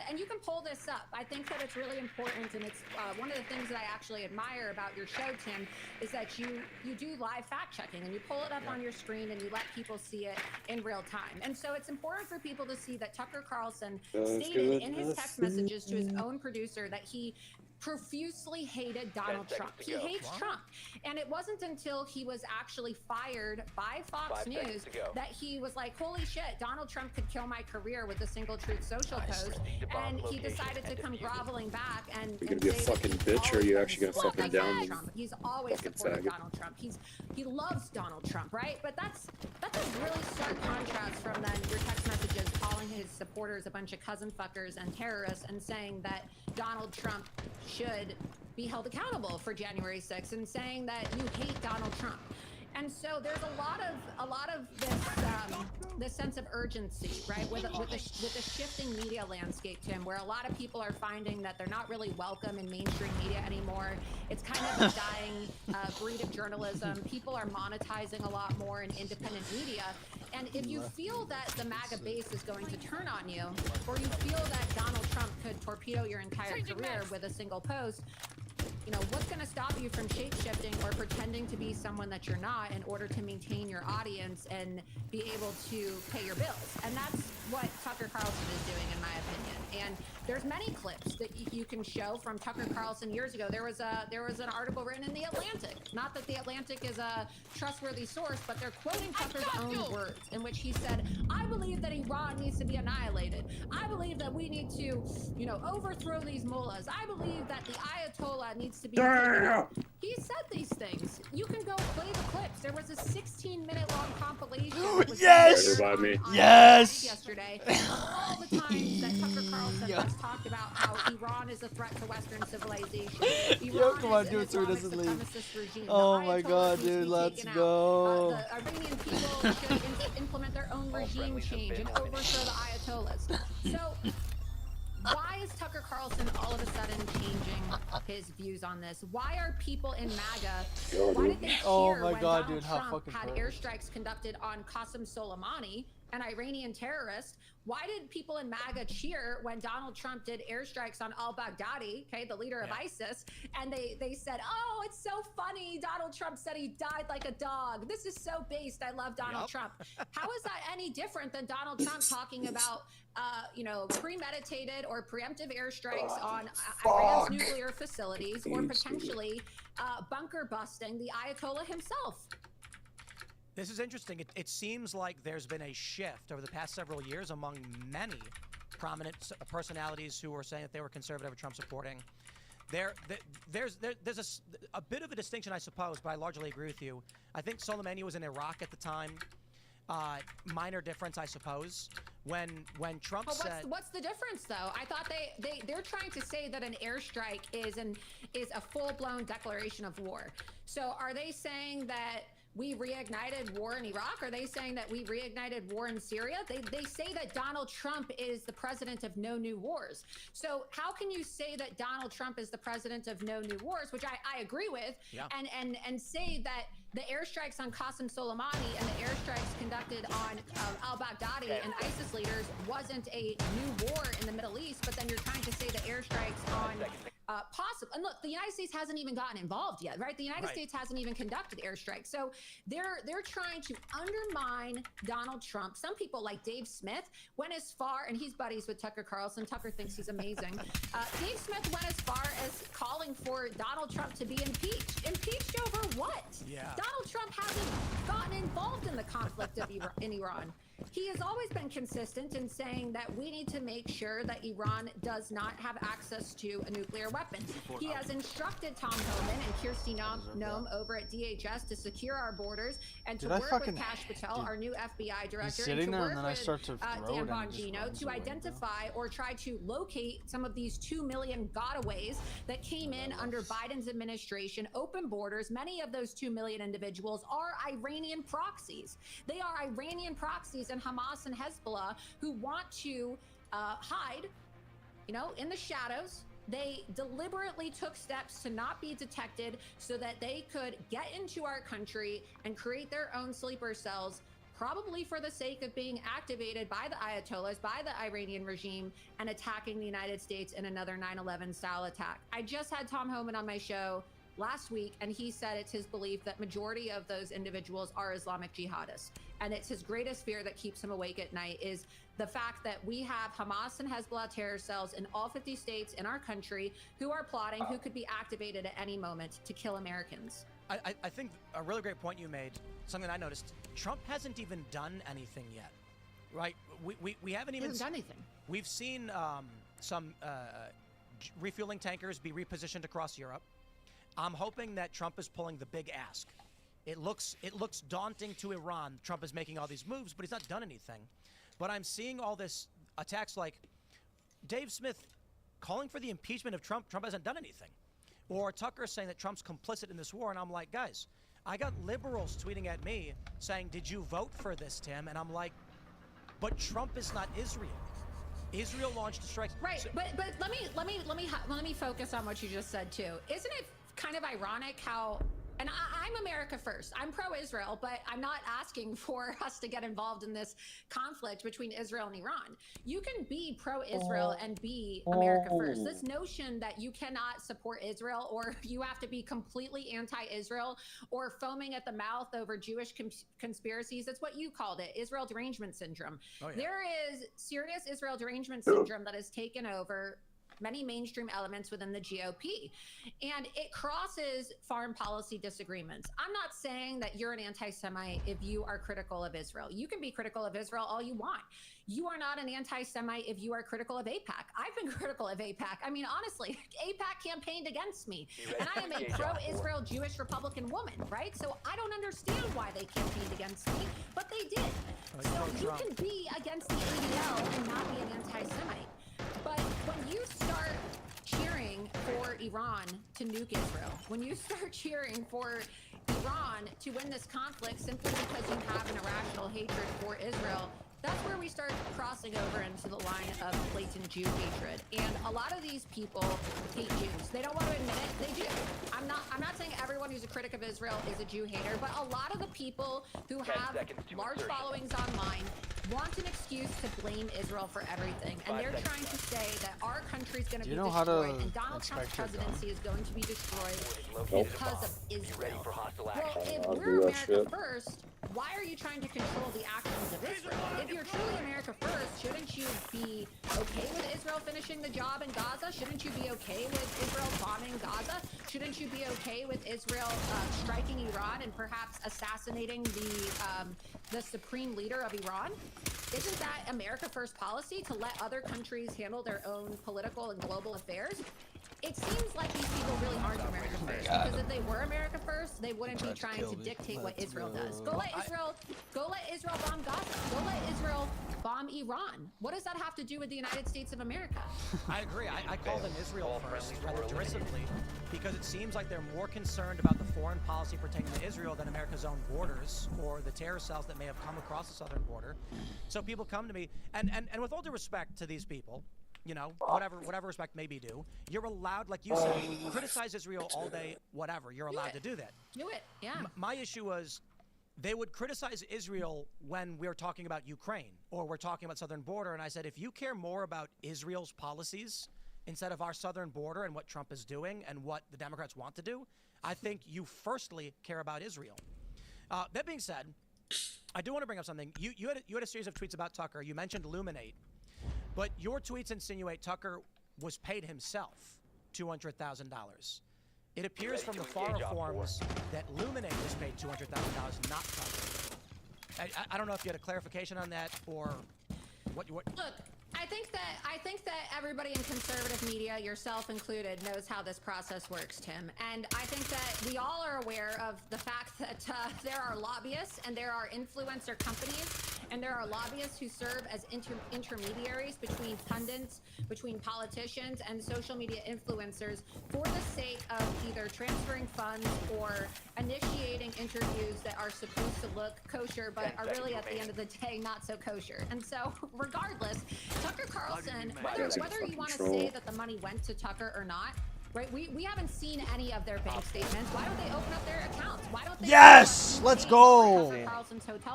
And you can pull this up. I think that it's really important, and it's one of the things that I actually admire about your show, Tim, is that you do live fact checking and you pull it up on your screen and you let people see it in real time. And so it's important for people to see that Tucker Carlson stated in his text messages to his own producer that he profusely hated Donald Trump. He hates Trump. And it wasn't until he was actually fired by Fox News that he was like, holy shit, Donald Trump could kill my career with a single Truth Social post. And he decided to come groveling back and You're gonna be a fucking bitch, or are you actually gonna fucking down me? He's always supported Donald Trump. He loves Donald Trump, right? But that's a really stark contrast from then your text messages calling his supporters a bunch of cousin fuckers and terrorists and saying that Donald Trump should be held accountable for January 6th and saying that you hate Donald Trump. And so there's a lot of this sense of urgency, right, with the shifting media landscape, Tim, where a lot of people are finding that they're not really welcome in mainstream media anymore. It's kind of a dying breed of journalism. People are monetizing a lot more in independent media. And if you feel that the MAGA base is going to turn on you, or you feel that Donald Trump could torpedo your entire career with a single post, you know, what's going to stop you from shape-shifting or pretending to be someone that you're not in order to maintain your audience and be able to pay your bills? And that's what Tucker Carlson is doing, in my opinion. And there's many clips that you can show from Tucker Carlson years ago. There was an article written in The Atlantic. Not that The Atlantic is a trustworthy source, but they're quoting Tucker's own words in which he said, I believe that Iran needs to be annihilated. I believe that we need to, you know, overthrow these mullahs. I believe that the Ayatollah needs to be He said these things. You can go play the clips. There was a 16-minute long compilation. Yes! Yes! Yesterday. All the times that Tucker Carlson has talked about how Iran is a threat to Western civilization. Yo, come on, do it so he doesn't leave. Oh my god, dude, let's go. The Iranian people should implement their own regime change and overthrow the Ayatollahs. So, why is Tucker Carlson all of a sudden changing his views on this? Why are people in MAGA? Why did they cheer when Donald Trump had airstrikes conducted on Qasem Soleimani, an Iranian terrorist? Why did people in MAGA cheer when Donald Trump did airstrikes on al-Baghdadi, okay, the leader of ISIS, and they said, oh, it's so funny, Donald Trump said he died like a dog. This is so based. I love Donald Trump. How is that any different than Donald Trump talking about, you know, premeditated or preemptive airstrikes on Iran's nuclear facilities or potentially bunker busting the Ayatollah himself? This is interesting. It seems like there's been a shift over the past several years among many prominent personalities who were saying that they were conservative or Trump supporting. There's a bit of a distinction, I suppose, but I largely agree with you. I think Soleimani was in Iraq at the time. Minor difference, I suppose. When Trump said, what's the difference though? I thought they're trying to say that an airstrike is a full-blown declaration of war. So are they saying that we reignited war in Iraq? Are they saying that we reignited war in Syria? They say that Donald Trump is the president of no new wars. So how can you say that Donald Trump is the president of no new wars, which I agree with, and say that the airstrikes on Qasem Soleimani and the airstrikes conducted on al-Baghdadi and ISIS leaders wasn't a new war in the Middle East, but then you're trying to say the airstrikes on possible. And look, the United States hasn't even gotten involved yet, right? The United States hasn't even conducted airstrikes. So they're trying to undermine Donald Trump. Some people like Dave Smith went as far, and he's buddies with Tucker Carlson. Tucker thinks he's amazing. Dave Smith went as far as calling for Donald Trump to be impeached. Impeached over what? Donald Trump hasn't gotten involved in the conflict in Iran. He has always been consistent in saying that we need to make sure that Iran does not have access to a nuclear weapon. He has instructed Tom Homan and Kirsty Noem over at DHS to secure our borders and to work with Kash Patel, our new FBI director, and to work with Dan Bongino to identify or try to locate some of these 2 million gotaways that came in under Biden's administration, open borders. Many of those 2 million individuals are Iranian proxies. They are Iranian proxies and Hamas and Hezbollah who want to hide, you know, in the shadows. They deliberately took steps to not be detected so that they could get into our country and create their own sleeper cells, probably for the sake of being activated by the Ayatollahs, by the Iranian regime, and attacking the United States in another 9/11 style attack. I just had Tom Homan on my show last week, and he said it's his belief that majority of those individuals are Islamic jihadists. And it's his greatest fear that keeps him awake at night is the fact that we have Hamas and Hezbollah terror cells in all 50 states in our country who are plotting, who could be activated at any moment to kill Americans. I think a really great point you made, something I noticed, Trump hasn't even done anything yet, right? We haven't even done anything. We've seen some refueling tankers be repositioned across Europe. I'm hoping that Trump is pulling the big ask. It looks daunting to Iran. Trump is making all these moves, but he's not done anything. But I'm seeing all this attacks like Dave Smith calling for the impeachment of Trump. Trump hasn't done anything. Or Tucker saying that Trump's complicit in this war. And I'm like, guys, I got liberals tweeting at me saying, did you vote for this, Tim? And I'm like, but Trump is not Israel. Israel launched a strike. Right, so, but let me focus on what you just said too. Isn't it kind of ironic how And I'm America first. I'm pro-Israel, but I'm not asking for us to get involved in this conflict between Israel and Iran. You can be pro-Israel and be America first. This notion that you cannot support Israel, or you have to be completely anti-Israel or foaming at the mouth over Jewish conspiracies, that's what you called it, Israel derangement syndrome. Oh, yeah. There is serious Israel derangement syndrome that has taken over many mainstream elements within the GOP, and it crosses foreign policy disagreements. I'm not saying that you're an anti-Semite if you are critical of Israel. You can be critical of Israel all you want. You are not an anti-Semite if you are critical of AIPAC. I've been critical of AIPAC. I mean, honestly, AIPAC campaigned against me, and I am a pro-Israel Jewish Republican woman, right? So I don't understand why they campaigned against me, but they did. So you can be against the ADL and not be an anti-Semite. But when you start cheering for Iran to nuke Israel, when you start cheering for Iran to win this conflict simply because you have an irrational hatred for Israel, that's where we start crossing over into the line of blatant Jew hatred. And a lot of these people hate Jews. They don't want to admit it, they do. I'm not saying everyone who's a critic of Israel is a Jew hater, but a lot of the people who have large followings online want an excuse to blame Israel for everything. And they're trying to say that our country's going to be destroyed and Donald Trump's presidency is going to be destroyed because of Israel. Well, if we're America first, why are you trying to control the actions of Israel? If you're truly America first, shouldn't you be okay with Israel finishing the job in Gaza? Shouldn't you be okay with Israel bombing Gaza? Shouldn't you be okay with Israel striking Iran and perhaps assassinating the supreme leader of Iran? Isn't that America first policy, to let other countries handle their own political and global affairs? It seems like these people really aren't America first, because if they were America first, they wouldn't be trying to dictate what Israel does. Go let Israel bomb Gaza. Go let Israel bomb Iran. What does that have to do with the United States of America? I agree. I call them Israel first rather derisively, because it seems like they're more concerned about the foreign policy pertaining to Israel than America's own borders or the terror cells that may have come across the southern border. So people come to me, and with all due respect to these people, you know, whatever respect may be due, you're allowed, like you said, criticize Israel all day, whatever. You're allowed to do that. Do it, yeah. My issue was, they would criticize Israel when we're talking about Ukraine or we're talking about southern border, and I said, if you care more about Israel's policies instead of our southern border and what Trump is doing and what the Democrats want to do, I think you firstly care about Israel. That being said, I do want to bring up something. You had a series of tweets about Tucker. You mentioned Illuminate. But your tweets insinuate Tucker was paid himself $200,000. It appears from the FARA forms that Luminate was paid $200,000, not Tucker. I don't know if you had a clarification on that or what. Look, I think that everybody in conservative media, yourself included, knows how this process works, Tim. And I think that we all are aware of the fact that there are lobbyists and there are influencer companies and there are lobbyists who serve as intermediaries between pundits, between politicians and social media influencers for the sake of either transferring funds or initiating interviews that are supposed to look kosher but are really at the end of the day not so kosher. And so regardless, Tucker Carlson, whether you want to say that the money went to Tucker or not, right? We haven't seen any of their bank statements. Why don't they open up their accounts? Why don't they? Yes, let's go.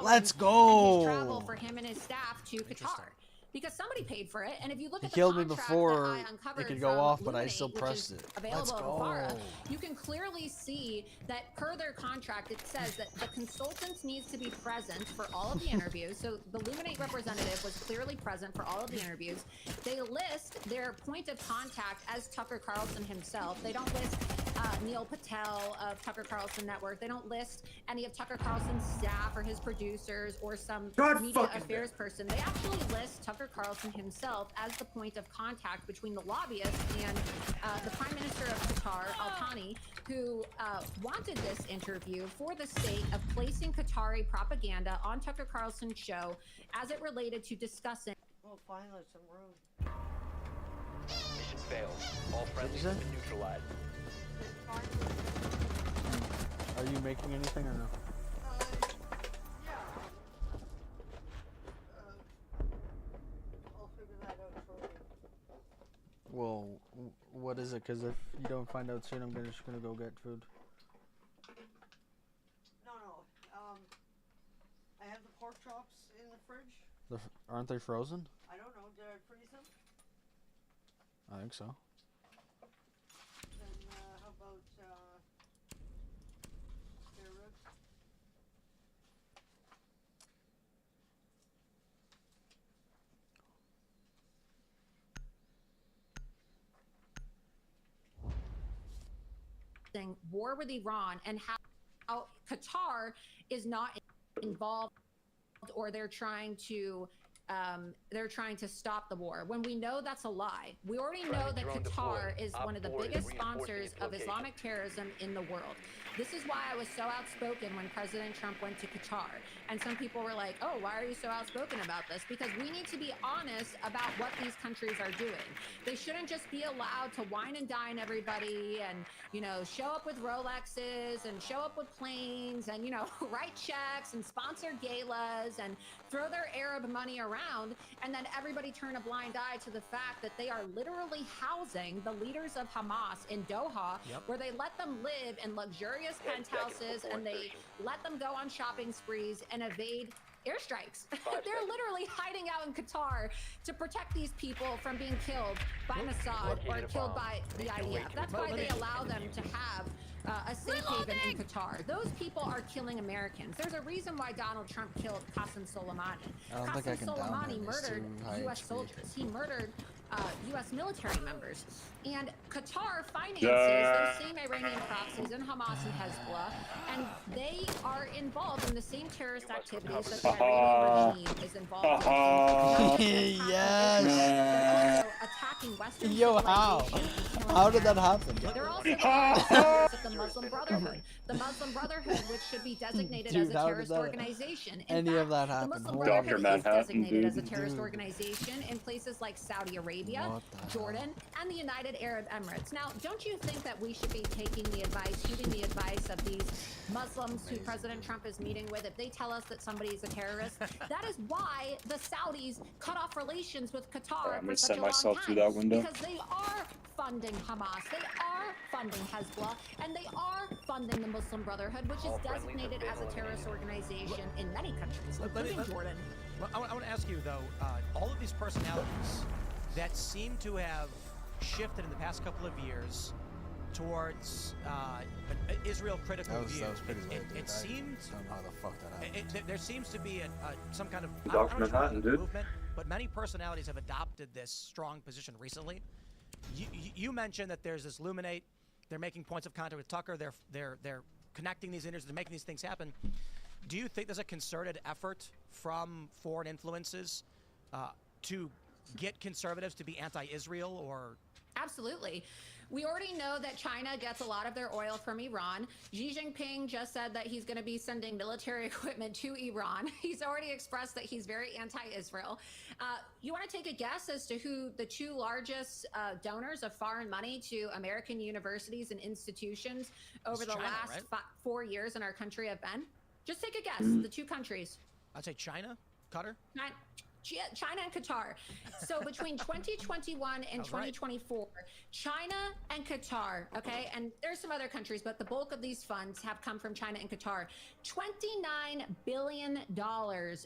Let's go. And his travel for him and his staff to Qatar. Because somebody paid for it, and if you look at the killed me contract before that I uncovered it could go off, but I Luminate, still which pressed is it. Available Let's at go. FARA, you can clearly see that per their contract, it says that the consultant needs to be present for all of the interviews. So the Luminate representative was clearly present for all of the interviews. They list their point of contact as Tucker Carlson himself. They don't list Neil Patel of Tucker Carlson Network. They don't list any of Tucker Carlson's staff or his producers or some media affairs person. They actually list Tucker Carlson himself as the point of contact between the lobbyists and the Prime Minister of Qatar, Al Thani, who wanted this interview for the sake of placing Qatari propaganda on Tucker Carlson's show as it related to discussing. Oh, finally, some room. Mission failed. All friendlies have been neutralized. Are you making anything or no? Yeah. I'll figure that out for you. Well, what is it? Because if you don't find out soon, I'm just gonna go get food. pork chops in the fridge? Aren't they frozen? I don't know. Did I freeze them? I think so. Then how about spare ribs? war with Iran and how Qatar is not involved, or they're trying to stop the war, when we know that's a lie. We already know that Qatar is one of the biggest sponsors of Islamic terrorism in the world. This is why I was so outspoken when President Trump went to Qatar. And some people were like, oh, why are you so outspoken about this? Because we need to be honest about what these countries are doing. They shouldn't just be allowed to wine and dine everybody and, you know, show up with Rolexes and show up with planes and, you know, write checks and sponsor galas and throw their Arab money around, and then everybody turn a blind eye to the fact that they are literally housing the leaders of Hamas in Doha, where they let them live in luxurious penthouses and they let them go on shopping sprees and evade airstrikes. They're literally hiding out in Qatar to protect these people from being killed by Mossad or killed by the IDF. That's why they allow them to have a safe haven in Qatar. Those people are killing Americans. There's a reason why Donald Trump killed Qasem Soleimani. Qasem Soleimani murdered U.S. soldiers. He murdered U.S. military members. And Qatar finances those same Iranian proxies and Hamas and Hezbollah, and they are involved in the same terrorist activities that the Iranian regime is involved in. Yes. Attacking Western Yo, how? How did that happen? They're also the the Muslim Brotherhood. The Muslim Brotherhood, which should be designated as a terrorist organization. In fact, of that happened? The Muslim Brotherhood is designated as a terrorist organization in places like Saudi Arabia, Jordan, and the United Arab Emirates. Now, don't you think that we should be taking the advice, heeding the advice of these Muslims who President Trump is meeting with? If they tell us that somebody is a terrorist, that is why the Saudis cut off relations with Qatar for such a long time. Because they are funding Hamas, they are funding Hezbollah, and they are funding the Muslim Brotherhood, which is designated as a terrorist organization in many countries, including Jordan. I want to ask you, though, all of these personalities that seem to have shifted in the past couple of years towards an Israel-critical view. That was pretty late, it seems... I don't know how the fuck that happened. There seems to be some kind of movement, but many personalities have adopted this strong position recently. You mentioned that there's this Luminate. They're making points of contact with Tucker. They're connecting these interviews. They're making these things happen. Do you think there's a concerted effort from foreign influences to get conservatives to be anti-Israel or? Absolutely. We already know that China gets a lot of their oil from Iran. Xi Jinping just said that he's going to be sending military equipment to Iran. He's already expressed that he's very anti-Israel. You want to take a guess as to who the two largest donors of foreign money to American universities and institutions over the last 4 years in our country have been? Just take a guess. The two countries. I'd say China, Qatar. China and Qatar. So between 2021 and 2024, China and Qatar, okay, and there's some other countries, but the bulk of these funds have come from China and Qatar. $29 billion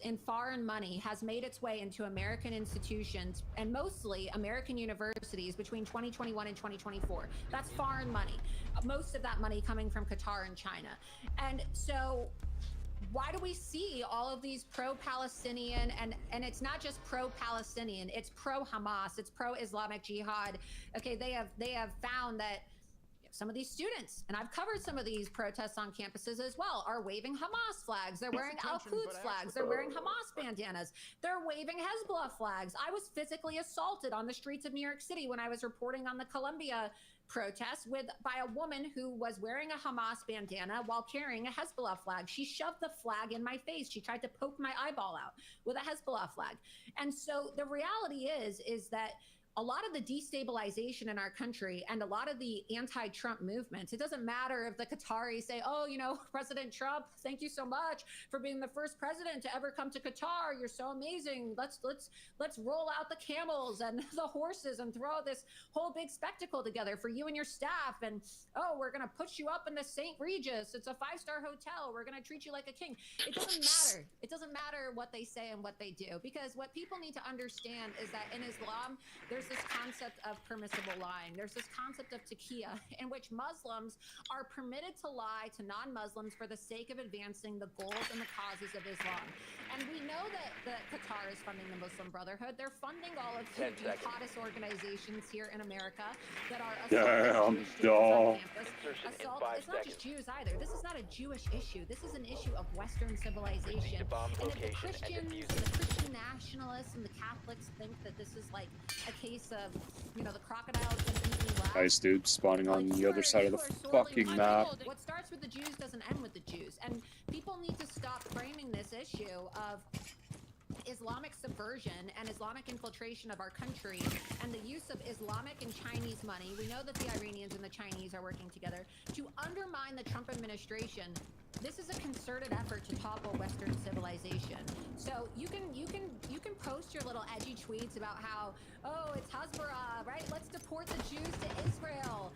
in foreign money has made its way into American institutions and mostly American universities between 2021 and 2024. That's foreign money. Most of that money coming from Qatar and China. And so why do we see all of these pro-Palestinian and it's not just pro-Palestinian, it's pro-Hamas, it's pro-Islamic Jihad. Okay, they have found that some of these students, and I've covered some of these protests on campuses as well, are waving Hamas flags. They're wearing Al-Quds flags. They're wearing Hamas bandanas. They're waving Hezbollah flags. I was physically assaulted on the streets of New York City when I was reporting on the Columbia protest by a woman who was wearing a Hamas bandana while carrying a Hezbollah flag. She shoved the flag in my face. She tried to poke my eyeball out with a Hezbollah flag. And so the reality is that a lot of the destabilization in our country and a lot of the anti-Trump movements, it doesn't matter if the Qataris say, oh, you know, President Trump, thank you so much for being the first president to ever come to Qatar. You're so amazing. Let's roll out the camels and the horses and throw this whole big spectacle together for you and your staff. And, oh, we're going to put you up in the St. Regis. It's a 5-star hotel. We're going to treat you like a king. It doesn't matter. It doesn't matter what they say and what they do, because what people need to understand is that in Islam, there's this concept of permissible lying. There's this concept of taqiyya, in which Muslims are permitted to lie to non-Muslims for the sake of advancing the goals and the causes of Islam. And we know that Qatar is funding the Muslim Brotherhood. They're funding all of the jihadist organizations here in America that are assaulting Jewish students on campus. It's not just Jews either. This is not a Jewish issue. This is an issue of Western civilization. And if the Christians, the Christian nationalists, and the Catholics think that this is like a case of, you know, the crocodiles and eating left. Nice dude spawning on the other side of the fucking map. What starts with the Jews doesn't end with the Jews, and people need to stop framing this issue of Islamic subversion and Islamic infiltration of our country and the use of Islamic and Chinese money. We know that the Iranians and the Chinese are working together to undermine the Trump administration. This is a concerted effort to topple Western civilization. So you can post your little edgy tweets about how, oh, it's Hasbara, right? Let's deport the Jews to Israel.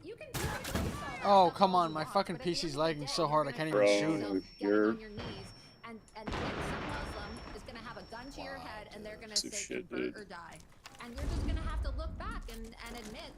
You can post all that Oh, stuff come all on, you my want, fucking but at the PC's end of the lagging day, so hard I you're can't gonna even find shoot yourself it. getting on your knees, and some Muslim is gonna have a gun to your head, and they're gonna say convert or die. And you're just gonna have to look back and admit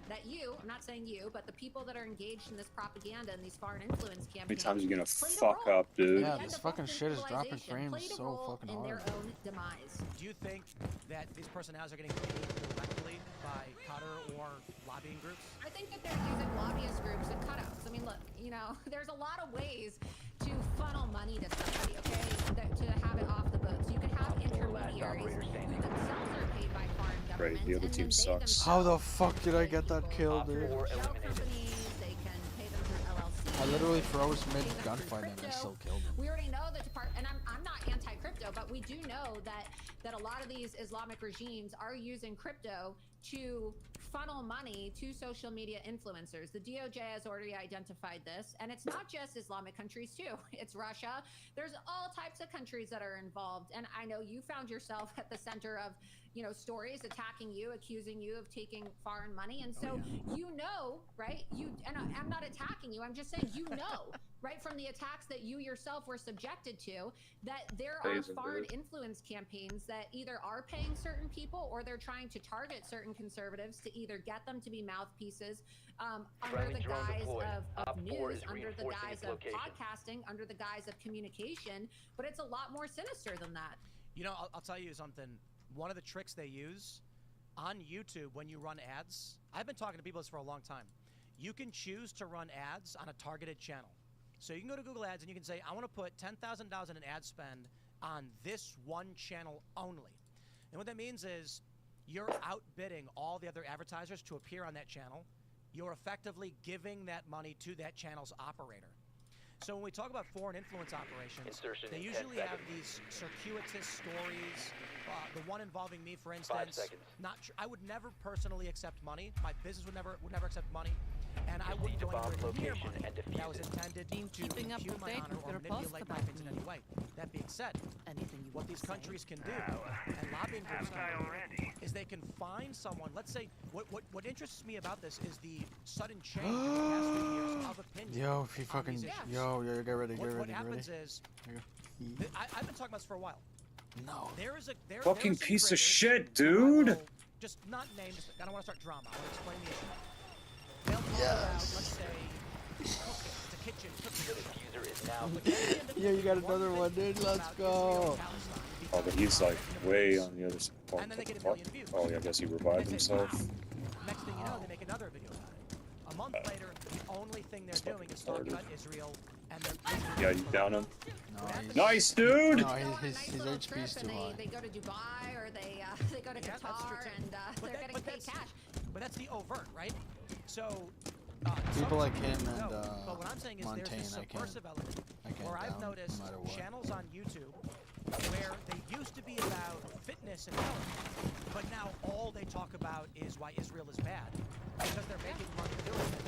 that you, I'm not saying you, but the people that are engaged in this propaganda and these foreign influence How many campaigns, times are you gonna played a fuck role up, dude? Yeah, this fucking shit is dropping frames played a so role fucking in their hard. own demise. Do you think that these personalities are getting paid directly by Qatar or lobbying groups? I think that they're using lobbyist groups and cutouts. I mean, look, you know, there's a lot of ways to funnel money to somebody, okay, to have it off the books. You can have intermediaries who themselves are paid by foreign governments. Right, the other team sucks. How the fuck did I get that kill, dude? They can pay them through LLCs. I literally froze mid gunfight and I still killed him. We already know that and I'm not anti-crypto, but we do know that a lot of these Islamic regimes are using crypto to funnel money to social media influencers. The DOJ has already identified this, and it's not just Islamic countries too. It's Russia. There's all types of countries that are involved, and I know you found yourself at the center of, you know, stories attacking you, accusing you of taking foreign money, and so you know, right? And I'm not attacking you. I'm just saying, you know, right, from the attacks that you yourself were subjected to, that there are foreign influence campaigns that either are paying certain people or they're trying to target certain conservatives to either get them to be mouthpieces under the guise of news, under the guise of podcasting, under the guise of communication. But it's a lot more sinister than that. You know, I'll tell you something. One of the tricks they use on YouTube when you run ads, I've been talking to people this for a long time. You can choose to run ads on a targeted channel. So you can go to Google Ads and you can say, I want to put $10,000 in ad spend on this one channel only. And what that means is you're outbidding all the other advertisers to appear on that channel. You're effectively giving that money to that channel's operator. So when we talk about foreign influence operations, they usually have these circuitous stories. The one involving me, for instance, I would never personally accept money. My business would never accept money, and I wouldn't go anywhere near money that was intended to impugn my honor or manipulate my opinions in any way. That being said, what these countries can do, and lobbying groups can do, is they can find someone. Let's say what interests me about this is the sudden change in the past few years of opinion. Yo, if he fucking get ready. What happens is, I've been talking about this for a while. No. There is Fucking some piece of creators shit, who I dude. will just not name. I don't want to start drama. I want to explain the issue. They'll talk about, let's say, the kitchen. The diffuser is now. Yeah, you got another one, dude. Let's go. Oh, but he's like way on the other side. Oh, And then they get a million views. oh yeah, I guess he revived himself. Next thing you know, they make another video about it. A month later, the only thing they're doing is talking about Israel and they're. Yeah, you down him. No, Nice, dude. No, his HP's too high. They go to Dubai or they go to Qatar and they're getting paid cash. But that's the overt, right? So. People like him and but what I'm saying is Montaigne, there's a subversive element where I've noticed channels on YouTube where they used to be about fitness and health, but now all they talk about is why Israel is bad, because they're making money doing it.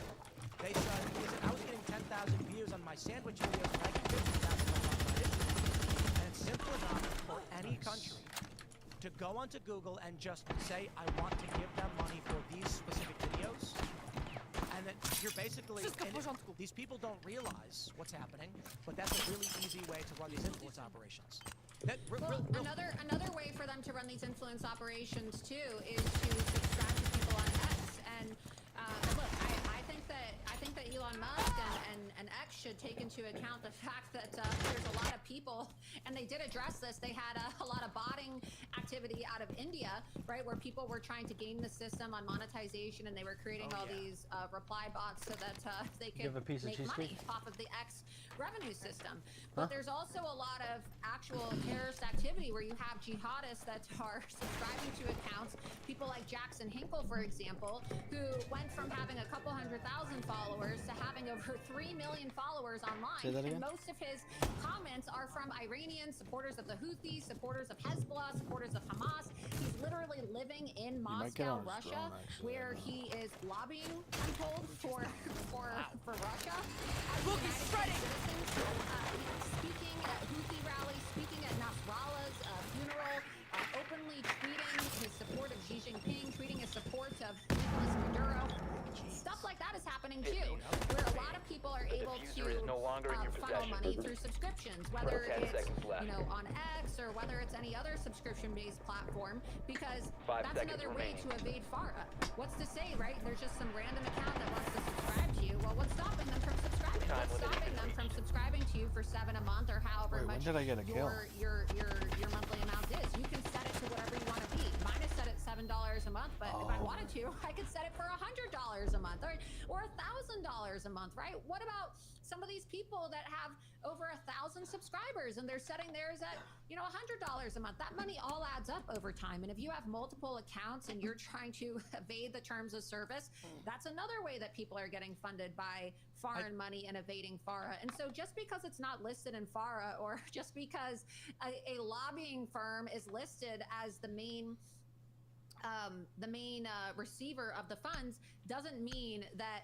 They said, I was getting 10,000 views on my sandwich videos, and I get 50,000 on my Israel. And it's simple enough for any country to go onto Google and just say, I want to give them money for these specific videos. And then you're basically, these people don't realize what's happening, but that's a really easy way to run these influence operations. Another way for them to run these influence operations too is to subscribe to people on X. And look, I think that Elon Musk and X should take into account the fact that there's a lot of people, and they did address this. They had a lot of botting activity out of India, right, where people were trying to game the system on monetization, and they were creating all these reply bots so that they could make money off of the X revenue system. But there's also a lot of actual terrorist activity where you have jihadists that are subscribing to accounts. People like Jackson Hinkle, for example, who went from having a couple 100,000 followers to having over 3 million followers online. And most of his comments are from Iranians, supporters of the Houthis, supporters of Hezbollah, supporters of Hamas. He's literally living in Moscow, Russia, where he is lobbying, I'm told, for Russia. Look, he's shredding! Speaking at Houthi rallies, speaking at Nasrallah's funeral, openly tweeting his support of Xi Jinping, tweeting his support of Nicolas Maduro. Stuff like that is happening too, where a lot of people are able to funnel money through subscriptions, whether it's on X or whether it's any other subscription-based platform, because that's another way to evade FARA. What's to say, right? There's just some random account that wants to subscribe to you. Well, what's stopping them from subscribing? What's stopping them from subscribing to you for $7 a month or however much your monthly amount is? You can set it to whatever you want to be. Mine is set at $7 a month, but if I wanted to, I could set it for $100 a month, or $1,000 a month, right? What about some of these people that have over 1,000 subscribers and they're setting theirs at, $100 a month? That money all adds up over time. And if you have multiple accounts and you're trying to evade the terms of service, that's another way that people are getting funded by foreign money and evading FARA. And so just because it's not listed in FARA, or just because a lobbying firm is listed as the main receiver of the funds, doesn't mean that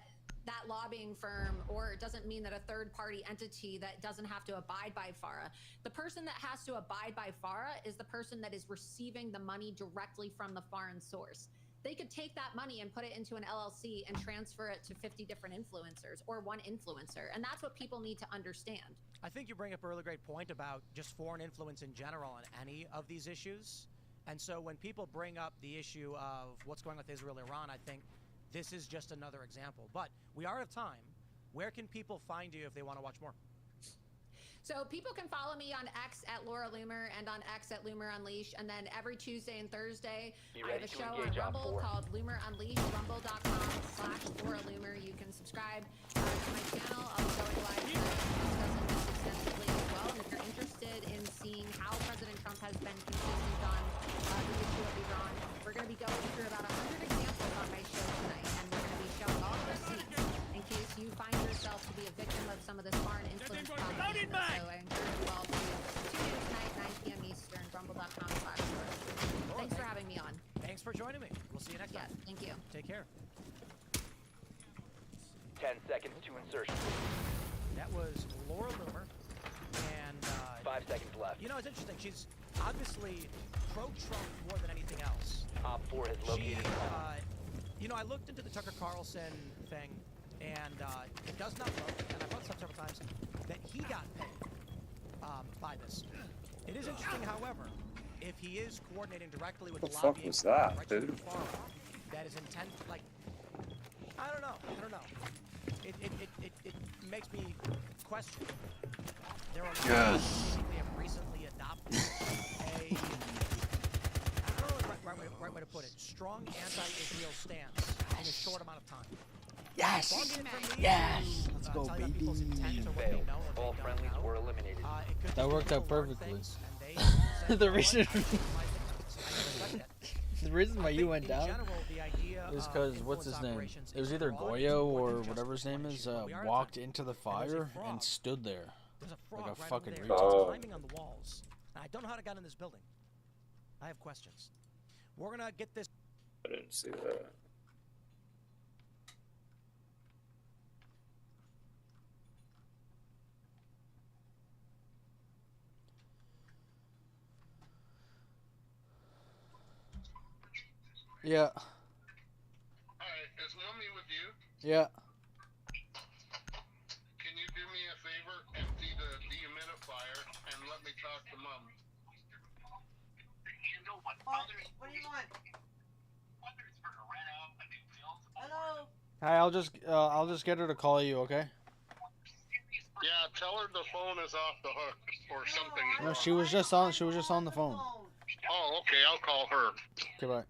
lobbying firm, or it doesn't mean that a third-party entity that doesn't have to abide by FARA. The person that has to abide by FARA is the person that is receiving the money directly from the foreign source. They could take that money and put it into an LLC and transfer it to 50 different influencers, or one influencer. And that's what people need to understand. I think you bring up a really great point about just foreign influence in general on any of these issues. And so when people bring up the issue of what's going on with Israel-Iran, I think this is just another example. But we are out of time. Where can people find you if they want to watch more? So people can follow me on X at Laura Loomer and on X at Loomer Unleashed. And then every Tuesday and Thursday, I have a show on Rumble called Loomer Unleashed, rumble.com/Laura Loomer. You can subscribe to my channel. I'll be going live discussing this extensively as well. And if you're interested in seeing how President Trump has been consistent on the issue of Iran, we're going to be going through about 100 examples on my show tonight. And we're going to be showing all the receipts in case you find yourself to be a victim of some of this foreign influence propaganda. So I encourage you all to tune in tonight, 9 p.m. Eastern, rumble.com/Laura. Thanks for having me on. Thanks for joining me. We'll see you next time. Thank you. Take care. 10 seconds to insertion. That was Laura Loomer, and 5 seconds left. You know, it's interesting. She's obviously pro-Trump more than anything else. Op 4 has located. I looked into the Tucker Carlson thing, and it does not look, and I've thought several times, that he got paid by this. It is interesting, however, if he is coordinating directly with the fuck lobbying was that, right to dude? FARA, that is intent, I don't know. It makes me question. There are Yes. they have recently adopted a, I don't know the right way to put it, strong anti-Israel stance in a short amount of time. Yes! Yes! Let's go, baby. All friendlies were eliminated. That worked out perfectly. The reason why you went down is because, what's his name? It was either Goyo or whatever his name is, walked into the fire and stood there like a fucking retard. climbing on the walls. I don't know how it got in this building. I have questions. We're gonna get this. I didn't see that. Yeah. Alright, is Mummy with you? Yeah. Can you do me a favor? Empty the dehumidifier and let me talk to Mum. What do you want? Hello? Hi, I'll just get her to call you, okay? Yeah, tell her the phone is off the hook or something. No, she was just on the phone. Oh, okay, I'll call her. Goodbye.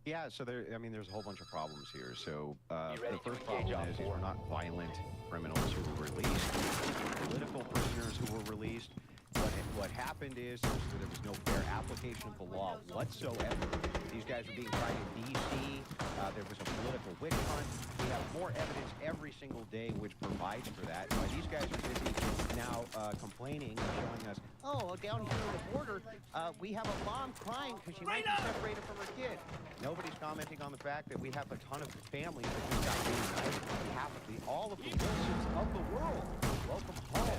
Yeah, so there's a whole bunch of problems here. So the first problem is these were not violent criminals who were released. Political prisoners who were released. What happened is there was no fair application of the law whatsoever. These guys were being tried in D.C. There was a political witch hunt. We have more evidence every single day which provides for that. These guys are busy now complaining and showing us, oh, down here on the border, we have a mom crying because she might be separated from her kid. Nobody's commenting on the fact that we have a ton of families that just got reunited on behalf of all of the Wilsons of the world. Welcome home.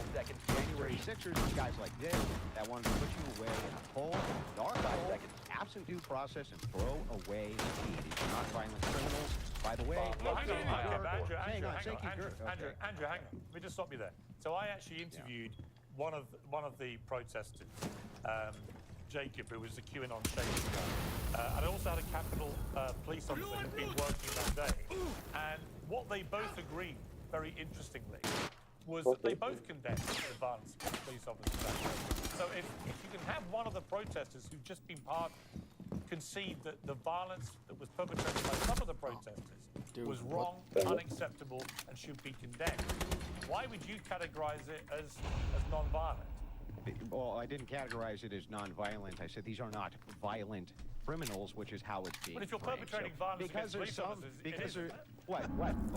January 6ers, guys like this that wanted to put you away in a hole, dark hole, absent due process, and throw away the key. These are not violent criminals. By the way, Andrew, hang on. Let me just stop you there. So I actually interviewed one of the protesters, Jacob, who was the QAnon shaking guy, and I also had a Capitol police officer who'd been working that day. And what they both agreed, very interestingly, was that they both condemned the violence of police officers that day. So if you can have one of the protesters who've just been concede that the violence that was perpetrated by some of the protesters was wrong, unacceptable, and should be condemned, why would you categorize it as non-violent? Well, I didn't categorize it as non-violent. I said these are not violent criminals, which is how it's being. But if you're perpetrating violence against police officers, what?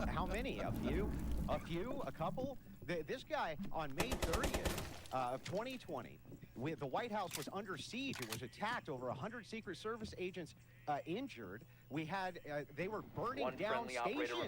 How many? A few? A couple? This guy on May 30th of 2020, the White House was under siege. It was attacked. Over 100 Secret Service agents injured. We had they were burning down stations.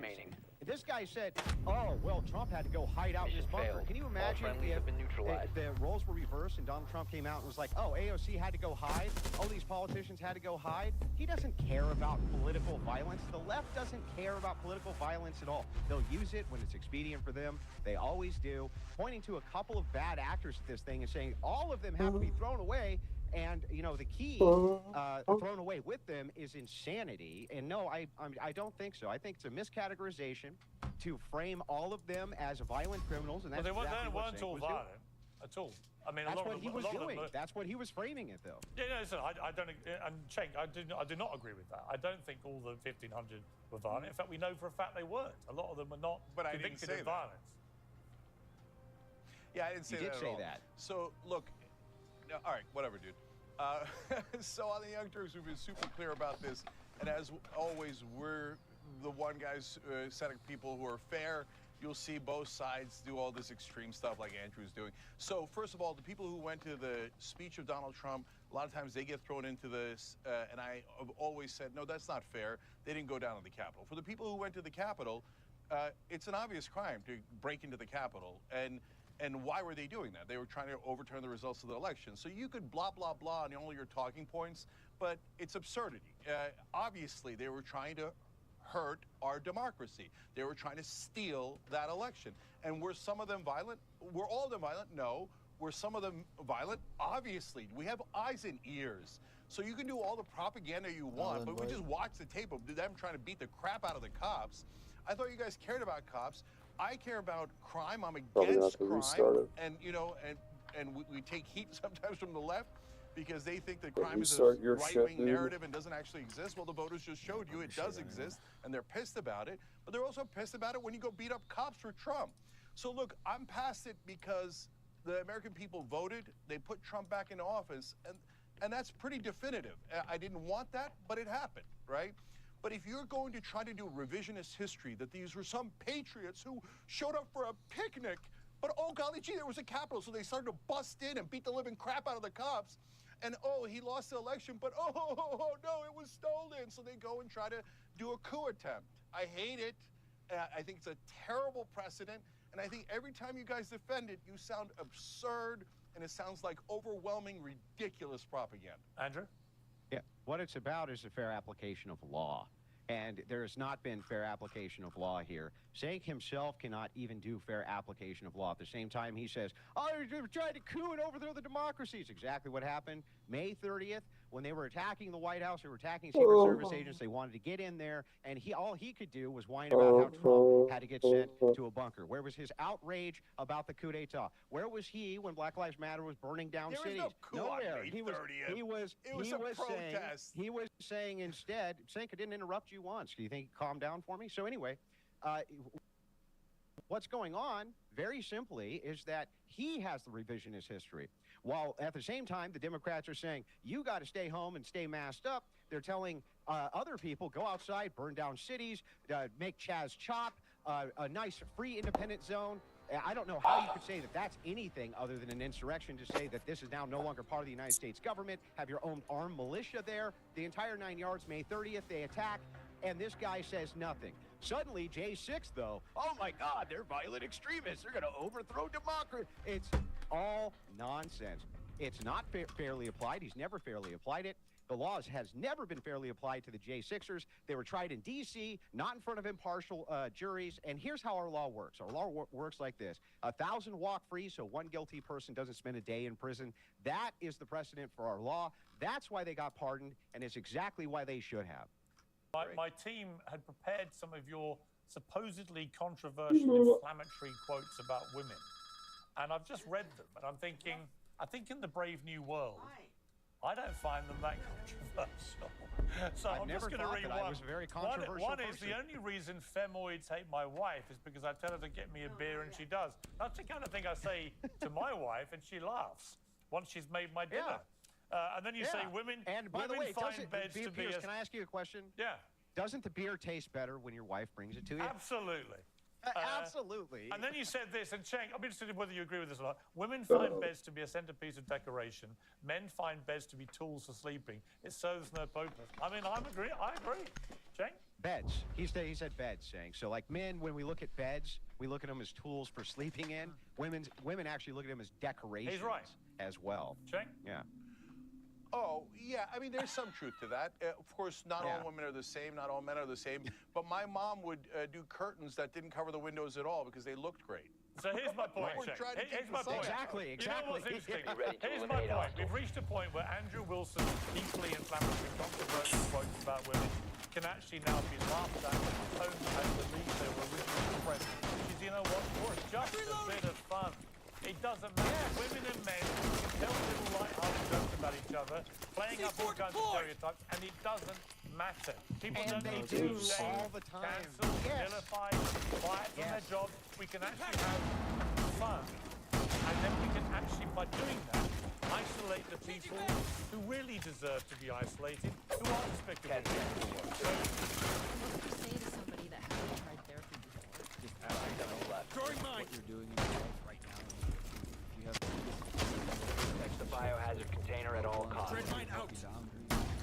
This guy said, "Oh, well, Trump had to go hide out in his bunker." Can you imagine if the roles were reversed and Donald Trump came out and was like, "Oh, AOC had to go hide. All these politicians had to go hide." He doesn't care about political violence. The left doesn't care about political violence at all. They'll use it when it's expedient for them. They always do. Pointing to a couple of bad actors at this thing and saying all of them have to be thrown away. And, you know, the key thrown away with them is insanity. And no, I don't think so. I think it's a miscategorization to frame all of them as violent criminals. And that's they weren't all violent at all. I mean, that's what he was doing. That's what he was framing it, though. Yeah, no, listen, I don't, and Cenk, I do not agree with that. I don't think all the 1,500 were violent. In fact, we know for a fact they weren't. A lot of them were not convicted of violence. Yeah, I didn't say that at all. You did say that. So, look, all right, whatever, dude. So on the Young Turks, we've been super clear about this. And as always, we're the one guys setting people who are fair. You'll see both sides do all this extreme stuff like Andrew's doing. So first of all, the people who went to the speech of Donald Trump, a lot of times they get thrown into this. And I have always said, no, that's not fair. They didn't go down to the Capitol. For the people who went to the Capitol, it's an obvious crime to break into the Capitol. And why were they doing that? They were trying to overturn the results of the election. So you could blah, blah, blah on all your talking points, but it's absurdity. Obviously, they were trying to hurt our democracy. They were trying to steal that election. And were some of them violent? Were all of them violent? No. Were some of them violent? Obviously. We have eyes and ears. So you can do all the propaganda you want, but we just watch the tape of them trying to beat the crap out of the cops. I thought you guys cared about cops. I care about crime. I'm against crime, and you know, and we take heat sometimes from the left because they think that crime is a right-wing narrative and doesn't actually exist. Well, the voters just showed you it does exist, and they're pissed about it. But they're also pissed about it when you go beat up cops for Trump. So look, I'm past it because the American people voted. They put Trump back into office, and And that's pretty definitive. I didn't want that, but it happened, right? But if you're going to try to do revisionist history, that these were some patriots who showed up for a picnic, but oh golly gee, there was a Capitol, so they started to bust in and beat the living crap out of the cops, and oh, he lost the election, but oh no, it was stolen, so they go and try to do a coup attempt. I hate it. I think it's a terrible precedent, and I think every time you guys defend it, you sound absurd, and it sounds like overwhelming, ridiculous propaganda. Andrew? Yeah, what it's about is a fair application of law. And there has not been fair application of law here. Cenk himself cannot even do fair application of law. At the same time, he says, oh, they're trying to coup and overthrow the democracy. It's exactly what happened May 30th. When they were attacking the White House, they were attacking Secret Service agents. They wanted to get in there, and all he could do was whine about how Trump had to get sent to a bunker. Where was his outrage about the coup d'etat? Where was he when Black Lives Matter was burning down cities? There was no coup Nowhere. on May 30th. He was saying instead, Cenk, I didn't interrupt you once. Do you think calm down for me? So anyway, what's going on, very simply, is that he has the revisionist history. While at the same time, the Democrats are saying, you got to stay home and stay masked up. They're telling other people, go outside, burn down cities, make Chaz chop, a nice free independent zone. I don't know how you could say that that's anything other than an insurrection, to say that this is now no longer part of the United States government, have your own armed militia there. The entire 9 yards, May 30th, they attack, and this guy says nothing. Suddenly, J6, though, oh my God, they're violent extremists. They're going to overthrow democracy. It's all nonsense. It's not fairly applied. He's never fairly applied it. The laws has never been fairly applied to the J6ers. They were tried in D.C., not in front of impartial juries. And here's how our law works. Our law works like this. 1,000 walk free, so one guilty person doesn't spend a day in prison. That is the precedent for our law. That's why they got pardoned, and it's exactly why they should have. My team had prepared some of your supposedly controversial, inflammatory quotes about women. And I've just read them, and I'm thinking, I think in the Brave New World, I don't find them that controversial. So I'm just going to read one. I was a very controversial One is, the only reason femoids hate my wife is because I tell her to get me a beer and she does. That's the kind of thing I say to my wife, and she laughs once she's made my dinner. And then you say women, and by the way, find beds to be can I ask you a question? Yeah. Doesn't the beer taste better when your wife brings it to you? Absolutely. Absolutely. And then you said this, and Cenk, I'm interested in whether you agree with this or not. Women find beds to be a centerpiece of decoration. Men find beds to be tools for sleeping. It serves no purpose. I mean, I agree. Cenk? Beds. He said beds, saying. So like men, when we look at beds, we look at them as tools for sleeping in. Women actually look at them as decorations. He's right. As well. Cenk? Yeah. Oh, yeah, I mean, there's some truth to that. Of course, not all women are the same, not all men are the same, but my mom would do curtains that didn't cover the windows at all because they looked great. So here's my point, Cenk. Here's my point. Exactly. You know what's interesting? Here's my point. We've reached a point where Andrew Wilson's deeply inflammatory, controversial quotes about women can actually now be laughed at and owned as the lead they were originally expressed. Because you know what? It's just a bit of fun. It doesn't matter. Women and men tell little light-hearted jokes about each other, playing up all kinds of stereotypes, and it doesn't matter. People don't need to be all the time. cancelled, vilified, fired from their jobs. We can actually have fun. And then we can actually, by doing that, isolate the people who really deserve to be isolated, who are despicable. What would you say to somebody that hasn't tried therapy before? What you're doing in your life right now. You have Protect the biohazard container at all costs. Tread mine out.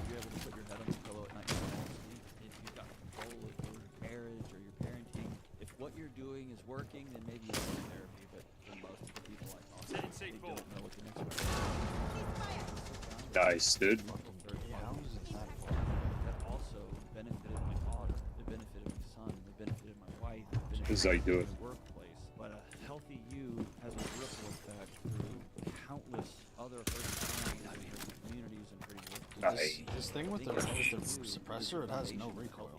You're able to put your head on the pillow at night and fall asleep. If you've got control over your marriage or your parenting, if what you're doing is working, then maybe you need therapy. But for most of the people I talk to, they don't know what the next one is. Nice, dude. That also benefited my daughter. It benefited my son. It benefited my wife. It benefited This is how you do it. my workplace. But a healthy you has a ripple effect through countless other hurting families and communities and hurting workplaces. This thing with the suppressor, it has no recoil.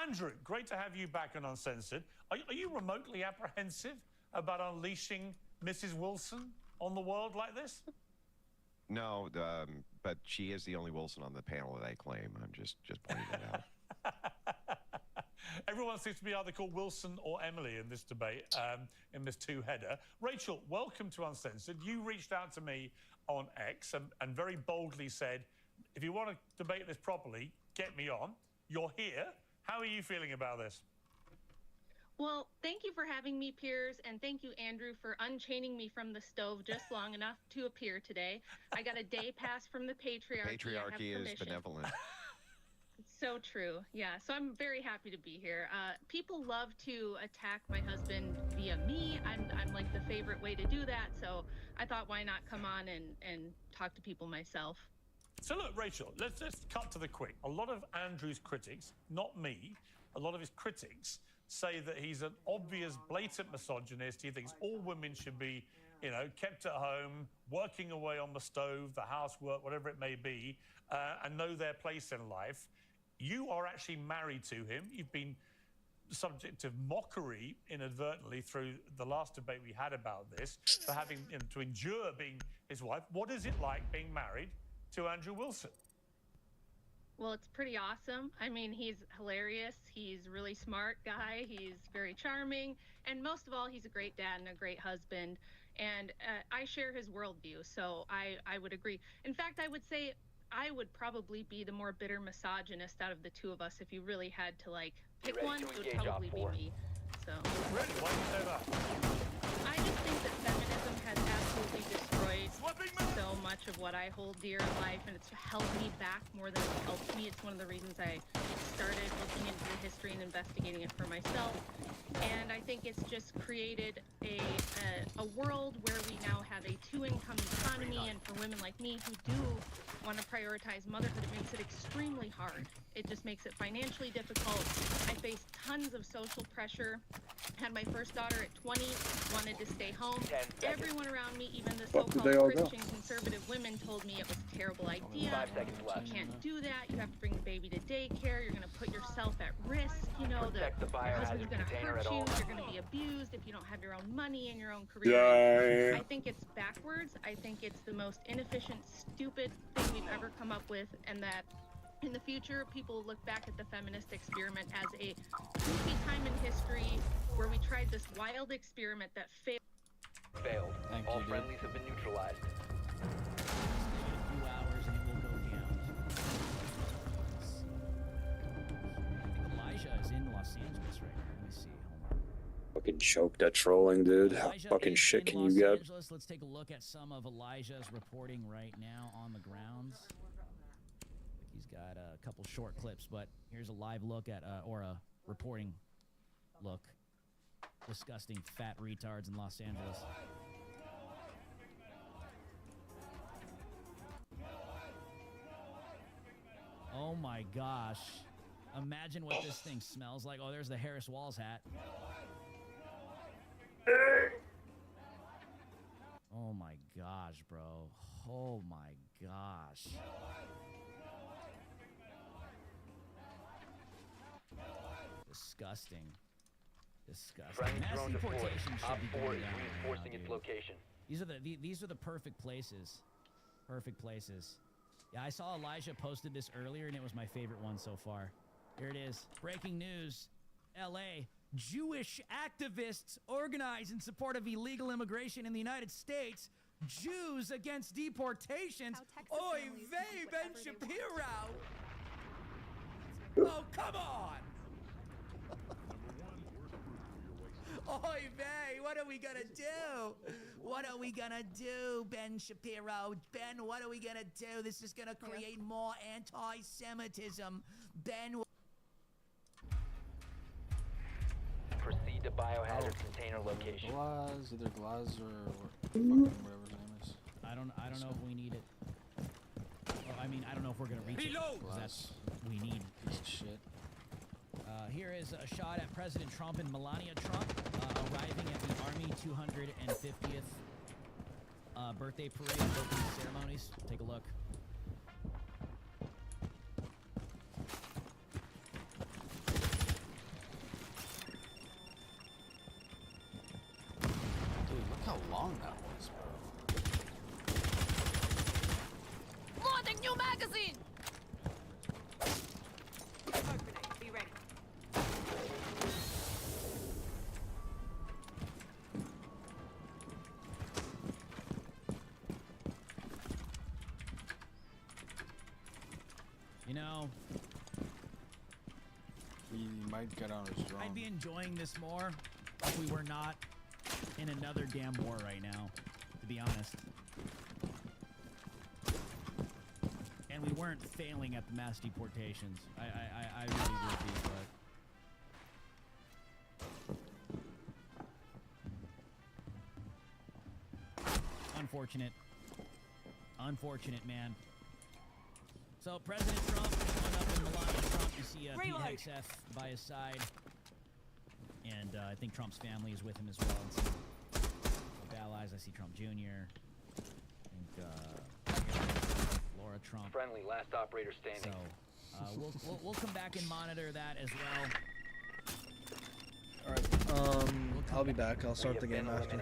Andrew, great to have you back on Uncensored. Are you remotely apprehensive about unleashing Mrs. Wilson on the world like this? No, but she is the only Wilson on the panel that I claim. I'm just pointing that out. Everyone seems to be either called Wilson or Emily in this debate, in this two-header. Rachel, welcome to Uncensored. You reached out to me on X and very boldly said, if you want to debate this properly, get me on. You're here. How are you feeling about this? Well, thank you for having me, Piers, and thank you, Andrew, for unchaining me from the stove just long enough to appear today. I got a day pass from the patriarchy. Patriarchy is benevolent. So true. Yeah. So I'm very happy to be here. People love to attack my husband via me. I'm like the favorite way to do that. So I thought, why not come on and talk to people myself? So look, Rachel, let's cut to the quick. A lot of Andrew's critics, not me, a lot of his critics say that he's an obvious, blatant misogynist. He thinks all women should be, you know, kept at home, working away on the stove, the housework, whatever it may be, and know their place in life. You are actually married to him. You've been subject to mockery inadvertently through the last debate we had about this, for having to endure being his wife. What is it like being married to Andrew Wilson? Well, it's pretty awesome. I mean, he's hilarious. He's a really smart guy. He's very charming. And most of all, he's a great dad and a great husband. And I share his worldview, so I would agree. In fact, I would say I would probably be the more bitter misogynist out of the two of us. If you really had to, like, pick one, it would probably be me. So. Really? Why do you say that? I just think that feminism has absolutely destroyed so much of what I hold dear in life, and it's held me back more than it's helped me. It's one of the reasons I started looking into the history and investigating it for myself. And I think it's just created a world where we now have a two-income economy, and for women like me who do want to prioritize motherhood, it makes it extremely hard. It just makes it financially difficult. I faced tons of social pressure. Had my first daughter at 20, wanted to stay home. Everyone around me, even the so-called Christian conservative women, told me it was a terrible idea. 5 seconds left. You can't do that. You have to bring the baby to daycare. You're going to put yourself at risk. You know, your husband's going to hurt you. You're going to be abused if you don't have your own money and your own career. I think it's backwards. I think it's the most inefficient, stupid thing we've ever come up with, and that in the future, people will look back at the feminist experiment as a goofy time in history where we tried this wild experiment that failed. Failed. All friendlies have been neutralized. A few hours and it will go down. I think Elijah is in Los Angeles right now. Let me see. Hold on. Fucking choked at trolling, dude. How Elijah fucking is shit in can Los you get? Angeles. Let's take a look at some of Elijah's reporting right now on the grounds. He's got a couple short clips, but here's a live look at, or a reporting look. Disgusting fat retards in Los Angeles. Oh my gosh. Imagine what this thing smells like. Oh, there's the Harris Walls hat. Oh my gosh, bro. Oh my gosh. Disgusting. Disgusting. Mass deportation should be going down reinforcing its location. These are the perfect places. Perfect places. Yeah, I saw Elijah posted this earlier, and it was my favorite one so far. Here it is. Breaking news. L.A. Jewish activists organize in support of illegal immigration in the United States. Jews against deportations. Oy vey, Ben Shapiro. Oh, come on. Oy vey, what are we gonna do? What are we gonna do, Ben Shapiro? Ben, what are we gonna do? This is gonna create more anti-Semitism. Ben. Proceed to biohazard container location. Glaz, either Glaz or fucking whatever his name is. I don't know if we need it. Well, I mean, I don't know if we're gonna reach it. That's what we need. Piece of shit. Here is a shot at President Trump and Melania Trump arriving at the Army 250th birthday parade and opening ceremonies. Take a look. Dude, look how long that was, bro. magazine! Be ready. You know, We might get on his drone. I'd be enjoying this more if we were not in another damn war right now, to be honest. And we weren't failing at the mass deportations. I really would be, but... Unfortunate. Unfortunate, man. So President Trump, one up in Melania Trump, you see Pete Hegseth by his side. And I think Trump's family is with him as well. And some allies, I see Trump Jr. I think Laura Trump. Friendly, last operator standing. So we'll come back and monitor that as well. Alright, I'll be back. I'll start the game after.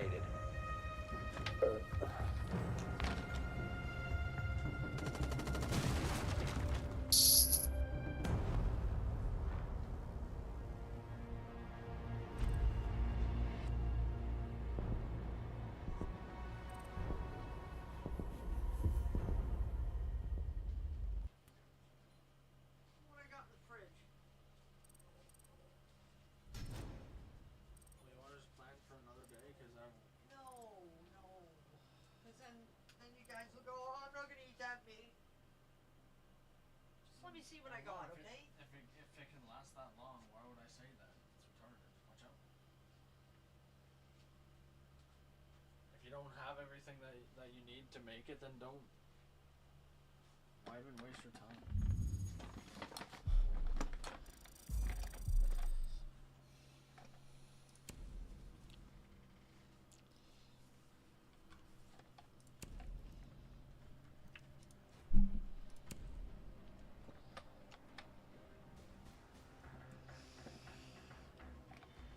What I got in the fridge? You want to just plan for another day? Because I'm... No. Because then you guys will go, oh, I'm not going to eat that meat. Just let me see what I got, okay? If it can last that long, why would I say that? It's retarded. Watch out. If you don't have everything that you need to make it, then don't. Why even waste your time?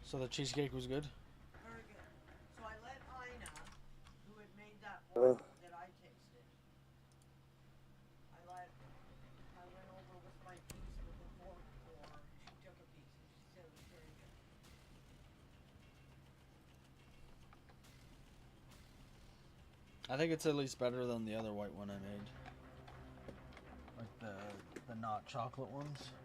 So the cheesecake was good? Very good. So I let Ina, who had made that one that I tasted, I went over with my piece with a fork for her. She took a piece and she said it was very good. I think it's at least better than the other white one I made. Like the not chocolate ones.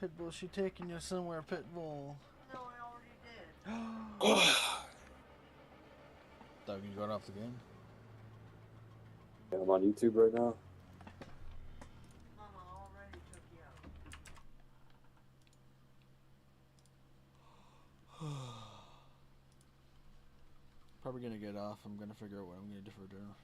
Pitbull, she taking you somewhere, Pitbull. No, I already did. Doug, you got off the game? Yeah, I'm on YouTube right now. Mama already took you out. Probably gonna get off. I'm gonna figure out what I'm gonna do for dinner.